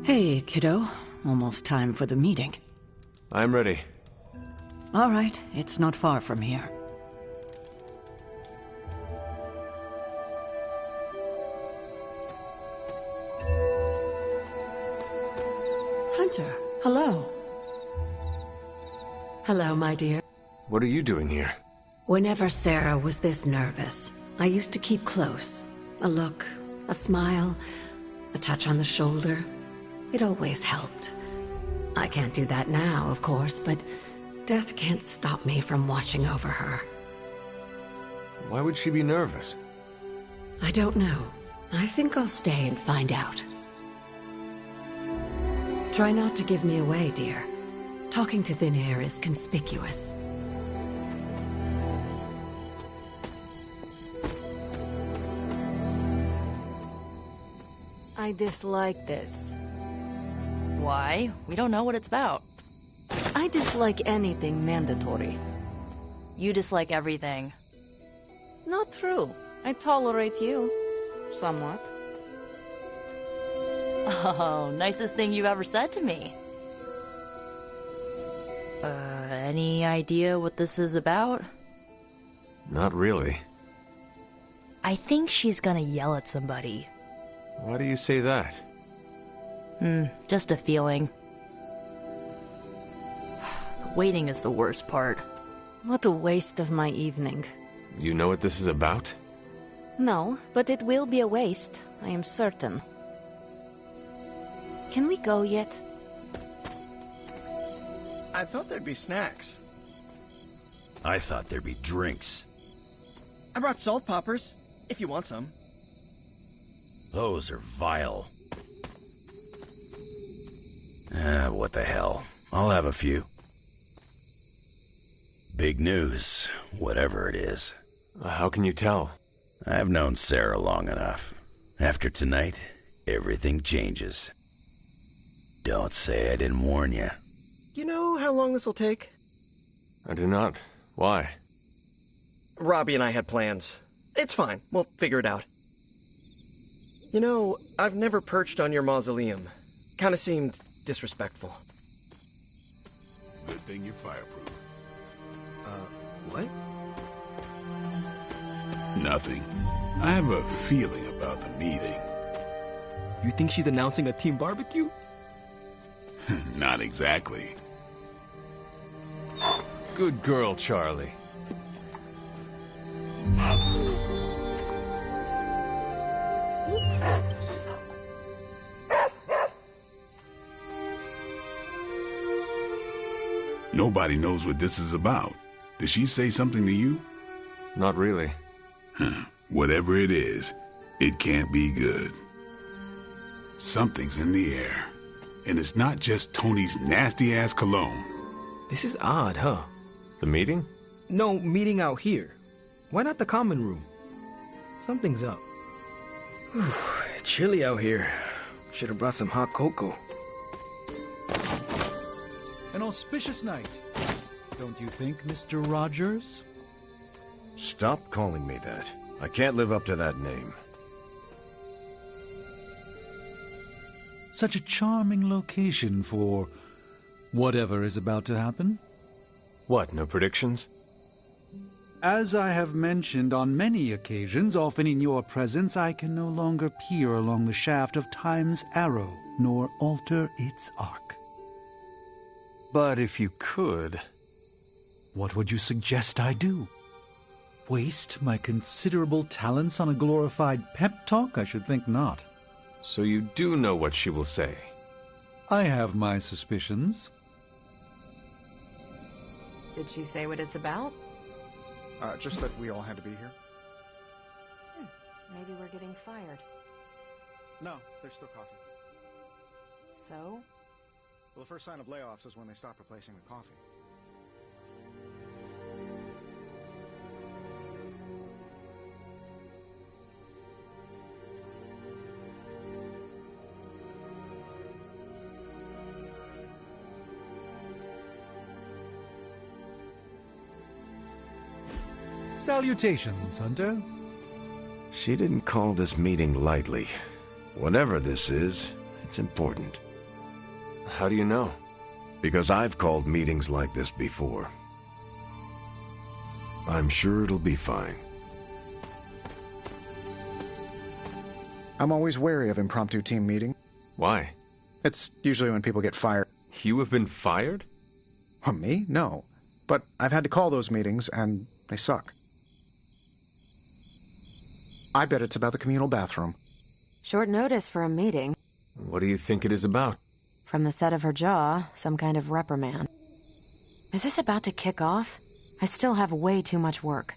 Hey, kiddo. Almost time for the meeting. I'm ready. All right, it's not far from here. Hunter, hello. Hello, my dear. What are you doing here? Whenever Sarah was this nervous, I used to keep close. A look, a smile, a touch on the shoulder. It always helped. I can't do that now, of course, but death can't stop me from watching over her. Why would she be nervous? I don't know. I think I'll stay and find out. Try not to give me away, dear. Talking to thin air is conspicuous. I dislike this. Why? We don't know what it's about. I dislike anything mandatory. You dislike everything. Not true. I tolerate you. Somewhat. Oh, nicest thing you've ever said to me. Any idea what this is about? Not really. I think she's gonna yell at somebody. Why do you say that? Just a feeling. The waiting is the worst part. What a waste of my evening. You know what this is about? No, but it will be a waste, I am certain. Can we go yet? I thought there'd be snacks. I thought there'd be drinks. I brought salt poppers, if you want some. Those are vile. What the hell. I'll have a few. Big news, whatever it is. How can you tell? I've known Sarah long enough. After tonight, everything changes. Don't say I didn't warn you. You know how long this will take? I do not. Why? Robbie and I had plans. It's fine. We'll figure it out. You know, I've never perched on your mausoleum. Kinda seemed disrespectful. Good thing you're fireproof. What? Nothing. I have a feeling about the meeting. You think she's announcing a team barbecue? Not exactly. Good girl, Charlie. Nobody knows what this is about. Did she say something to you? Not really. Whatever it is, it can't be good. Something's in the air. And it's not just Tony's nasty-ass cologne. This is odd, huh? The meeting? No, meeting out here. Why not the common room? Something's up. Whew, chilly out here. Should have brought some hot cocoa. An auspicious night, don't you think, Mr. Rogers? Stop calling me that. I can't live up to that name. Such a charming location for whatever is about to happen. What, no predictions? As I have mentioned on many occasions, often in your presence, I can no longer peer along the shaft of time's arrow, nor alter its arc. But if you could... What would you suggest I do? Waste my considerable talents on a glorified pep talk? I should think not. So you do know what she will say? I have my suspicions. Did she say what it's about? Just that we all had to be here. Maybe we're getting fired. No, there's still coffee. So? Well, the first sign of layoffs is when they stop replacing the coffee. Salutations, Hunter. She didn't call this meeting lightly. Whatever this is, it's important. How do you know? Because I've called meetings like this before. I'm sure it'll be fine. I'm always wary of impromptu team meeting. Why? It's usually when people get fired. You have been fired? Me? No. But I've had to call those meetings, and they suck. I bet it's about the communal bathroom. Short notice for a meeting. What do you think it is about? From the set of her jaw, some kind of reprimand. Is this about to kick off? I still have way too much work.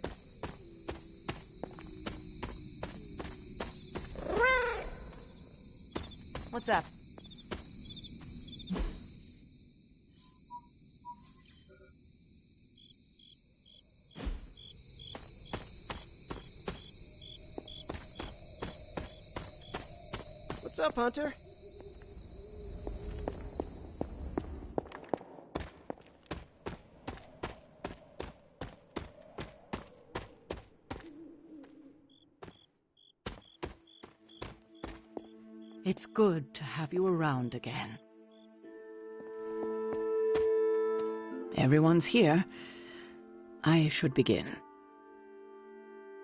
What's up? What's up, Hunter? It's good to have you around again. Everyone's here. I should begin.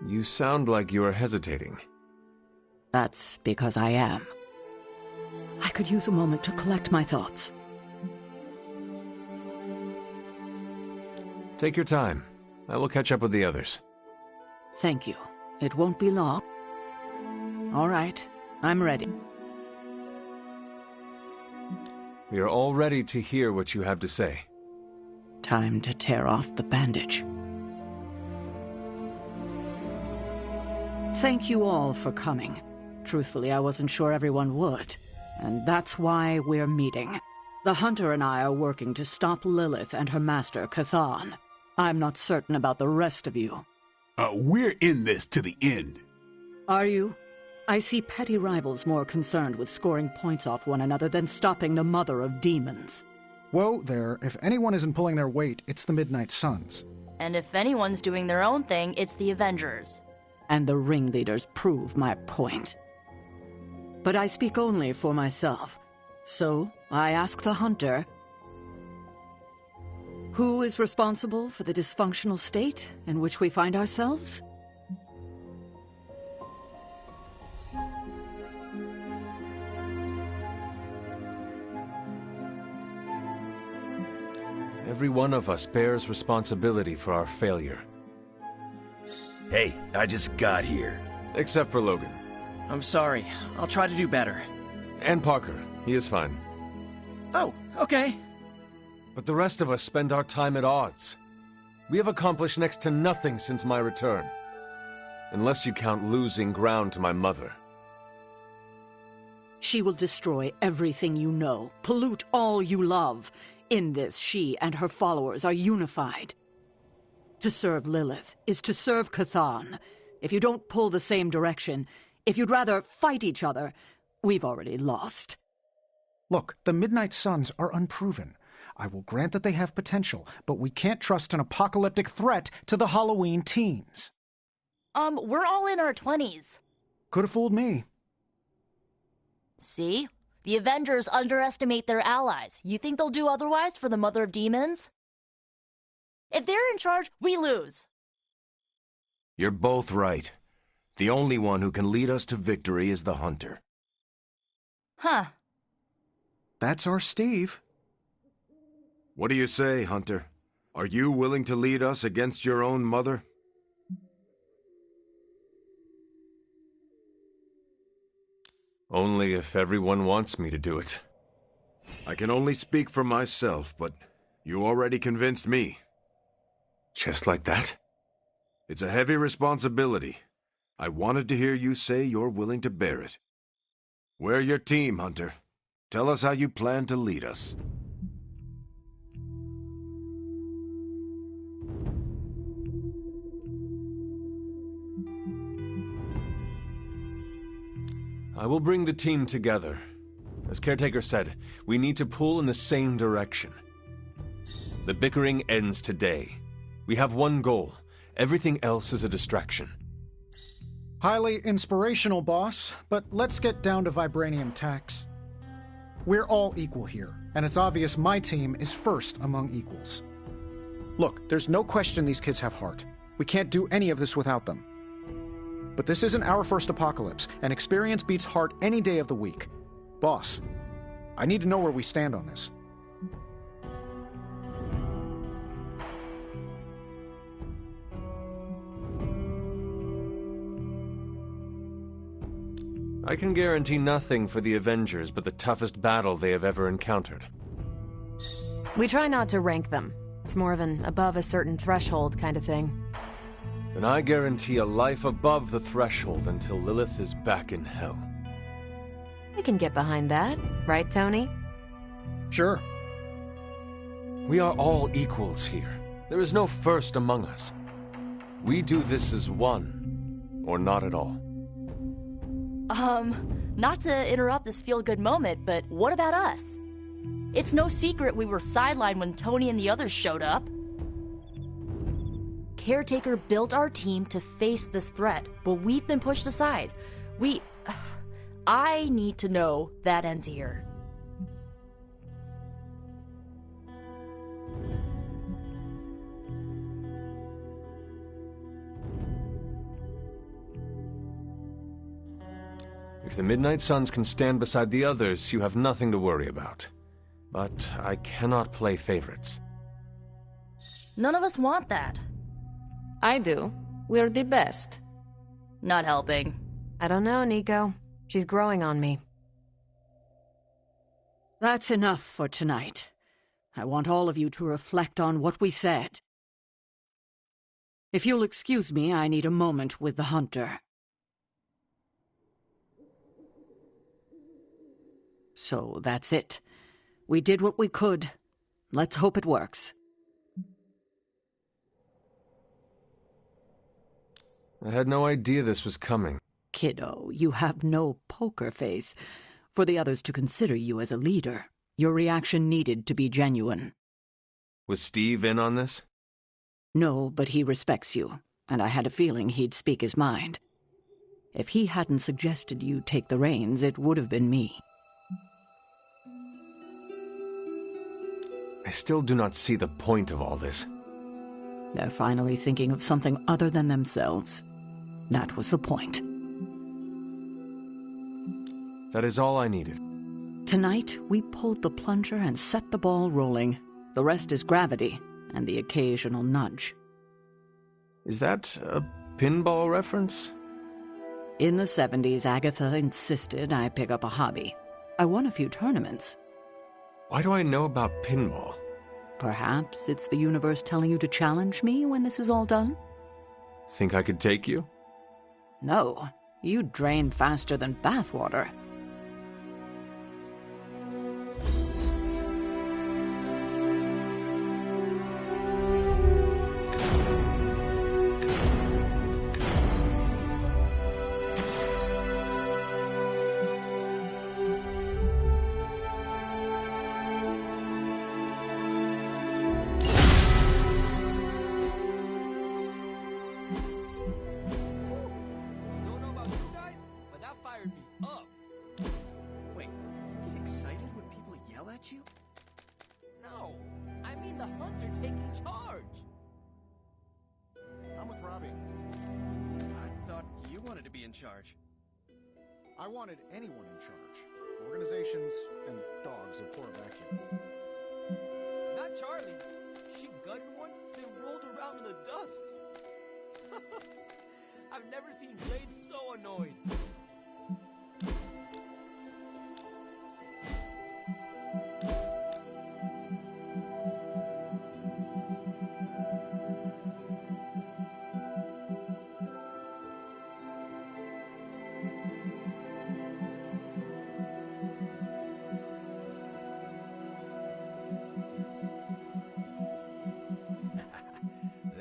You sound like you are hesitating. That's because I am. I could use a moment to collect my thoughts. Take your time. I will catch up with the others. Thank you. It won't be long. All right, I'm ready. We are all ready to hear what you have to say. Time to tear off the bandage. Thank you all for coming. Truthfully, I wasn't sure everyone would. And that's why we're meeting. The Hunter and I are working to stop Lilith and her master, Chthon. I'm not certain about the rest of you. We're in this to the end. Are you? I see petty rivals more concerned with scoring points off one another than stopping the mother of demons. Whoa there, if anyone isn't pulling their weight, it's the Midnight Suns. And if anyone's doing their own thing, it's the Avengers. And the ringleaders prove my point. But I speak only for myself. So, I ask the Hunter, who is responsible for the dysfunctional state in which we find ourselves? Every one of us bears responsibility for our failure. Hey, I just got here. Except for Logan. I'm sorry. I'll try to do better. And Parker. He is fine. Oh, okay. But the rest of us spend our time at odds. We have accomplished next to nothing since my return. Unless you count losing ground to my mother. She will destroy everything you know, pollute all you love. In this, she and her followers are unified. To serve Lilith is to serve Chthon. If you don't pull the same direction, if you'd rather fight each other, we've already lost. Look, the Midnight Suns are unproven. I will grant that they have potential, but we can't trust an apocalyptic threat to the Halloween teens. We're all in our 20s. Could have fooled me. See? The Avengers underestimate their allies. You think they'll do otherwise for the Mother of Demons? If they're in charge, we lose. You're both right. The only one who can lead us to victory is the Hunter. Huh. That's our Steve. What do you say, Hunter? Are you willing to lead us against your own mother? Only if everyone wants me to do it. I can only speak for myself, but you already convinced me. Just like that? It's a heavy responsibility. I wanted to hear you say you're willing to bear it. We're your team, Hunter. Tell us how you plan to lead us. I will bring the team together. As Caretaker said, we need to pull in the same direction. The bickering ends today. We have one goal. Everything else is a distraction. Highly inspirational, boss, but let's get down to vibranium tax. We're all equal here, and it's obvious my team is first among equals. Look, there's no question these kids have heart. We can't do any of this without them. But this isn't our first apocalypse, and experience beats heart any day of the week. Boss, I need to know where we stand on this. I can guarantee nothing for the Avengers but the toughest battle they have ever encountered. We try not to rank them. It's more of an above a certain threshold kind of thing. Then I guarantee a life above the threshold until Lilith is back in hell. We can get behind that, right, Tony? Sure. We are all equals here. There is no first among us. We do this as one, or not at all. Not to interrupt this feel-good moment, but what about us? It's no secret we were sidelined when Tony and the others showed up. Caretaker built our team to face this threat, but we've been pushed aside. I need to know that ends here. If the Midnight Suns can stand beside the others, you have nothing to worry about. But I cannot play favorites. None of us want that. I do. We're the best. Not helping. I don't know, Nico. She's growing on me. That's enough for tonight. I want all of you to reflect on what we said. If you'll excuse me, I need a moment with the Hunter. So that's it. We did what we could. Let's hope it works. I had no idea this was coming. Kiddo, you have no poker face. For the others to consider you as a leader, your reaction needed to be genuine. Was Steve in on this? No, but he respects you, and I had a feeling he'd speak his mind. If he hadn't suggested you take the reins, it would have been me. I still do not see the point of all this. They're finally thinking of something other than themselves. That was the point. That is all I needed. Tonight, we pulled the plunger and set the ball rolling. The rest is gravity and the occasional nudge. Is that a pinball reference? In the 70s, Agatha insisted I pick up a hobby. I won a few tournaments. Why do I know about pinball? Perhaps it's the universe telling you to challenge me when this is all done? Think I could take you? No, you drain faster than bathwater. You? No, I mean the hunter taking charge. I'm with Robbie. I thought you wanted to be in charge. I wanted anyone in charge. Organizations and dogs abhor a vacuum. Not Charlie. She gunned one, then rolled around in the dust. I've never seen Blade so annoyed.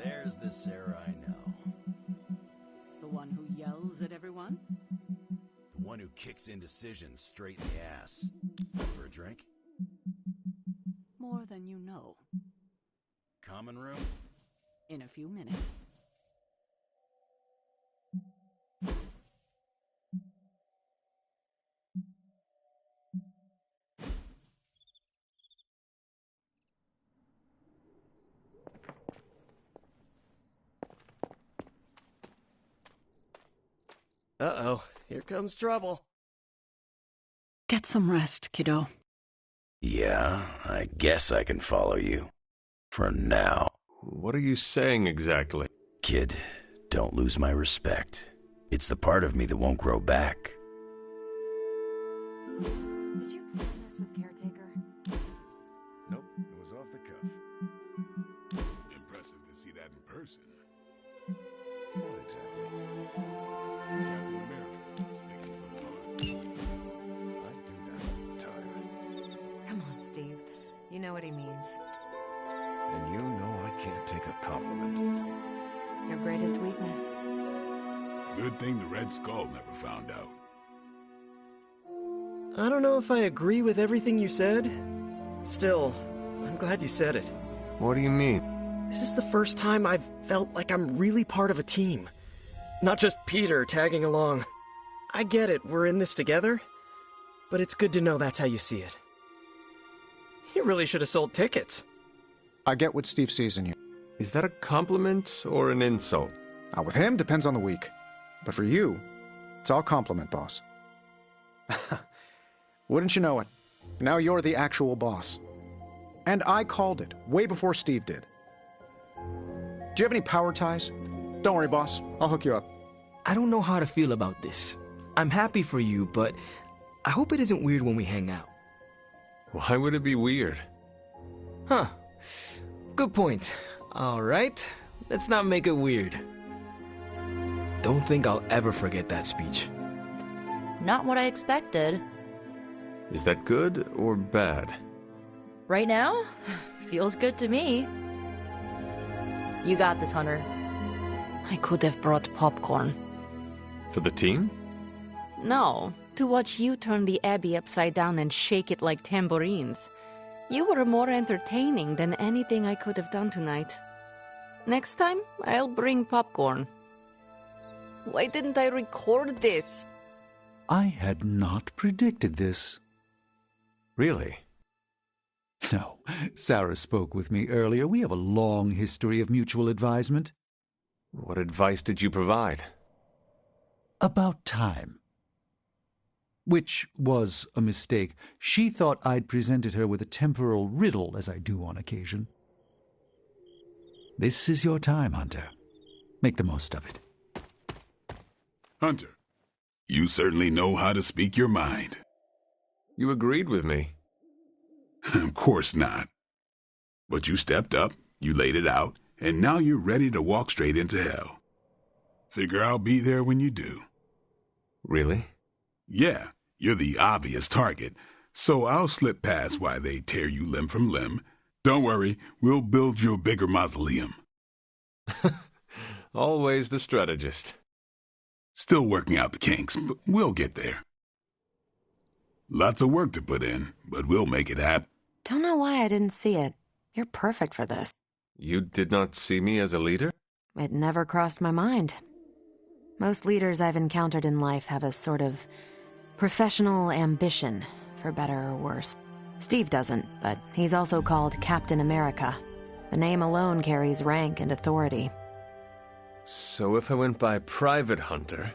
There's the Sarah I know. The one who yells at everyone? The one who kicks indecision straight in the ass. Up for a drink? More than you know. Common room? In a few minutes. Uh-oh, here comes trouble. Get some rest, kiddo. Yeah, I guess I can follow you. For now. What are you saying exactly? Kid, don't lose my respect. It's the part of me that won't grow back. Did you plan this with Caretaker? Nope, it was off the cuff. Impressive to see that in person. What exactly? Captain America, speaking from the heart. I do that all the time. Come on, Steve. You know what he means. And you know I can't take a compliment. Your greatest weakness. Good thing the Red Skull never found out. I don't know if I agree with everything you said. Still, I'm glad you said it. What do you mean? This is the first time I've felt like I'm really part of a team. Not just Peter tagging along. I get it, we're in this together. But it's good to know that's how you see it. You really should have sold tickets. I get what Steve sees in you. Is that a compliment or an insult? With him, depends on the week. But for you, it's all compliment, boss. Wouldn't you know it? Now you're the actual boss. And I called it, way before Steve did. Do you have any power ties? Don't worry, boss. I'll hook you up. I don't know how to feel about this. I'm happy for you, but I hope it isn't weird when we hang out. Why would it be weird? Huh. Good point. Alright, let's not make it weird. Don't think I'll ever forget that speech. Not what I expected. Is that good or bad? Right now? Feels good to me. You got this, Hunter. I could have brought popcorn. For the team? No, to watch you turn the Abbey upside down and shake it like tambourines. You were more entertaining than anything I could have done tonight. Next time, I'll bring popcorn. Why didn't I record this? I had not predicted this. Really? No, Sarah spoke with me earlier. We have a long history of mutual advisement. What advice did you provide? About time. which was a mistake. She thought I'd presented her with a temporal riddle, as I do on occasion. This is your time, Hunter. Make the most of it. Hunter, you certainly know how to speak your mind. You agreed with me. Of course not. But you stepped up, you laid it out, and now you're ready to walk straight into hell. Figure I'll be there when you do. Really? Yeah, you're the obvious target, so I'll slip past while they tear you limb from limb. Don't worry, we'll build you a bigger mausoleum. Always the strategist. Still working out the kinks, but we'll get there. Lots of work to put in, but we'll make it happen. Don't know why I didn't see it. You're perfect for this. You did not see me as a leader? It never crossed my mind. Most leaders I've encountered in life have a sort of professional ambition, for better or worse. Steve doesn't, but he's also called Captain America. The name alone carries rank and authority. So if I went by Private Hunter...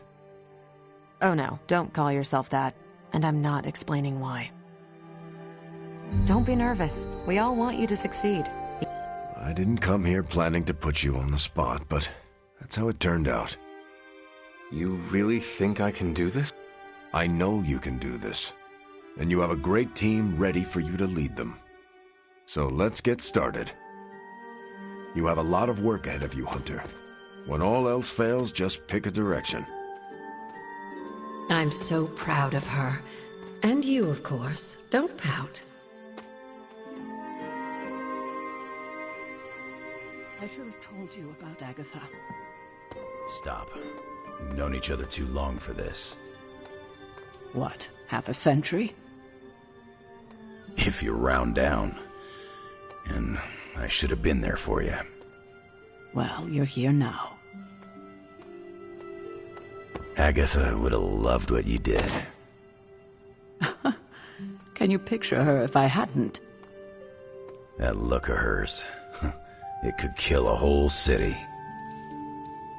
Oh no, don't call yourself that. And I'm not explaining why. Don't be nervous. We all want you to succeed. I didn't come here planning to put you on the spot, but that's how it turned out. You really think I can do this? I know you can do this. And you have a great team ready for you to lead them. So let's get started. You have a lot of work ahead of you, Hunter. When all else fails, just pick a direction. I'm so proud of her. And you, of course. Don't pout. I should have told you about Agatha. Stop. We've known each other too long for this. What, half a century? If you round down. And I should have been there for you. Well, you're here now. Agatha would have loved what you did. Can you picture her if I hadn't? That look of hers. It could kill a whole city.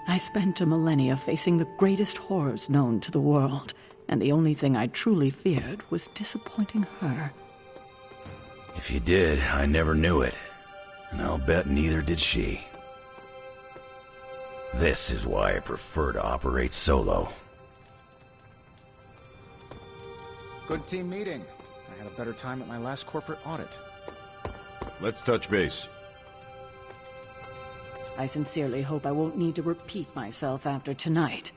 I spent a millennia facing the greatest horrors known to the world, and the only thing I truly feared was disappointing her. If you did, I never knew it. And I'll bet neither did she. This is why I prefer to operate solo. Good team meeting. I had a better time at my last corporate audit. Let's touch base. I sincerely hope I won't need to repeat myself after tonight.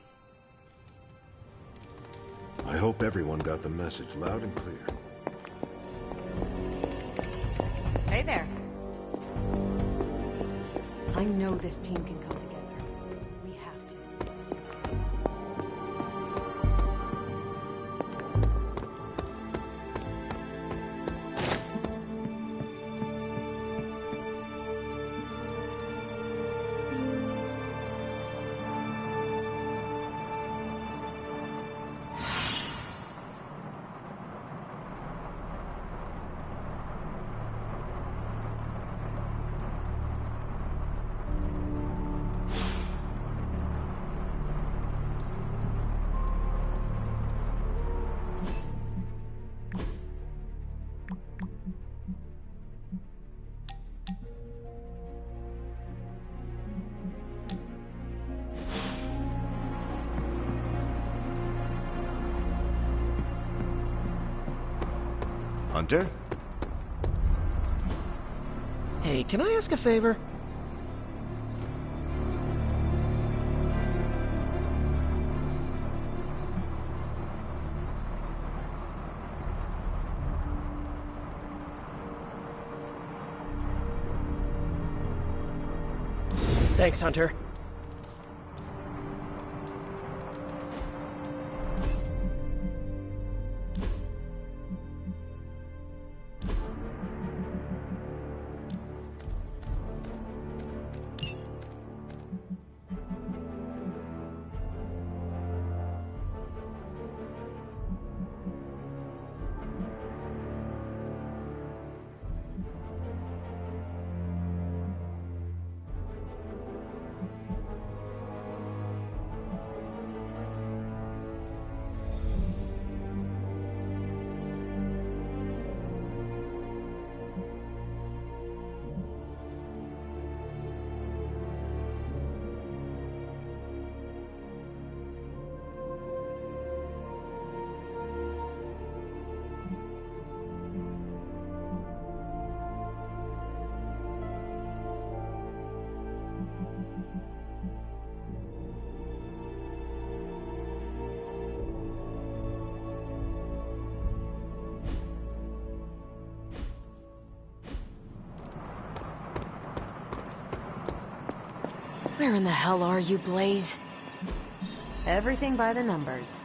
I hope everyone got the message loud and clear. Hey there. I know this team can come together. We have to. Hunter? Hey, can I ask a favor? Thanks, Hunter. Where in the hell are you, Blaze? Everything by the numbers.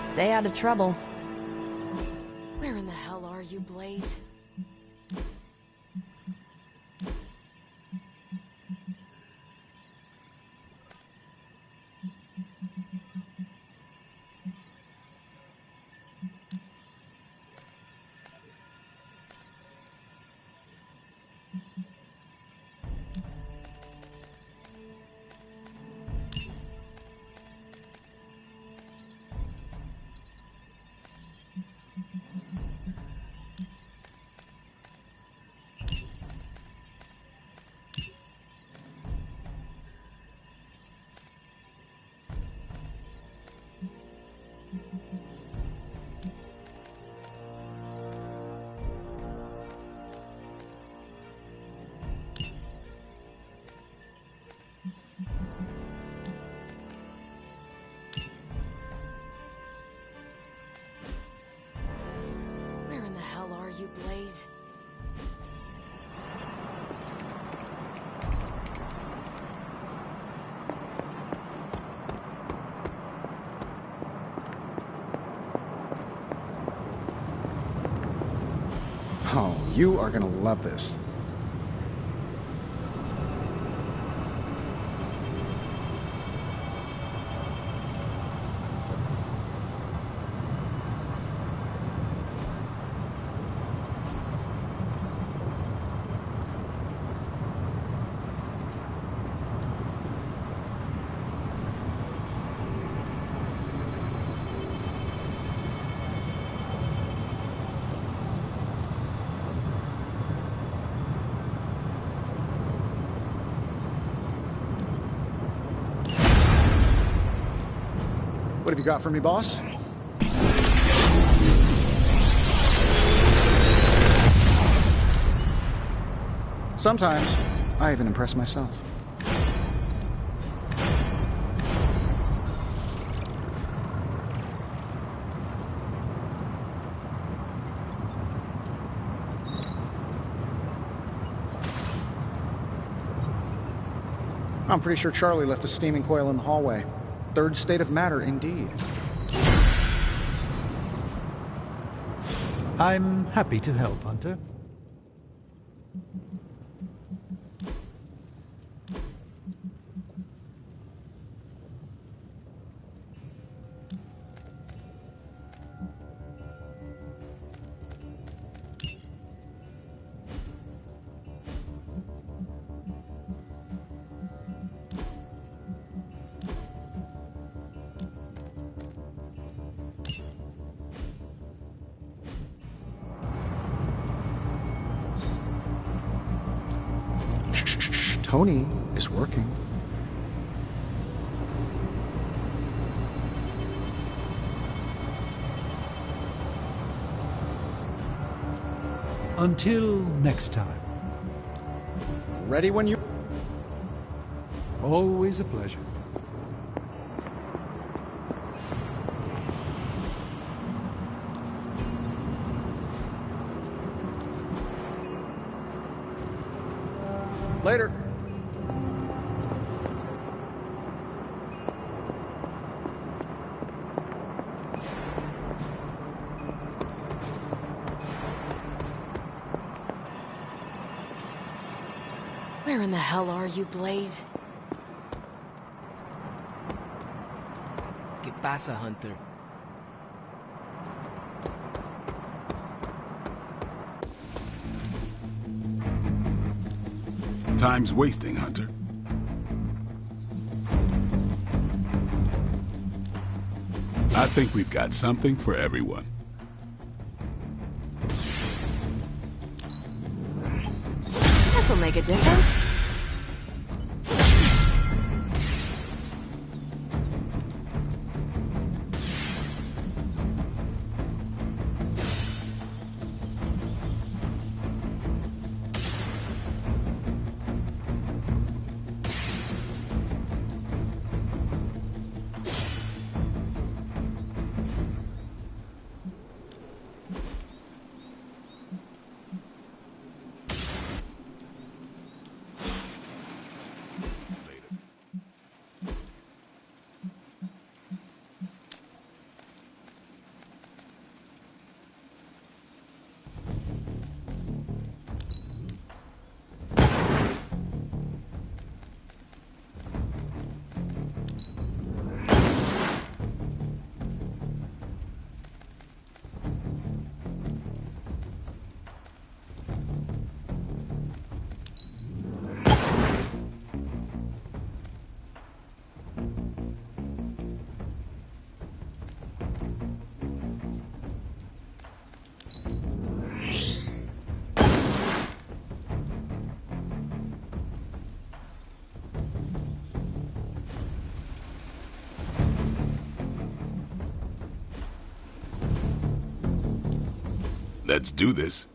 Stay out of trouble. Where in the hell are you, Blaze? You, Blaze. Oh, you are gonna love this. What have you got for me, boss? Sometimes, I even impress myself. I'm pretty sure Charlie left a steaming coil in the hallway. Third state of matter, indeed. I'm happy to help, Hunter. Tony is working. Until next time. Ready when you... Always a pleasure. Later. Where in the hell are you, Blaze? ¿Qué pasa, Hunter? Time's wasting, Hunter. I think we've got something for everyone. This'll make a difference. Let's do this.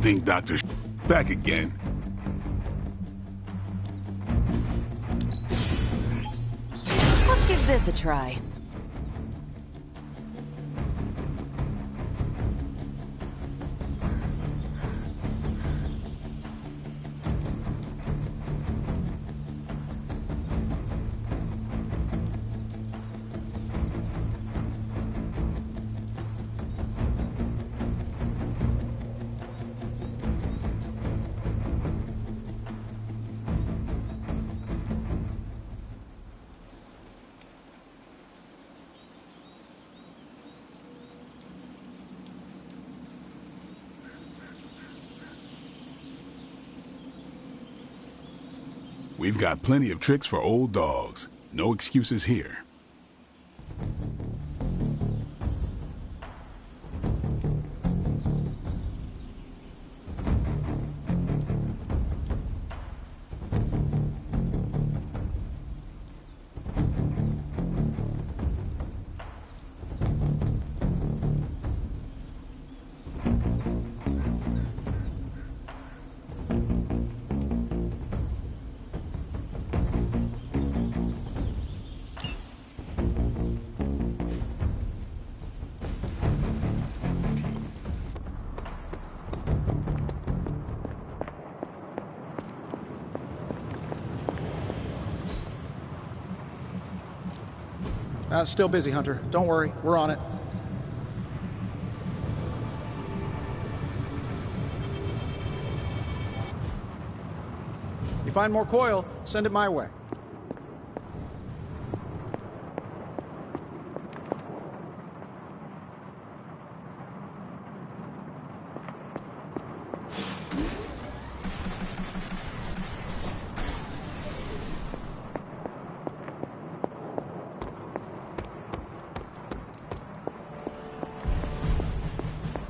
Think Dr. back again. Let's give this a try. We've got plenty of tricks for old dogs. No excuses here. Still busy, Hunter. Don't worry, we're on it. You find more coil, send it my way.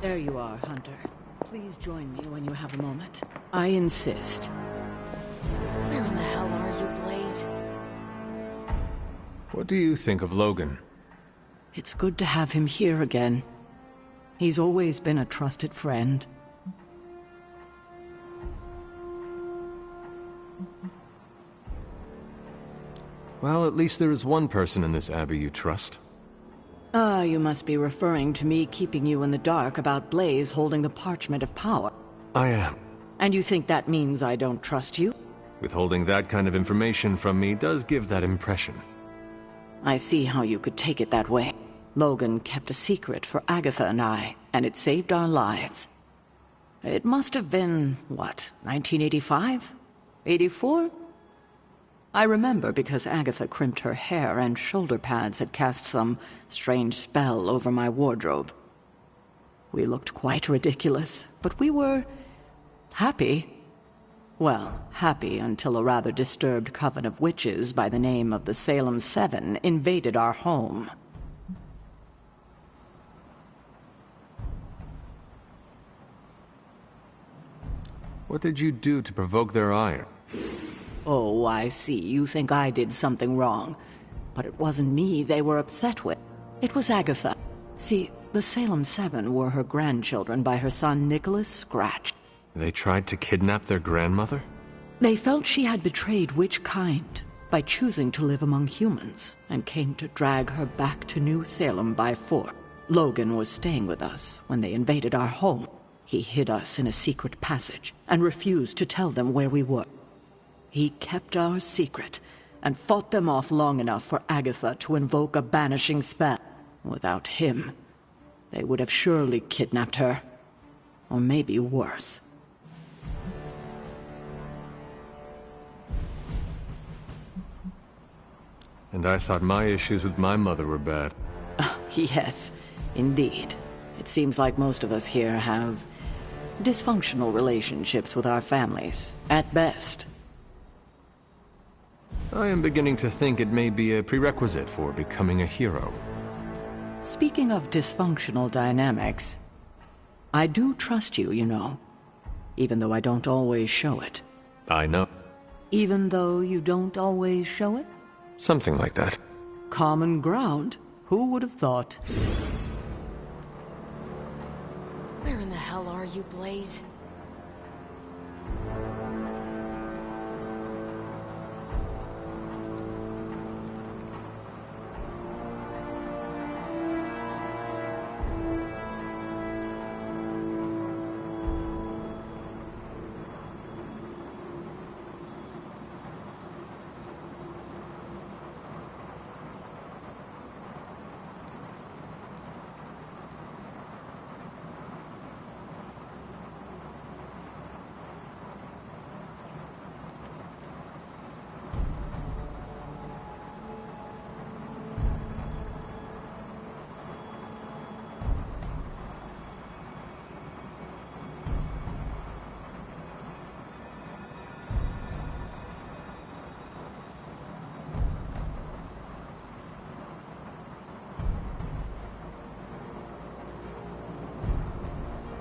There you are, Hunter. Please join me when you have a moment. I insist. Where in the hell are you, Blaze? What do you think of Logan? It's good to have him here again. He's always been a trusted friend. Well, at least there is one person in this abbey you trust. Ah, you must be referring to me keeping you in the dark about Blaze holding the Parchment of Power. I am. And you think that means I don't trust you? Withholding that kind of information from me does give that impression. I see how you could take it that way. Logan kept a secret for Agatha and I, and it saved our lives. It must have been, what, 1985? 84? I remember because Agatha crimped her hair and shoulder pads had cast some strange spell over my wardrobe. We looked quite ridiculous, but we were happy. Well, happy until a rather disturbed coven of witches by the name of the Salem Seven invaded our home. What did you do to provoke their ire? Oh, I see. You think I did something wrong. But it wasn't me they were upset with. It was Agatha. See, the Salem Seven were her grandchildren by her son Nicholas Scratch. They tried to kidnap their grandmother? They felt she had betrayed which kind by choosing to live among humans, and came to drag her back to New Salem by force. Logan was staying with us when they invaded our home. He hid us in a secret passage and refused to tell them where we were. He kept our secret and fought them off long enough for Agatha to invoke a banishing spell. Without him, they would have surely kidnapped her. Or maybe worse. And I thought my issues with my mother were bad. Yes, indeed. It seems like most of us here have dysfunctional relationships with our families, at best. I am beginning to think it may be a prerequisite for becoming a hero. Speaking of dysfunctional dynamics, I do trust you, you know. Even though I don't always show it. I know. Even though you don't always show it? Something like that. Common ground. Who would have thought? Where in the hell are you, Blaze?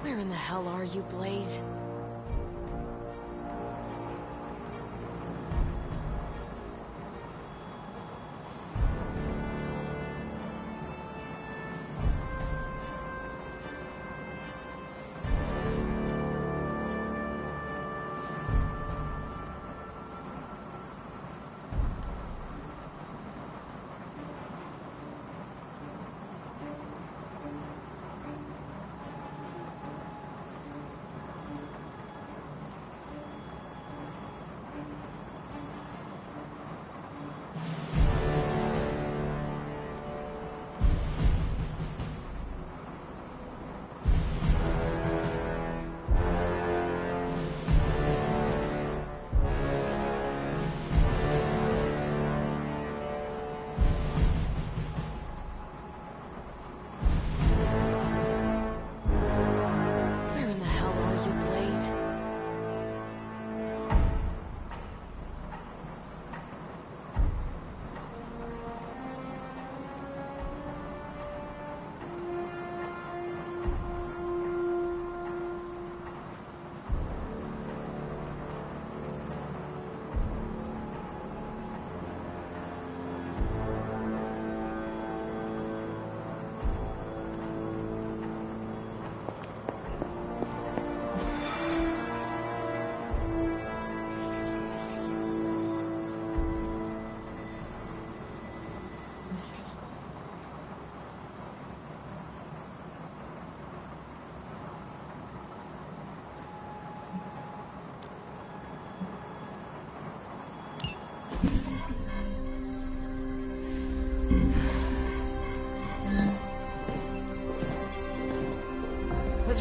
Where in the hell are you, Blaze?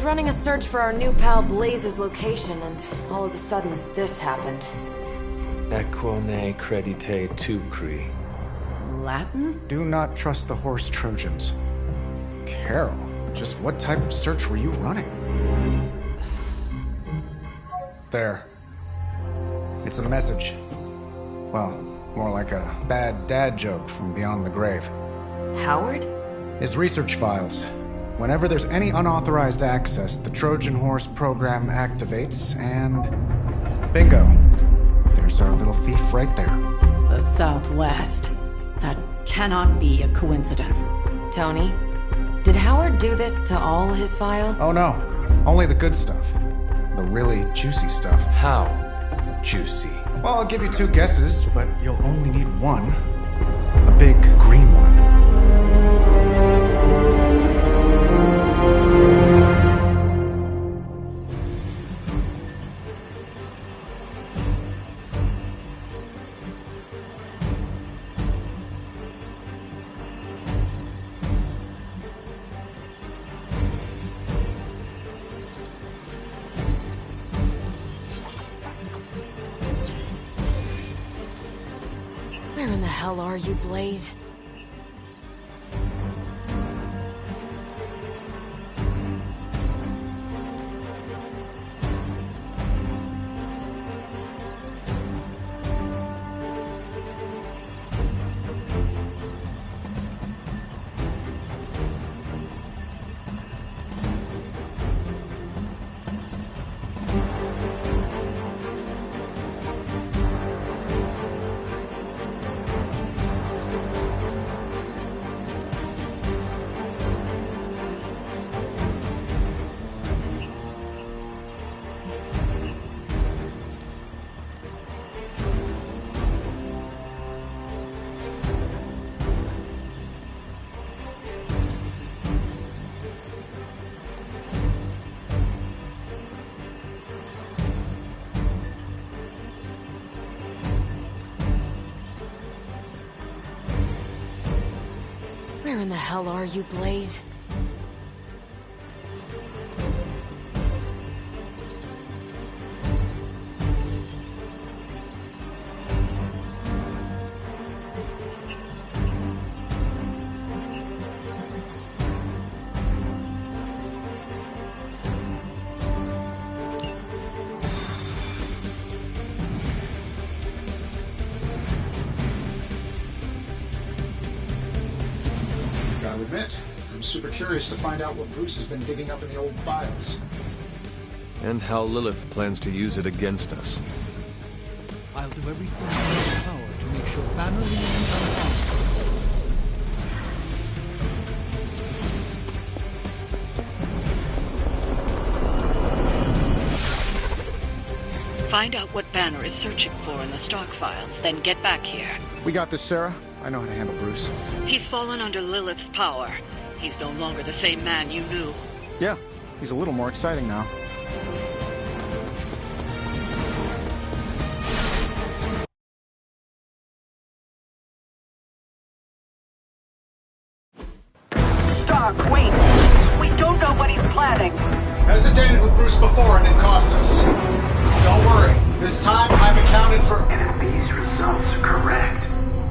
was running a search for our new pal Blaze's location, and all of a sudden, this happened. Equone credite tucri. Latin? Do not trust the horse Trojans. Carol, just what type of search were you running? There. It's a message. Well, more like a bad dad joke from beyond the grave. Howard? His research files. Whenever there's any unauthorized access, the Trojan Horse program activates, and... bingo! There's our little thief right there. The Southwest. That cannot be a coincidence. Tony, did Howard do this to all his files? Oh no, only the good stuff. The really juicy stuff. How juicy? Well, I'll give you 2 guesses, but you'll only need one. A big green one. Where in the hell are you, Blaze? Where in the hell are you, Blaze? Gotta admit, I'm super curious to find out what Bruce has been digging up in the old files. And how Lilith plans to use it against us. I'll do everything in my power to make sure Banner remains unharmed. Find out what Banner is searching for in the stock files, then get back here. We got this, Sarah. I know how to handle Bruce. He's fallen under Lilith's power. He's no longer the same man you knew. Yeah, he's a little more exciting now. Stark, wait! We don't know what he's planning! Hesitated with Bruce before and it cost us. Don't worry, this time I've accounted for... And if these results are correct,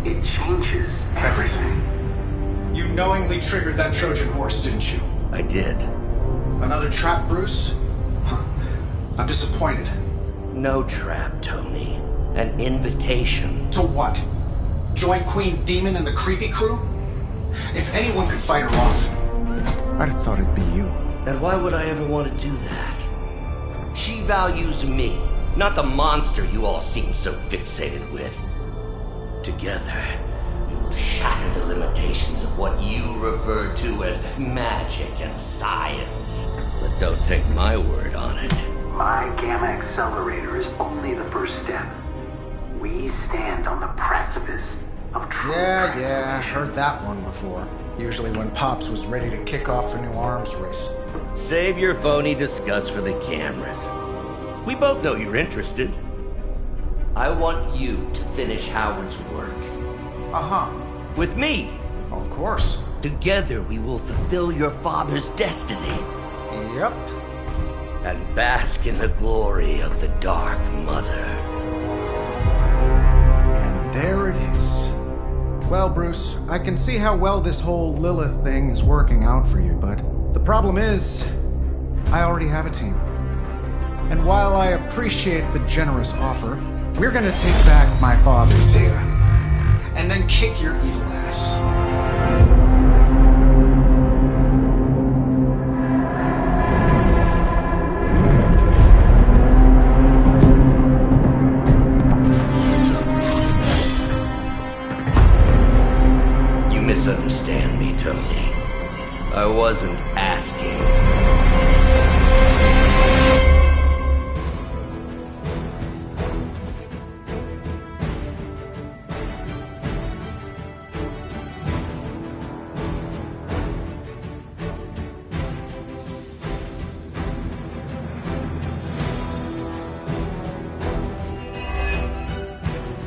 it changes everything. You knowingly triggered that Trojan horse, didn't you? I did. Another trap, Bruce? I'm disappointed. No trap, Tony. An invitation. To what? Join Queen Demon and the Creepy Crew? If anyone could fight her off, I'd have thought it'd be you. And why would I ever want to do that? She values me, not the monster you all seem so fixated with. Together, we will shatter the limitations of what you refer to as magic and science. But don't take my word on it. My Gamma Accelerator is only the first step. We stand on the precipice of true Yeah, heard that one before. Usually when Pops was ready to kick off a new arms race. Save your phony disgust for the cameras. We both know you're interested. I want you to finish Howard's work. Uh-huh. With me. Of course. Together we will fulfill your father's destiny. Yep. And bask in the glory of the Dark Mother. And there it is. Well, Bruce, I can see how well this whole Lilith thing is working out for you, but the problem is, I already have a team. And while I appreciate the generous offer, we're gonna take back my father's data. And then kick your evil ass. You misunderstand me, Tony. I wasn't asking.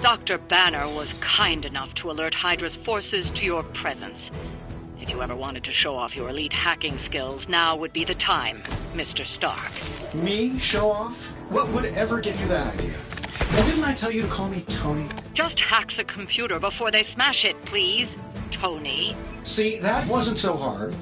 Dr. Banner was kind enough to alert Hydra's forces to your presence. If you ever wanted to show off your elite hacking skills, now would be the time, Mr. Stark. Me? Show off? What would ever give you that idea? And didn't I tell you to call me Tony? Just hack the computer before they smash it, please, Tony. See, that wasn't so hard.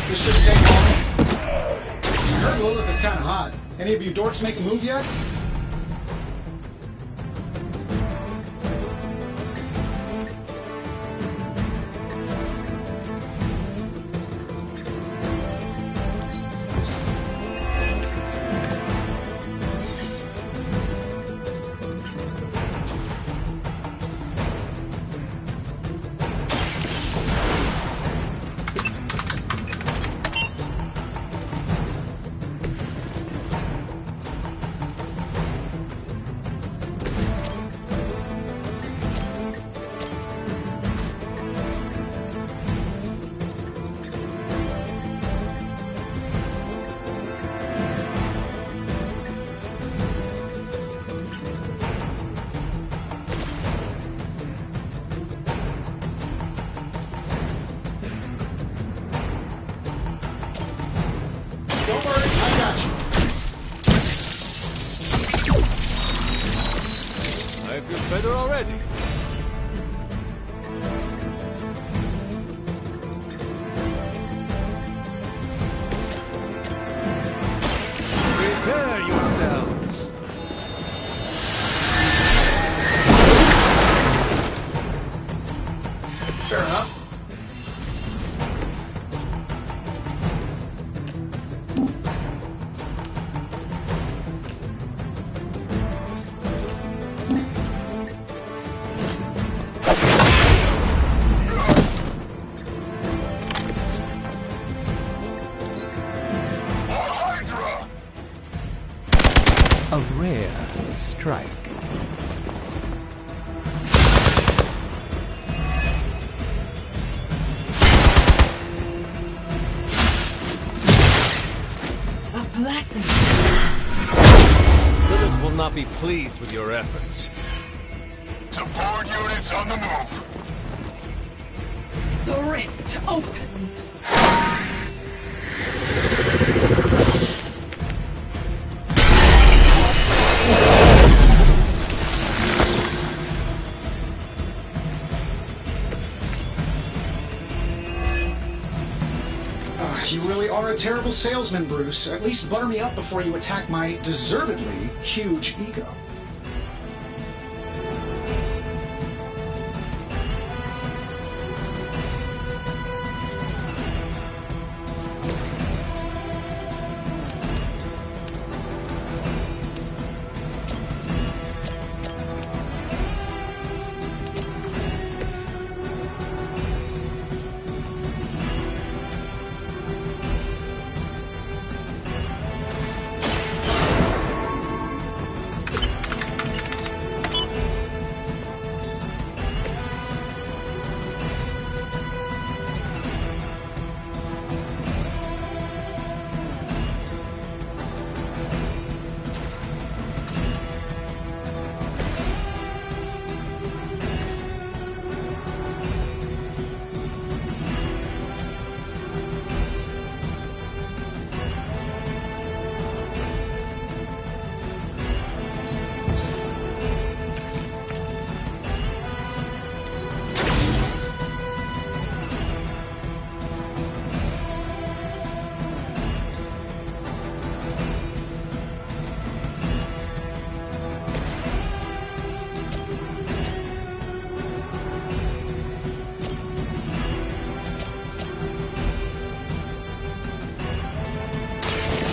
This shouldn't take long. I heard Lilith is kind of hot. Any of you dorks make a move yet? Don't worry, I got you. I feel better already. Prepare yourselves. Fair enough. A rare strike. A blessing. Lilith will not be pleased with your efforts. Support units on the move. The rift opens. You really are a terrible salesman, Bruce. At least butter me up before you attack my deservedly huge ego.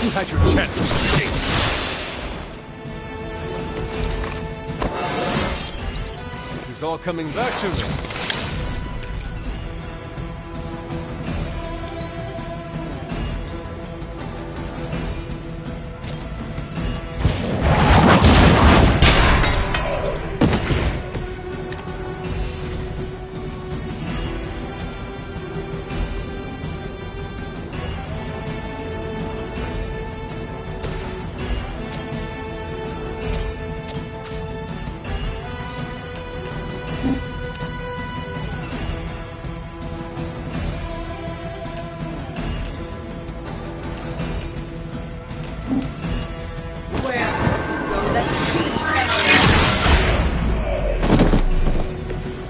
You had your chance. This is all coming back to me.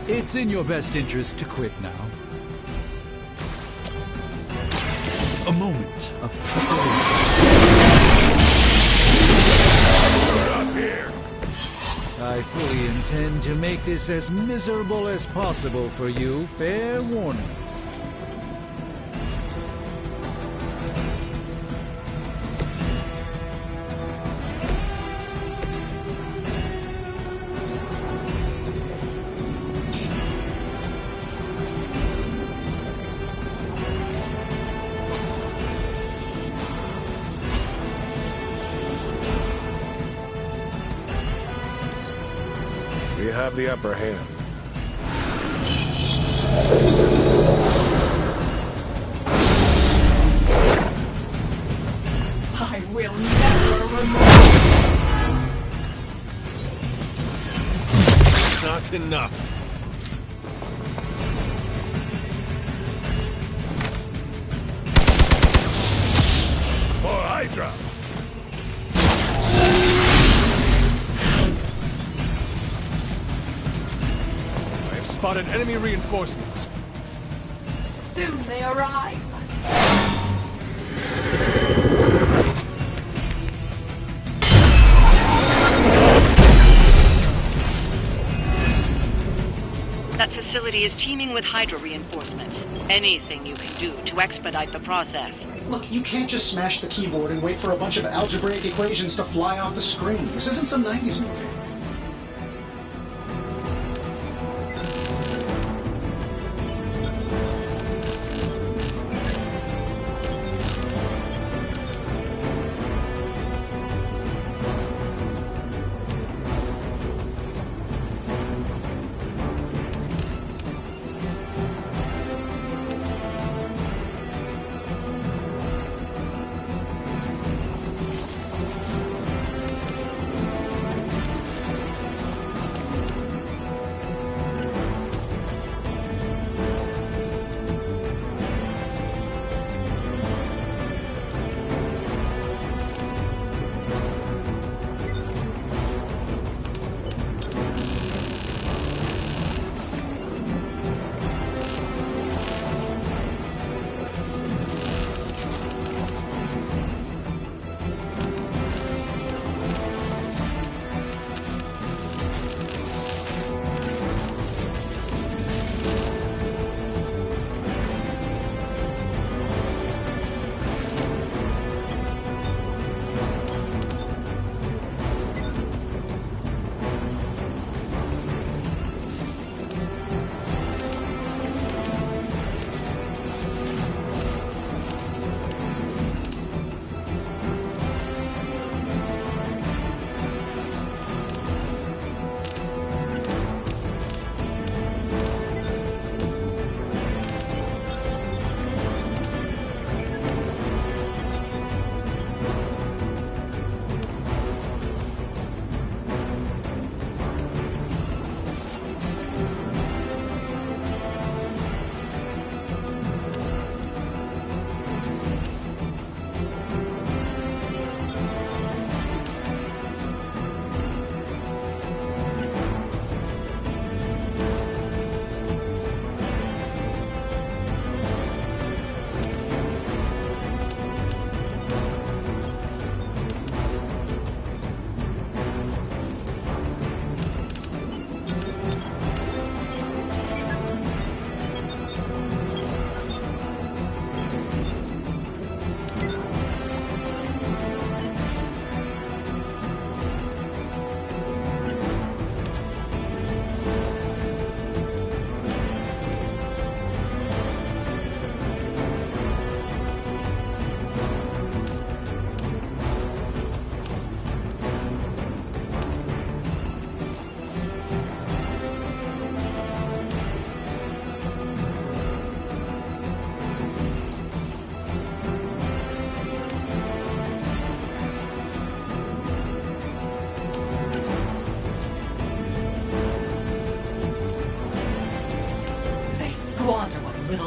It's in your best interest to quit now. A moment of preparation. I fully intend to make this as miserable as possible for you. Fair warning. We have the upper hand. I will never remove. Not enough. For Hydra! Spotted enemy reinforcements. Soon they arrive. That facility is teeming with Hydra reinforcements. Anything you can do to expedite the process. Look, you can't just smash the keyboard and wait for a bunch of algebraic equations to fly off the screen. This isn't some 90s movie.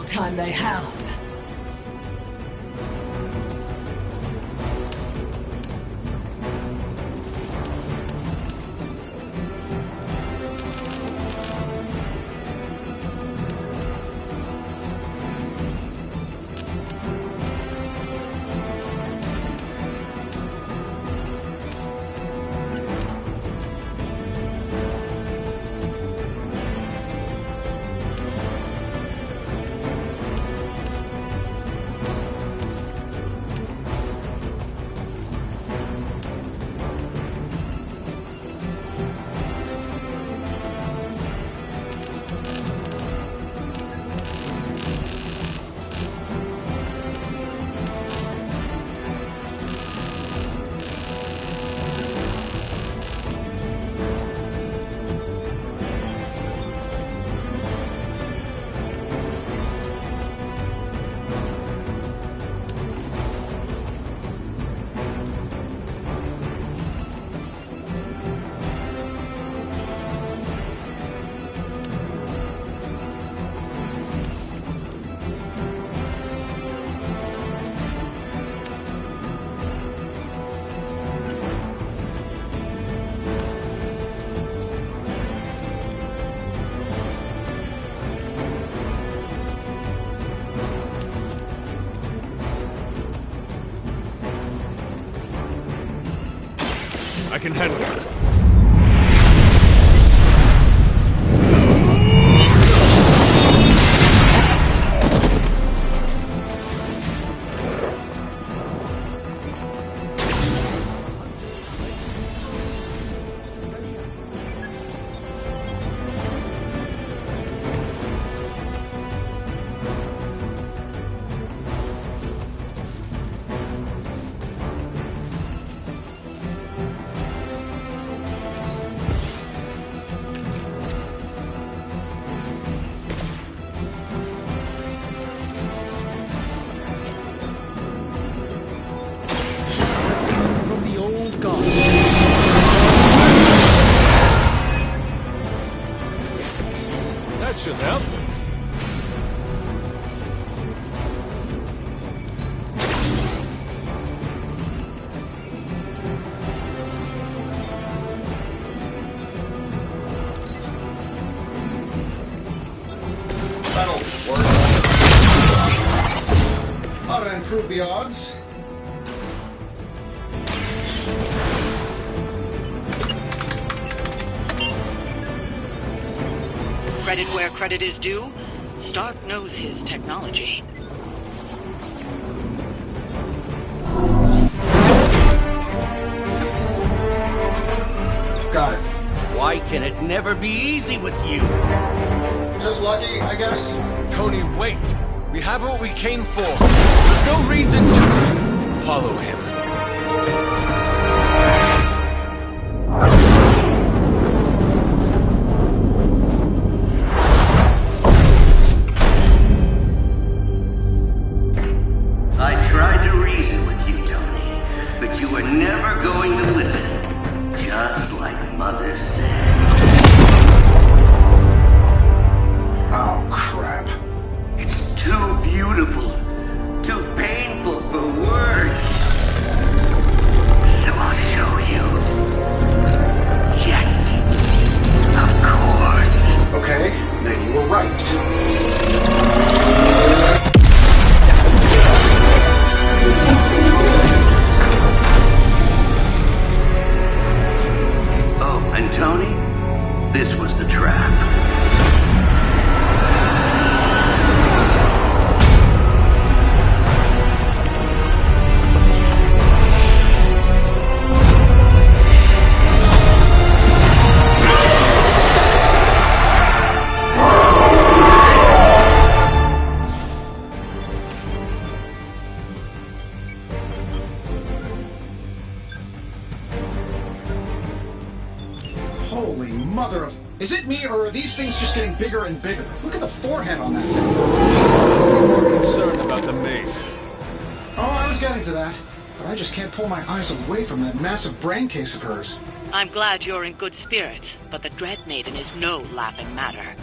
little time they have. I can handle it. That should help. That'll work. Ought to improve the odds. Credit where credit is due. Stark knows his technology. Got it. Why can it never be easy with you? Just lucky, I guess. Tony, wait! We have what we came for. There's no reason to follow him. I tried to reason with you, Tony, but you were never going to listen. Just like Mother said. Oh, crap. It's too beautiful, too painful for words. So I'll show you. Yes, of course. Okay, then you were right. Oh, and Tony, this was the trap. Holy mother of... Is it me, or are these things just getting bigger and bigger? Look at the forehead on that thing. More concerned about the maze. Oh, I was getting to that. But I just can't pull my eyes away from that massive brain case of hers. I'm glad you're in good spirits, but the Dread Maiden is no laughing matter.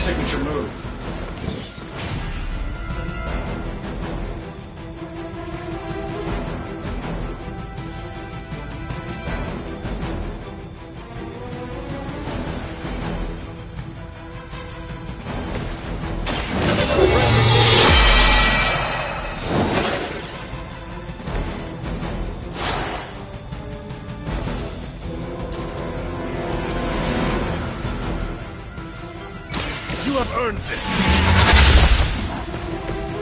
signature move. You have earned this!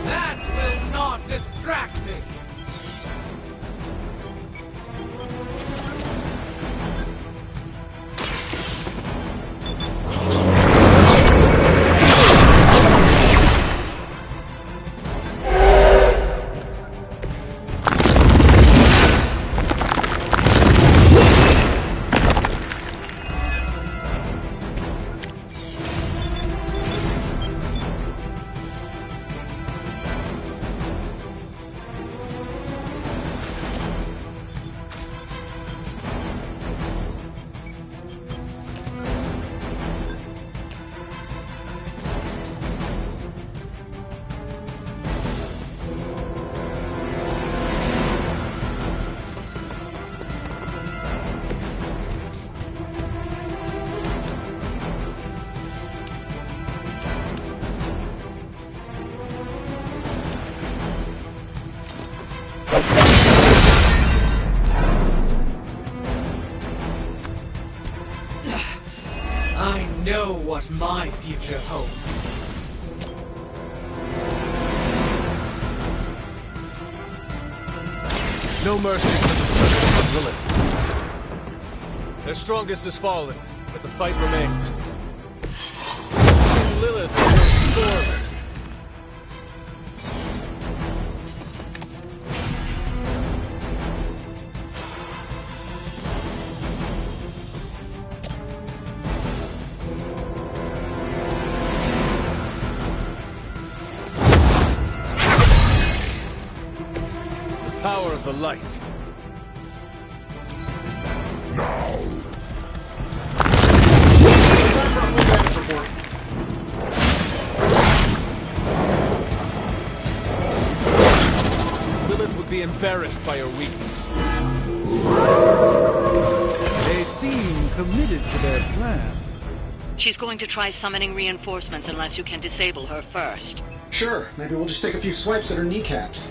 That will not distract me! I know what my future holds. No mercy for the servants of Lilith. Their strongest has fallen, but the fight remains. Lilith goes forward. Power of the light. Lilith would be embarrassed by her weakness. They seem committed to their plan. She's going to try summoning reinforcements unless you can disable her first. Sure, maybe we'll just take a few swipes at her kneecaps.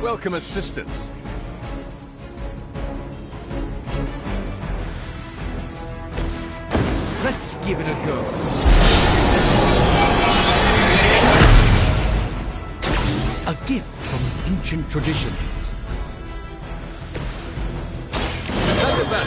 Welcome assistance. Let's give it a go. A gift from ancient traditions. Send it back.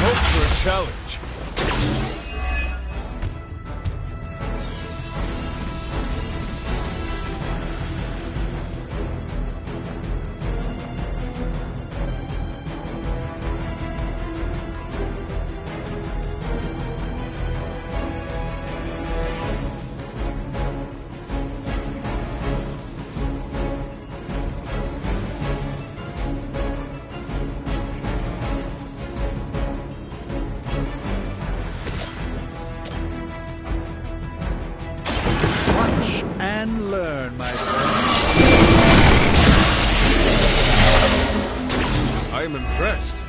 Hope for a challenge. Watch and learn, my friend. I am impressed.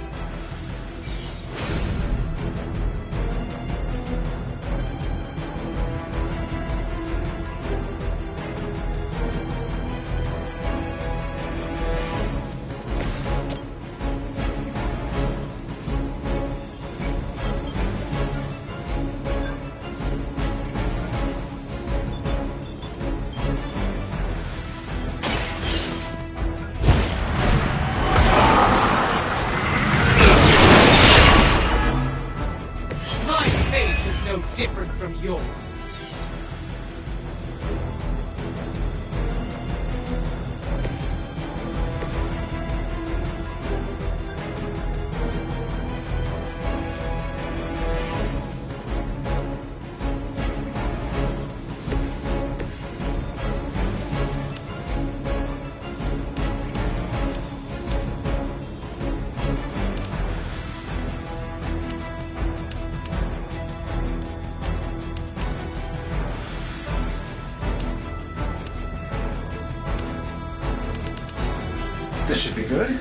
This should be good.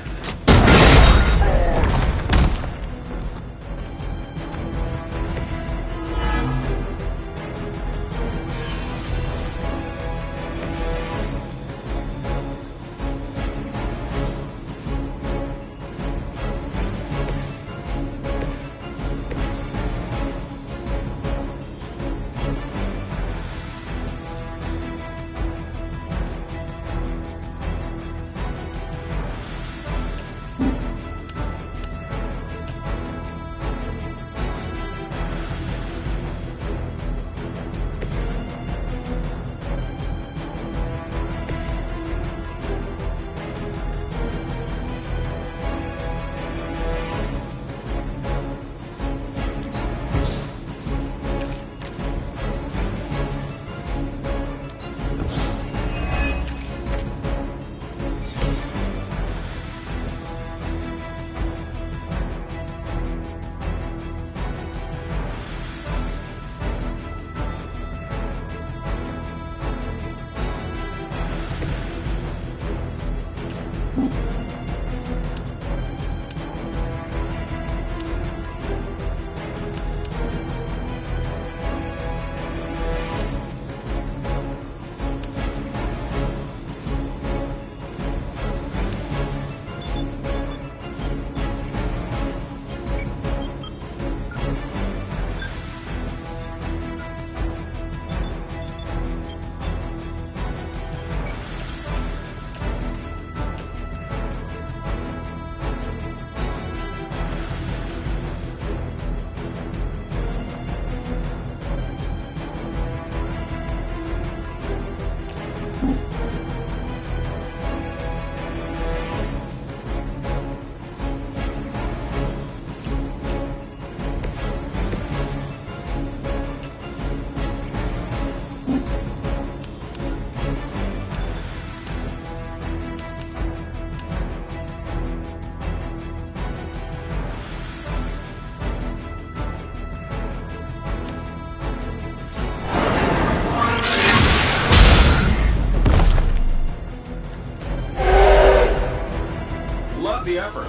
The effort.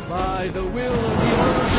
By the will of the Earth.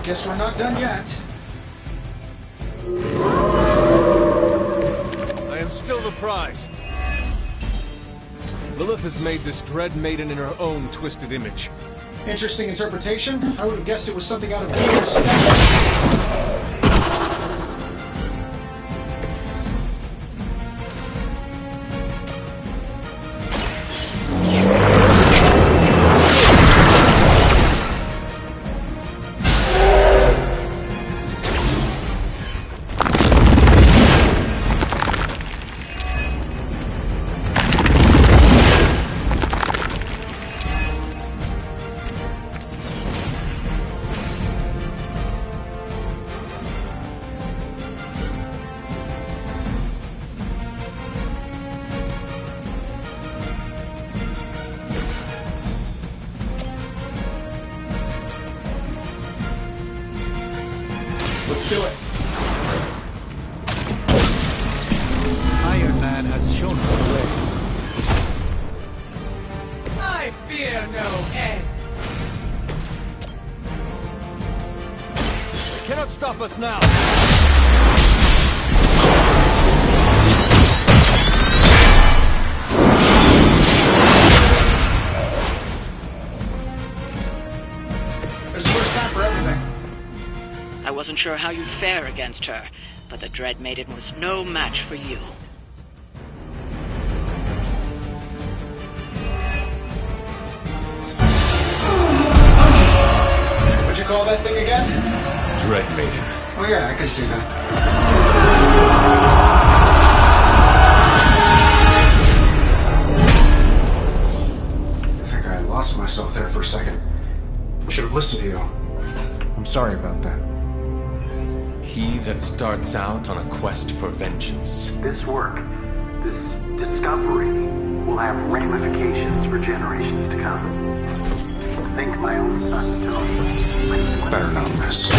Guess we're not done yet. I am still the prize. Lilith has made this Dread Maiden in her own twisted image. Interesting interpretation. I would have guessed it was something out of Peter's. Let's do it. Iron Man has shown us the way. I fear no end. They cannot stop us now. I wasn't sure how you'd fare against her, but the Dread Maiden was no match for you. What'd you call that thing again? Dread Maiden. Oh yeah, I can see that. I think I lost myself there for a second. I should have listened to you. I'm sorry about that. He that starts out on a quest for vengeance. This work, this discovery, will have ramifications for generations to come. Think my own son, Tony. Better not miss.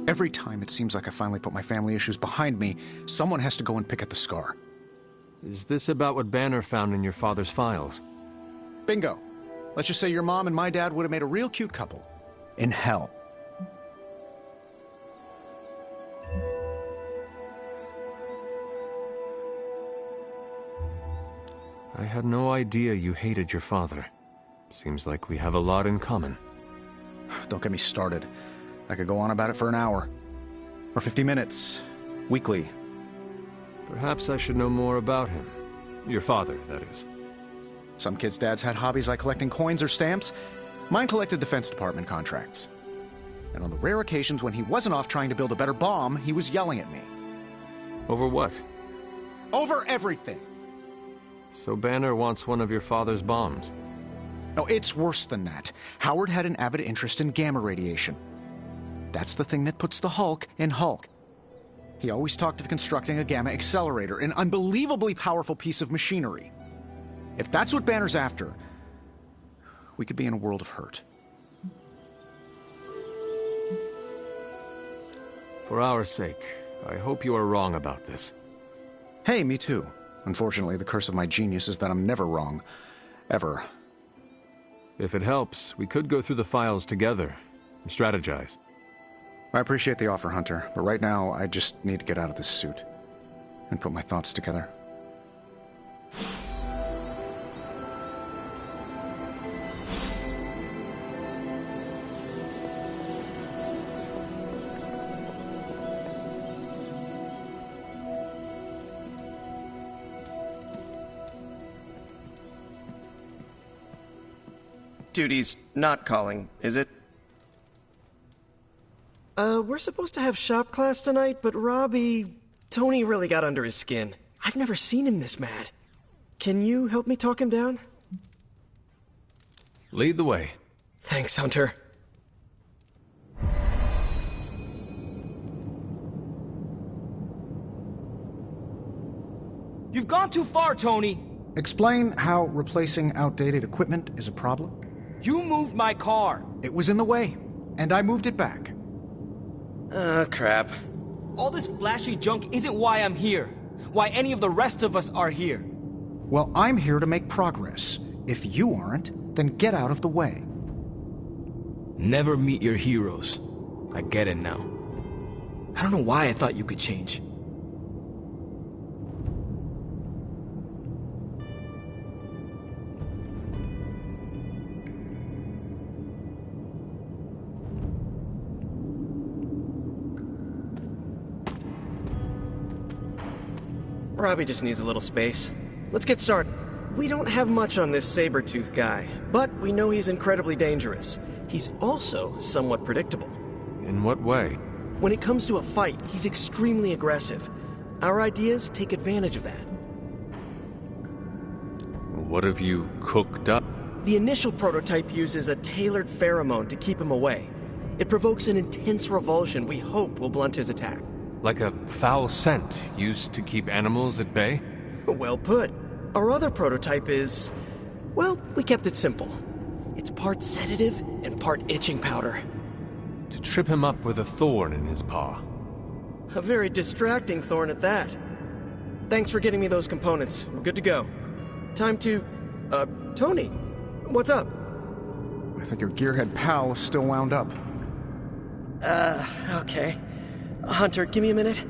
Every time it seems like I finally put my family issues behind me, someone has to go and pick at the scar. Is this about what Banner found in your father's files? Bingo. Let's just say your mom and my dad would have made a real cute couple. In hell. I had no idea you hated your father. Seems like we have a lot in common. Don't get me started. I could go on about it for an hour. Or 50 minutes. Weekly. Perhaps I should know more about him. Your father, that is. Some kids' dads had hobbies like collecting coins or stamps. Mine collected Defense Department contracts. And on the rare occasions when he wasn't off trying to build a better bomb, he was yelling at me. Over what? Over everything! So Banner wants one of your father's bombs. No, it's worse than that. Howard had an avid interest in gamma radiation. That's the thing that puts the Hulk in Hulk. He always talked of constructing a gamma accelerator, an unbelievably powerful piece of machinery. If that's what Banner's after, we could be in a world of hurt. For our sake, I hope you are wrong about this. Hey, me too. Unfortunately, the curse of my genius is that I'm never wrong. Ever. If it helps, we could go through the files together and strategize. I appreciate the offer, Hunter, but right now I just need to get out of this suit and put my thoughts together. Duty's not calling, is it? We're supposed to have shop class tonight, but Tony really got under his skin. I've never seen him this mad. Can you help me talk him down? Lead the way. Thanks, Hunter. You've gone too far, Tony! Explain how replacing outdated equipment is a problem. You moved my car! It was in the way, and I moved it back. Crap. All this flashy junk isn't why I'm here. Why any of the rest of us are here. Well, I'm here to make progress. If you aren't, then get out of the way. Never meet your heroes. I get it now. I don't know why I thought you could change. Robbie just needs a little space. Let's get started. We don't have much on this saber-tooth guy, but we know he's incredibly dangerous. He's also somewhat predictable. In what way? When it comes to a fight, he's extremely aggressive. Our ideas take advantage of that. What have you cooked up? The initial prototype uses a tailored pheromone to keep him away. It provokes an intense revulsion we hope will blunt his attack. Like a foul scent used to keep animals at bay? Well put. Our other prototype is... well, we kept it simple. It's part sedative and part itching powder. To trip him up with a thorn in his paw. A very distracting thorn at that. Thanks for getting me those components. We're good to go. Time to... Tony, what's up? I think your gearhead pal is still wound up. Okay. Hunter, give me a minute.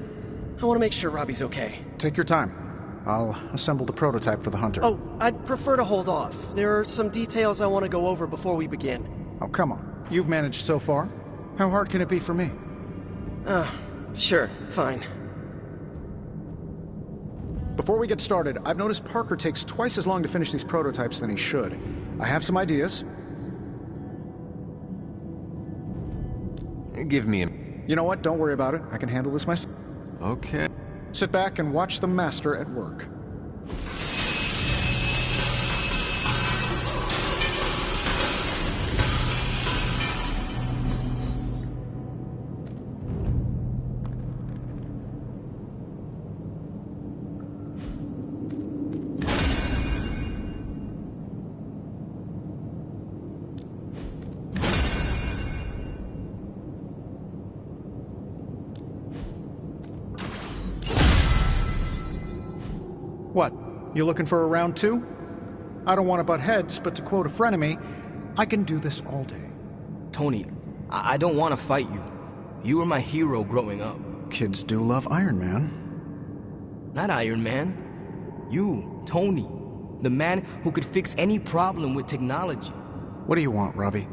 I want to make sure Robbie's okay. Take your time. I'll assemble the prototype for the Hunter. Oh, I'd prefer to hold off. There are some details I want to go over before we begin. Oh, come on. You've managed so far. How hard can it be for me? Sure, fine. Before we get started, I've noticed Parker takes twice as long to finish these prototypes than he should. I have some ideas. Give me a... You know what? Don't worry about it. I can handle this myself. Okay. Sit back and watch the master at work. What? You looking for a round two? I don't want to butt heads, but to quote a frenemy, I can do this all day. Tony, I don't want to fight you. You were my hero growing up. Kids do love Iron Man. Not Iron Man. You, Tony. The man who could fix any problem with technology. What do you want, Robbie?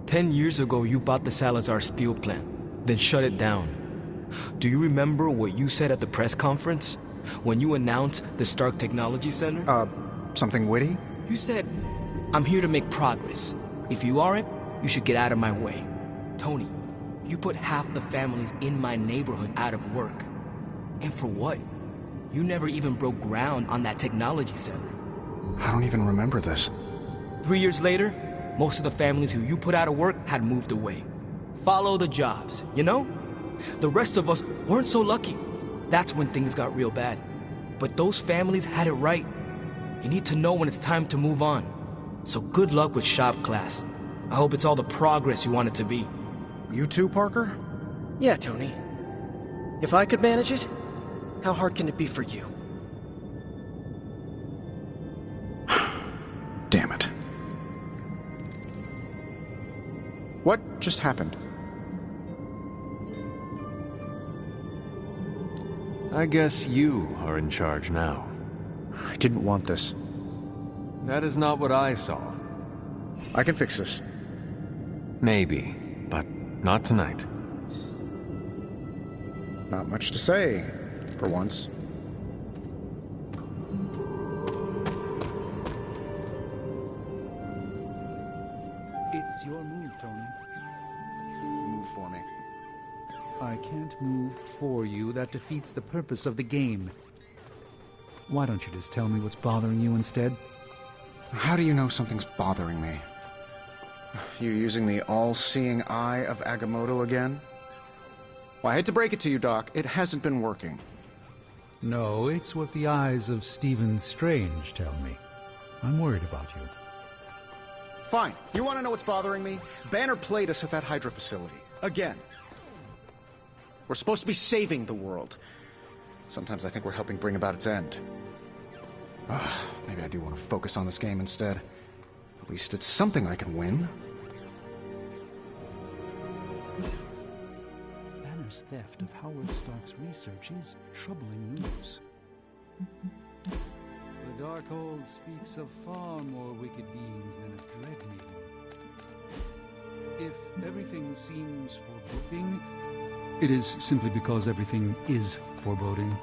10 years ago, you bought the Salazar steel plant, then shut it down. Do you remember what you said at the press conference? When you announced the Stark Technology Center? Something witty? You said, I'm here to make progress. If you aren't, you should get out of my way. Tony, you put half the families in my neighborhood out of work. And for what? You never even broke ground on that technology center. I don't even remember this. 3 years later, most of the families who you put out of work had moved away. Follow the jobs, you know? The rest of us weren't so lucky. That's when things got real bad. But those families had it right. You need to know when it's time to move on. So good luck with shop class. I hope it's all the progress you want it to be. You too, Parker? Yeah, Tony. If I could manage it, how hard can it be for you? Damn it. What just happened? I guess you are in charge now. I didn't want this. That is not what I saw. I can fix this. Maybe, but not tonight. Not much to say, for once. It's your move, Tony. Move for me. I can't move for you. That defeats the purpose of the game. Why don't you just tell me what's bothering you instead? How do you know something's bothering me? You using the all-seeing eye of Agamotto again? Well, I hate to break it to you, Doc. It hasn't been working. No, it's what the eyes of Stephen Strange tell me. I'm worried about you. Fine. You want to know what's bothering me? Banner played us at that Hydra facility. Again. We're supposed to be saving the world. Sometimes I think we're helping bring about its end. Maybe I do want to focus on this game instead. At least it's something I can win. Banner's theft of Howard Stark's research is troubling news. The Darkhold speaks of far more wicked beings than a Dread Maiden. If everything seems foreboding, it is simply because everything is foreboding.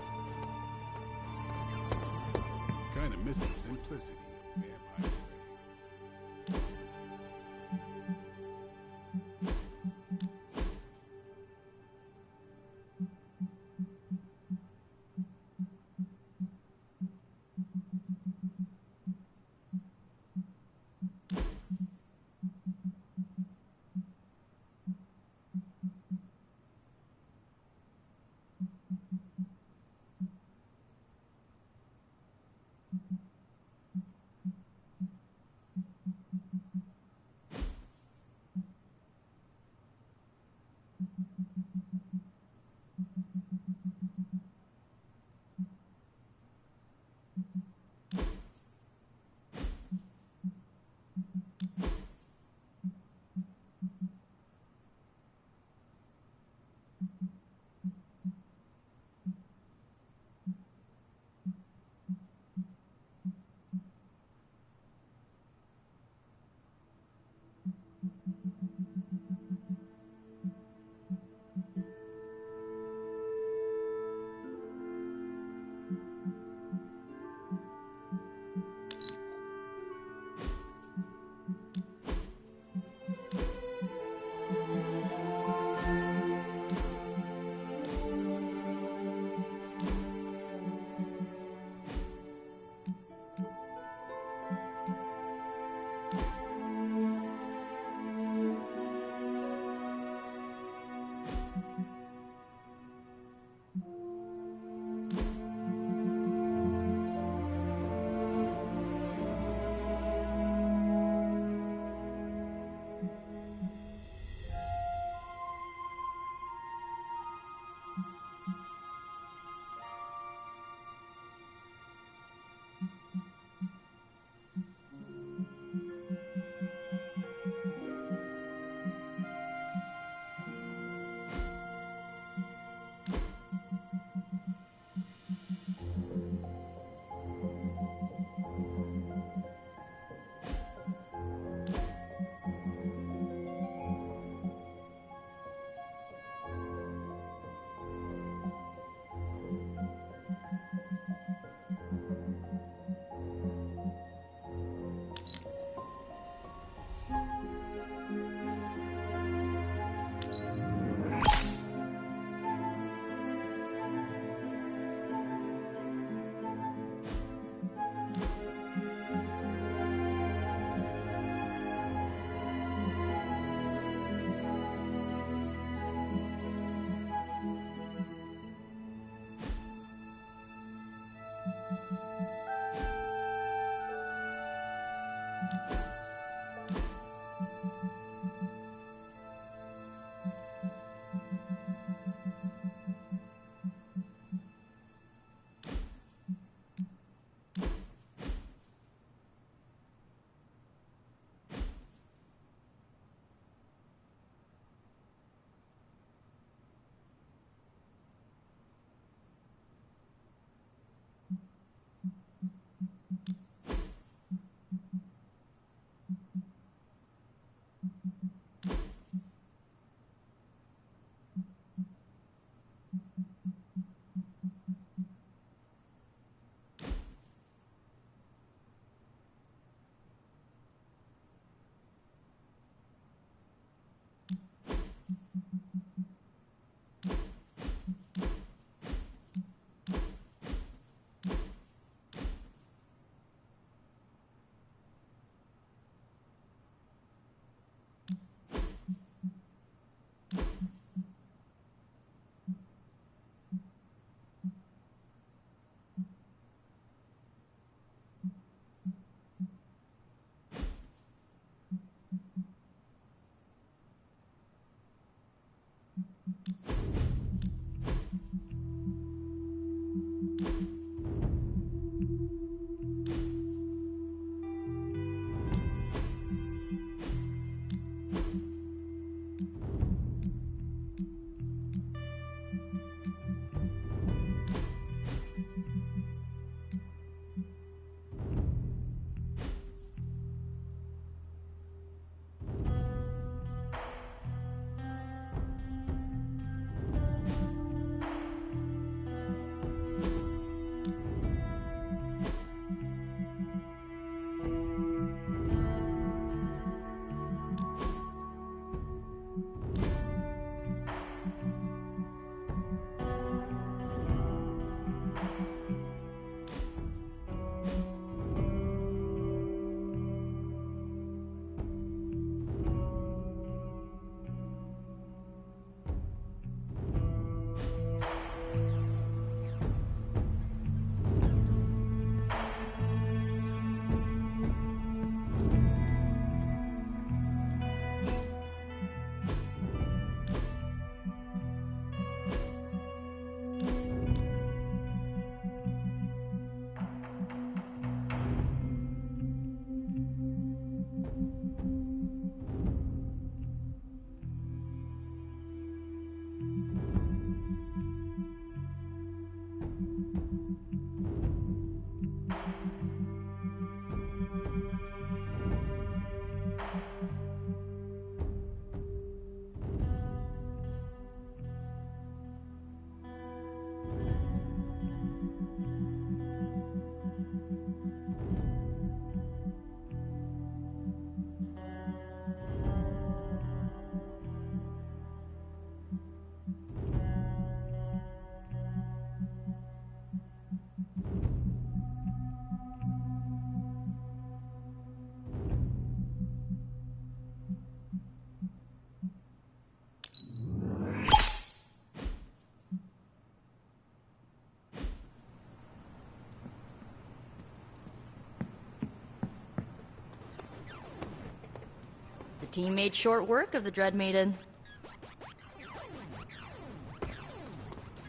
team made short work of the Dread Maiden.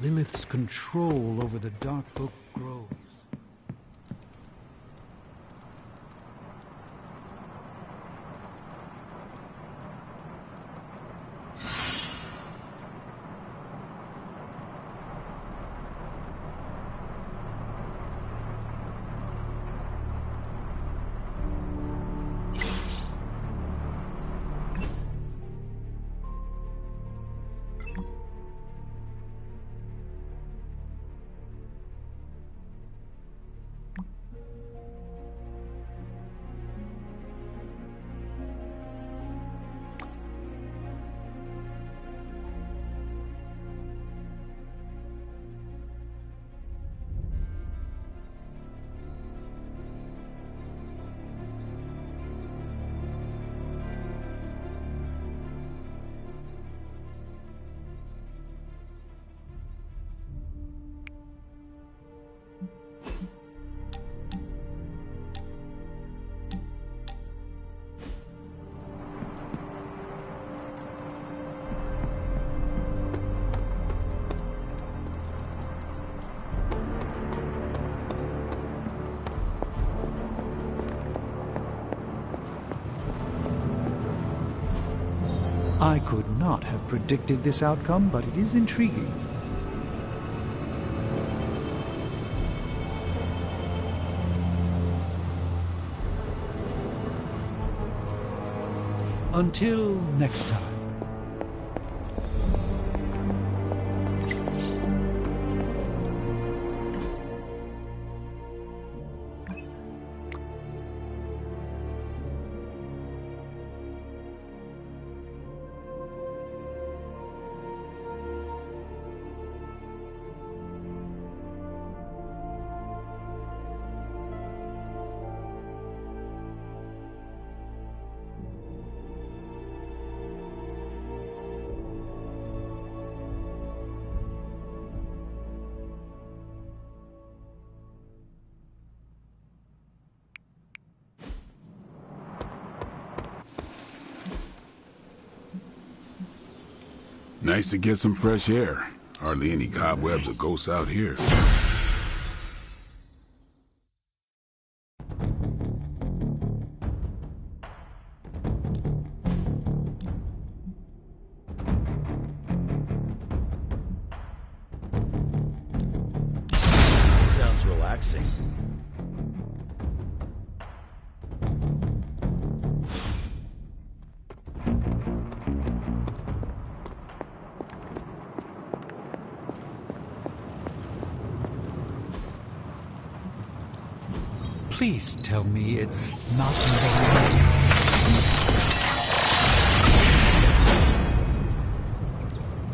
Lilith's control over the Dark Book grows. I could not have predicted this outcome, but it is intriguing. Until next time. Nice to get some fresh air. Hardly any cobwebs or ghosts out here. Sounds relaxing. Please tell me it's not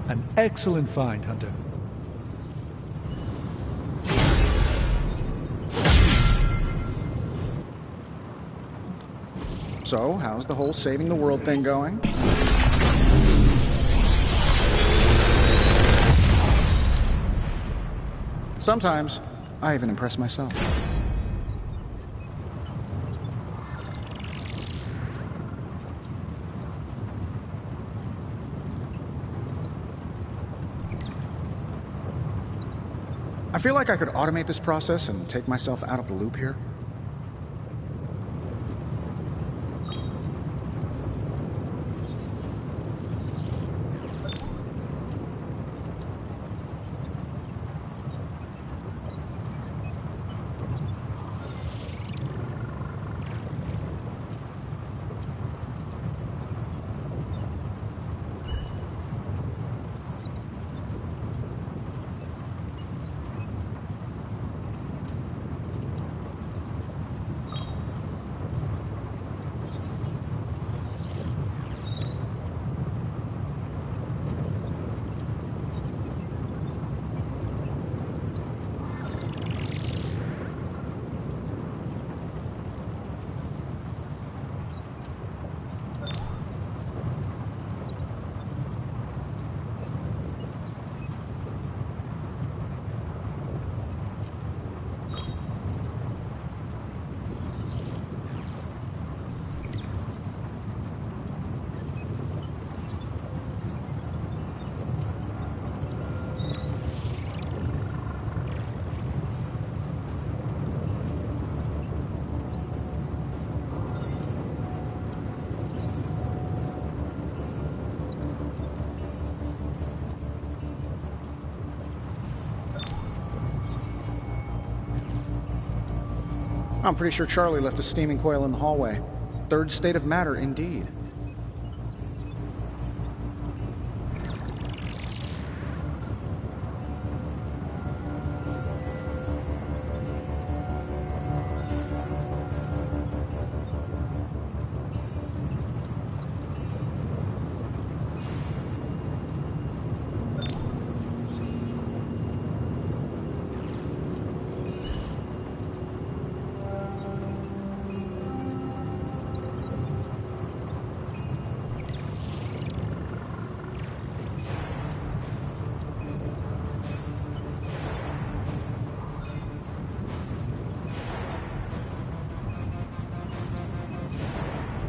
an excellent find, Hunter. So, how's the whole saving the world thing going? Sometimes, I even impress myself. I feel like I could automate this process and take myself out of the loop here. I'm pretty sure Charlie left a steaming coil in the hallway. Third state of matter, indeed.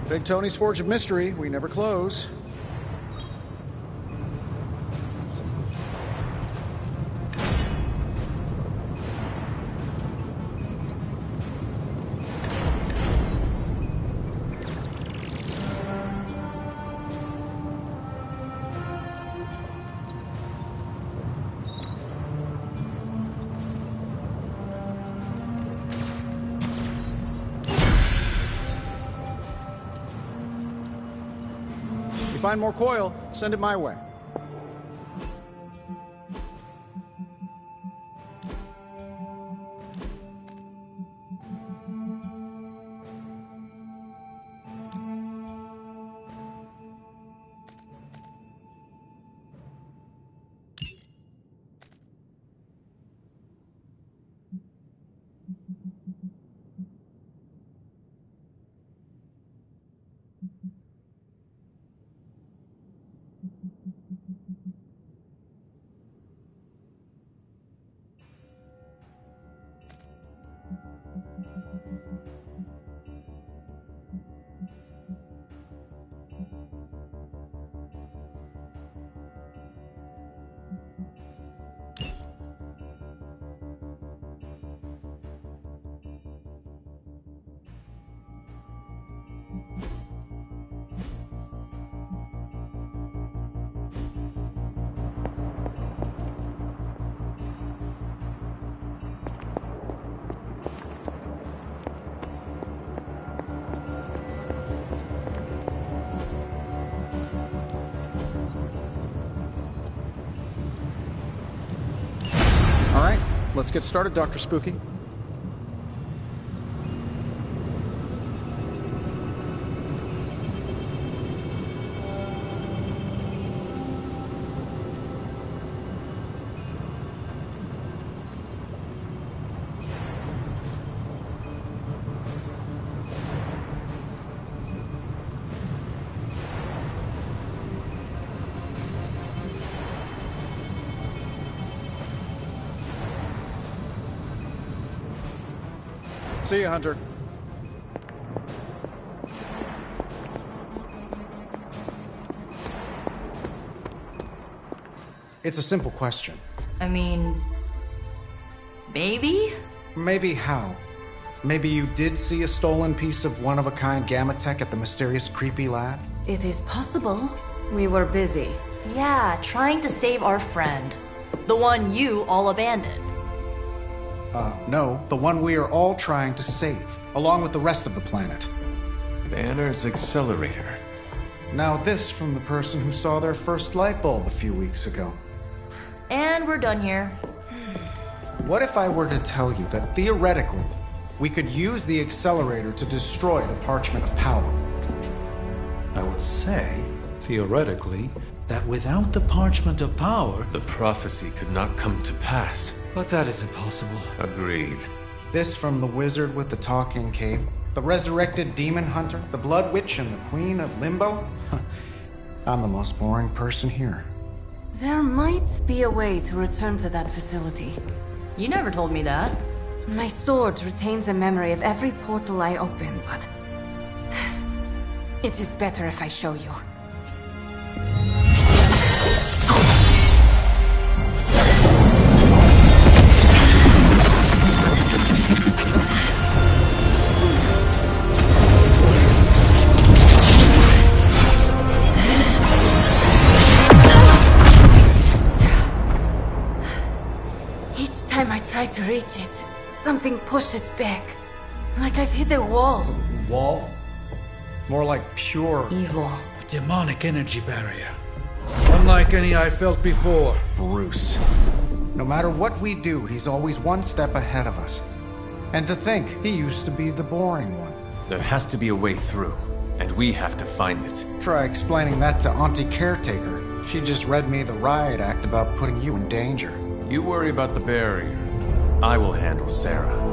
Big Tony's Forge of Mystery, we never close. If you find more coil, send it my way. All right, let's get started, Dr. Spooky. See you, Hunter. It's a simple question. I mean, maybe? Maybe how? Maybe you did see a stolen piece of one-of-a-kind gamma tech at the mysterious creepy lab? It is possible. We were busy. Yeah, trying to save our friend. The one you all abandoned. No, the one we are all trying to save, along with the rest of the planet. Banner's accelerator. Now this from the person who saw their first light bulb a few weeks ago. And we're done here. What if I were to tell you that theoretically, we could use the accelerator to destroy the Parchment of Power? I would say, theoretically, that without the Parchment of Power, The prophecy could not come to pass. but that is impossible. Agreed. This from the wizard with the talking cape, the resurrected demon hunter, the blood witch, and the queen of limbo? I'm the most boring person here. There might be a way to return to that facility. You never told me that. My sword retains a memory of every portal I open, but... it is better if I show you. Each time I try to reach it, something pushes back. Like I've hit a wall. Wall? More like pure evil. A demonic energy barrier. Unlike any I felt before. Bruce. No matter what we do, he's always one step ahead of us. And to think, he used to be the boring one. There has to be a way through, and we have to find it. Try explaining that to Auntie Caretaker. She just read me the riot act about putting you in danger. You worry about the barrier. I will handle Sarah.